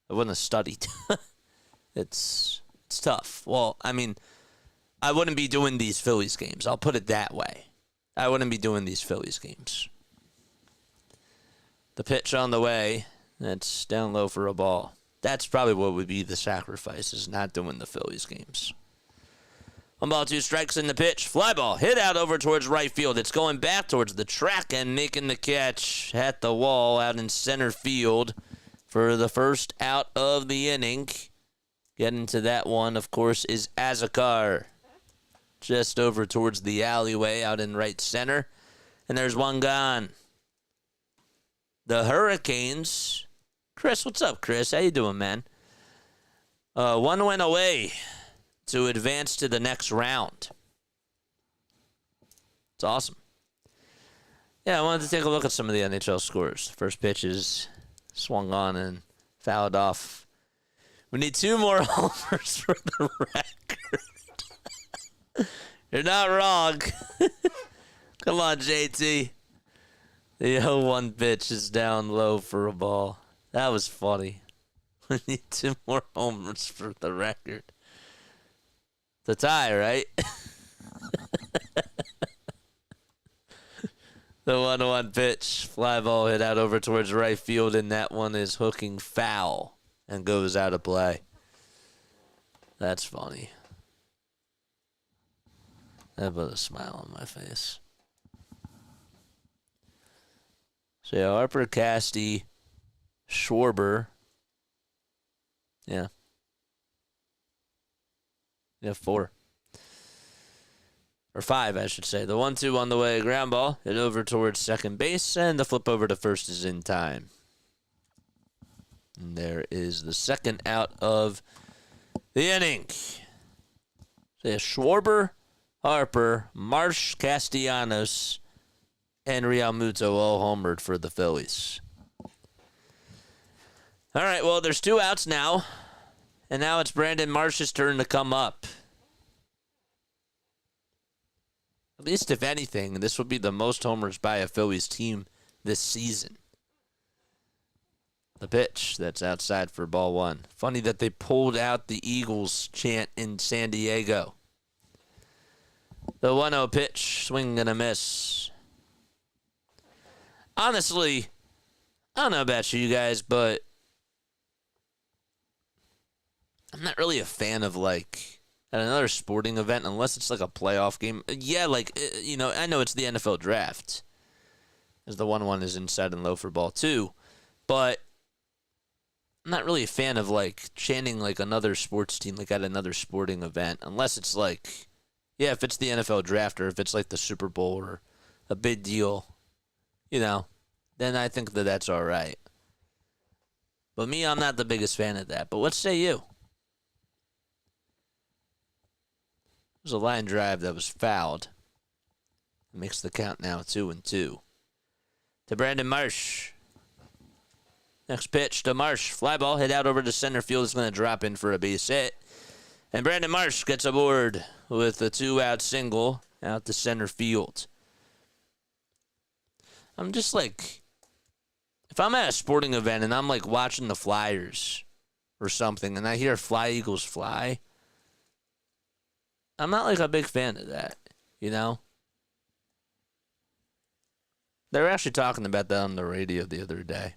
I wouldn't have studied. It's tough. Well, I mean, I wouldn't be doing these Phillies games. I'll put it that way. I wouldn't be doing these Phillies games. The pitch on the way, that's down low for a ball. That's probably what would be the sacrifice, is not doing the Phillies games. 1 ball, 2 strikes in the pitch. Fly ball hit out over towards right field. It's going back towards the track and making the catch at the wall out in center field for the first out of the inning. Getting to that one, of course, is Azakar. Just over towards the alleyway out in right center. And there's one gone. The Hurricanes. Chris, what's up, Chris? How you doing, man? One went away to advance to the next round. It's awesome. Yeah, I wanted to take a look at some of the NHL scores. First pitch is swung on and fouled off. We need 2 more homers for the record. You're not wrong. Come on, JT. The 0-1 pitch is down low for a ball. That was funny. We need 2 more homers for the record. The tie, right? The 1-1 pitch. Fly ball hit out over towards right field, and that one is hooking foul and goes out of play. That's funny. That put a smile on my face. So, yeah, Harper, Casty, Schwarber. Yeah. Yeah, 4. Or 5, I should say. The 1-2 on the way, ground ball, hit over towards second base, and the flip over to first is in time. And there is the second out of the inning. So yeah, Schwarber, Harper, Marsh, Castellanos, and Realmuto all homered for the Phillies. All right, well, there's 2 outs now, and now it's Brandon Marsh's turn to come up. At least, if anything, this would be the most homers by a Phillies team this season. The pitch that's outside for ball 1. Funny that they pulled out the Eagles chant in San Diego. The 1-0 pitch, swing and a miss. Honestly, I don't know about you guys, but I'm not really a fan of, like, at another sporting event, unless it's like a playoff game. Yeah, like, you know, I know it's the NFL draft, as the 1-1 is inside and low for ball 2, but I'm not really a fan of, like, chanting, like, another sports team, like, at another sporting event, unless it's, like, yeah, if it's the NFL draft or if it's, like, the Super Bowl or a big deal, you know, then I think that that's all right. But me, I'm not the biggest fan of that. But what say you? There's a line drive that was fouled. It makes the count now 2-2. To Brandon Marsh. Next pitch to Marsh. Fly ball hit out over to center field. Is going to drop in for a base hit. And Brandon Marsh gets aboard with a 2-out single out to center field. I'm just like, if I'm at a sporting event and I'm like watching the Flyers or something and I hear Fly Eagles Fly, I'm not like a big fan of that, you know? They were actually talking about that on the radio the other day.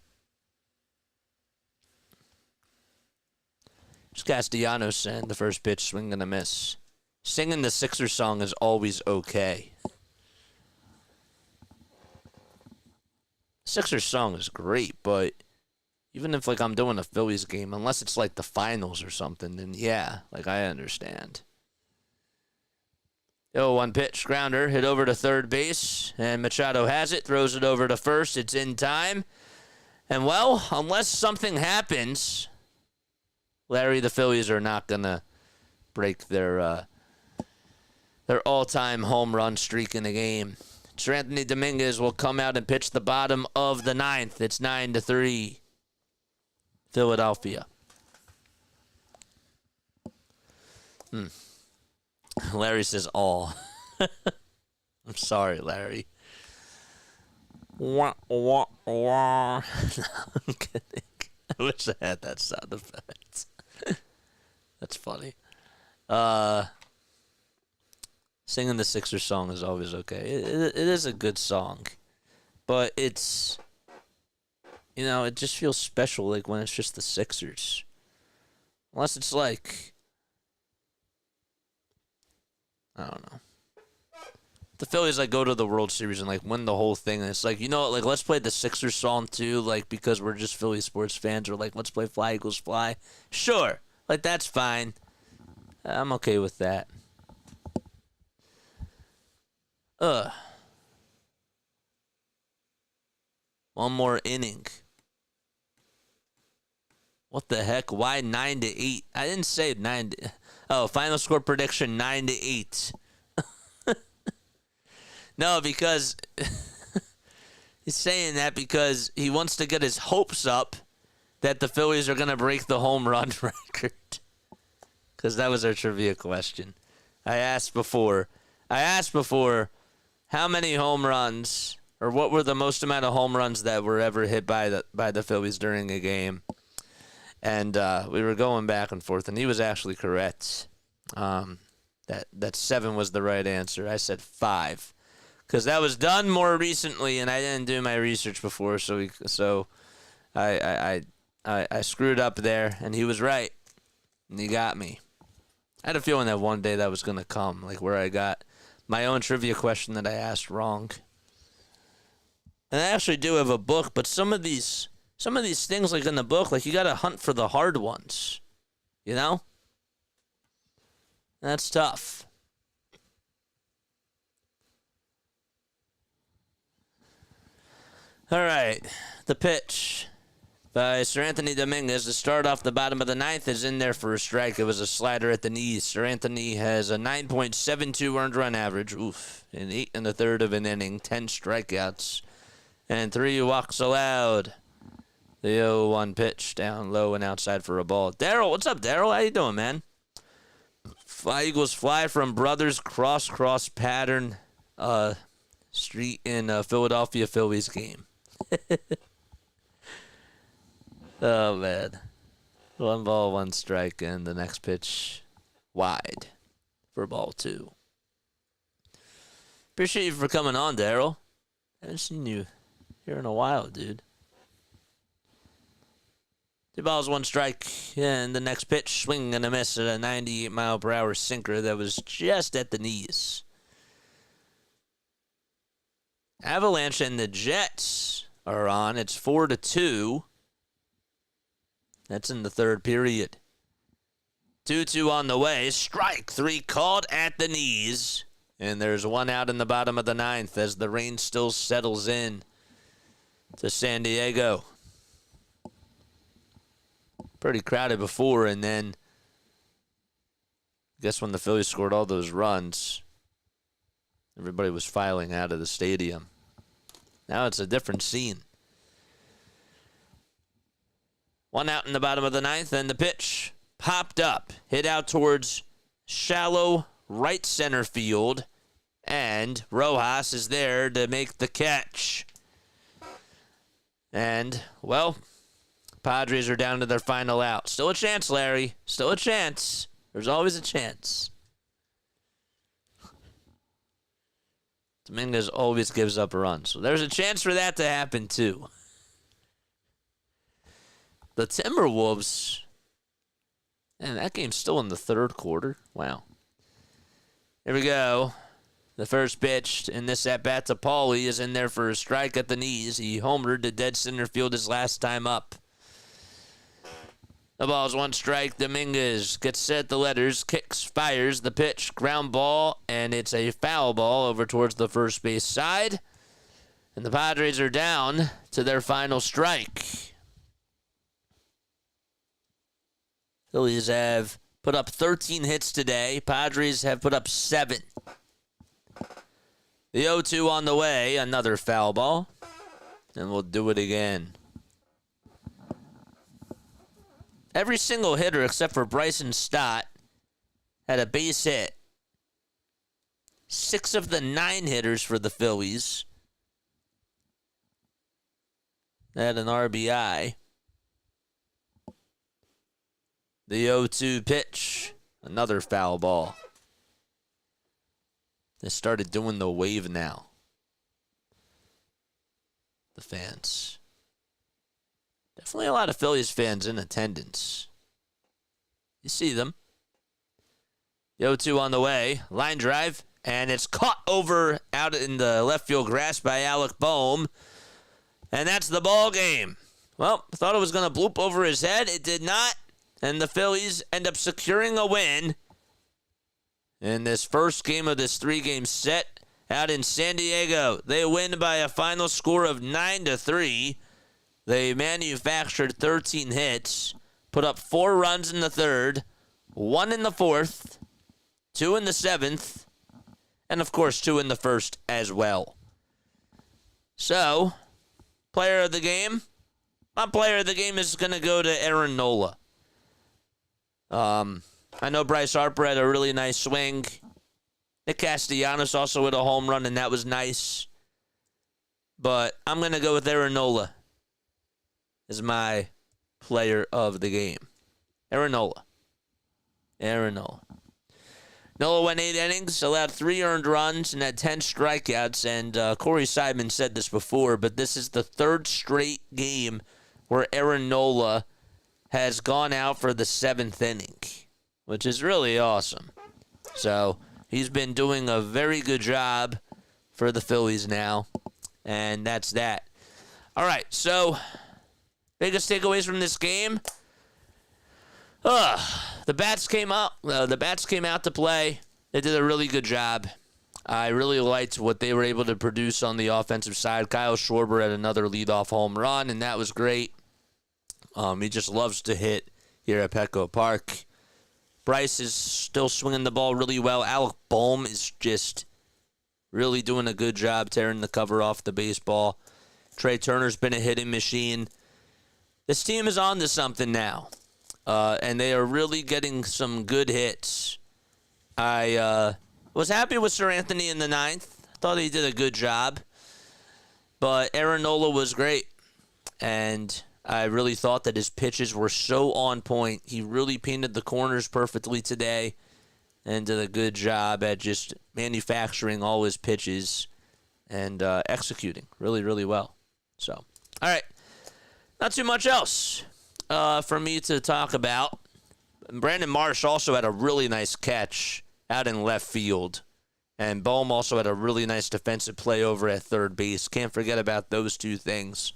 It's Castellanos saying the first pitch, swing and a miss. Singing the Sixers song is always okay. Sixers song is great, but even if like I'm doing a Phillies game, unless it's like the finals or something, then yeah, like I understand. 0-1 pitch, grounder, hit over to third base, and Machado has it, throws it over to first. It's in time. And well, unless something happens, Larry, the Phillies are not going to break their all-time home run streak in the game. Sir Anthony Dominguez will come out and pitch the bottom of the 9th. It's 9-3, Philadelphia. Larry says all. I'm sorry, Larry. Wah, wah, wah. No, I'm kidding. I wish I had that sound effect. That's funny. Singing the Sixers song is always okay. It is a good song. But it's, you know, it just feels special like when it's just the Sixers. Unless it's like, I don't know. The Phillies like go to the World Series and like win the whole thing, and it's like, you know what, like let's play the Sixers song too, like because we're just Philly sports fans, or like let's play Fly Eagles Fly. Sure, like that's fine. I'm okay with that. One more inning. What the heck? Why 9-8? I didn't say 9. Final score prediction 9-8. No, because he's saying that because he wants to get his hopes up that the Phillies are going to break the home run record. Because that was our trivia question. I asked before how many home runs, or what were the most amount of home runs that were ever hit by the Phillies during a game. And we were going back and forth, and he was actually correct. That 7 was the right answer. I said 5. Because that was done more recently, and I didn't do my research before, so I screwed up there, and he was right. And he got me. I had a feeling that one day that was going to come, like where I got my own trivia question that I asked wrong. And I actually do have a book, but some of these things, like in the book, like you got to hunt for the hard ones, you know? That's tough. All right, the pitch by Sir Anthony Dominguez to start off the bottom of the ninth is in there for a strike. It was a slider at the knees. Sir Anthony has a 9.72 earned run average. Oof, in 8 1/3 of an inning, 10 strikeouts, and 3 walks allowed. The 0-1 pitch down low and outside for a ball. Daryl, what's up, Daryl? How you doing, man? Fly Eagles fly from Brothers cross pattern street in Philadelphia Phillies game. Oh, man. 1 ball, 1 strike, and the next pitch wide for ball 2. Appreciate you for coming on, Daryl. Haven't seen you here in a while, dude. 2 balls, 1 strike, and the next pitch, swing and a miss at a 98-mile-per-hour sinker that was just at the knees. Avalanche and the Jets are on. It's 4-2. That's in the 3rd period. 2-2 on the way. Strike 3 called at the knees. And there's 1 out in the bottom of the 9th as the rain still settles in to San Diego. Pretty crowded before, and then I guess when the Phillies scored all those runs, everybody was filing out of the stadium. Now it's a different scene. 1 out in the bottom of the 9th, and the pitch popped up, hit out towards shallow right center field, and Rojas is there to make the catch. And, well, Padres are down to their final out. Still a chance, Larry. Still a chance. There's always a chance. Dominguez always gives up a run, so there's a chance for that to happen, too. The Timberwolves, and that game's still in the 3rd quarter. Wow. Here we go. The first pitch in this at-bat to Paulie is in there for a strike at the knees. He homered to dead center field his last time up. The ball's 1 strike. Dominguez gets set at the letters, kicks, fires the pitch, ground ball, and it's a foul ball over towards the first base side. And the Padres are down to their final strike. Phillies have put up 13 hits today. Padres have put up 7. The 0-2 on the way, another foul ball. And we'll do it again. Every single hitter except for Bryson Stott had a base hit. 6 of the 9 hitters for the Phillies had an RBI. The 0-2 pitch, another foul ball. They started doing the wave now. The fans. Definitely a lot of Phillies fans in attendance. You see them. The 0-2 on the way. Line drive. And it's caught over out in the left field grass by Alec Boehm. And that's the ball game. Well, I thought it was going to bloop over his head. It did not. And the Phillies end up securing a win in this first game of this 3-game set out in San Diego. They win by a final score of 9-3. They manufactured 13 hits, put up 4 runs in the 3rd, 1 in the 4th, 2 in the 7th, and of course 2 in the 1st as well. So, player of the game. My player of the game is going to go to Aaron Nola. I know Bryce Harper had a really nice swing. Nick Castellanos also hit a home run, and that was nice. But I'm going to go with Aaron Nola as my player of the game. Aaron Nola. Nola went 8 innings, allowed 3 earned runs, and had 10 strikeouts. And Corey Seidman said this before, but this is the 3rd straight game where Aaron Nola has gone out for the 7th inning, which is really awesome. So he's been doing a very good job for the Phillies now, and that's that. All right, so biggest takeaways from this game. The bats came out. The bats came out to play. They did a really good job. I really liked what they were able to produce on the offensive side. Kyle Schwarber had another leadoff home run, and that was great. He just loves to hit here at Petco Park. Bryce is still swinging the ball really well. Alec Bohm is just really doing a good job tearing the cover off the baseball. Trea Turner's been a hitting machine. This team is on to something now. And they are really getting some good hits. I was happy with Sir Anthony in the 9th. Thought he did a good job. But Aaron Nola was great. And I really thought that his pitches were so on point. He really painted the corners perfectly today and did a good job at just manufacturing all his pitches and executing really, really well. So, all right. Not too much else for me to talk about. Brandon Marsh also had a really nice catch out in left field. And Bohm also had a really nice defensive play over at third base. Can't forget about those 2 things.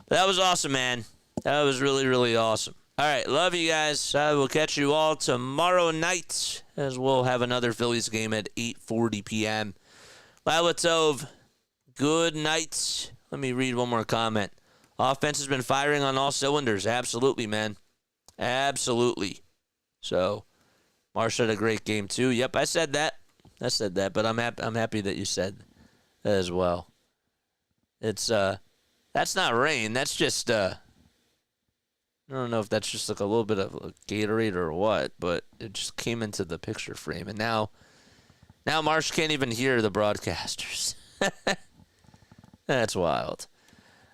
But that was awesome, man. That was really, really awesome. All right, love you guys. I will catch you all tomorrow night as we'll have another Phillies game at 8:40 p.m. Lila Tove, good night. Let me read one more comment. Offense has been firing on all cylinders. Absolutely, man. Absolutely. So, Marsh had a great game, too. Yep, I said that. But I'm happy that you said that as well. It's, that's not rain. That's just, I don't know if that's just like a little bit of a Gatorade or what, but it just came into the picture frame. And now Marsh can't even hear the broadcasters. That's wild.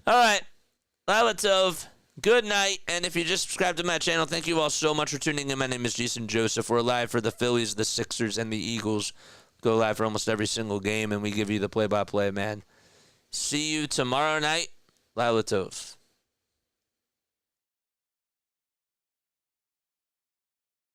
All right. Lila Tove, good night. And if you just subscribed to my channel, thank you all so much for tuning in. My name is Jason Joseph. We're live for the Phillies, the Sixers, and the Eagles. Go live for almost every single game, and we give you the play-by-play, man. See you tomorrow night. Lila Tove.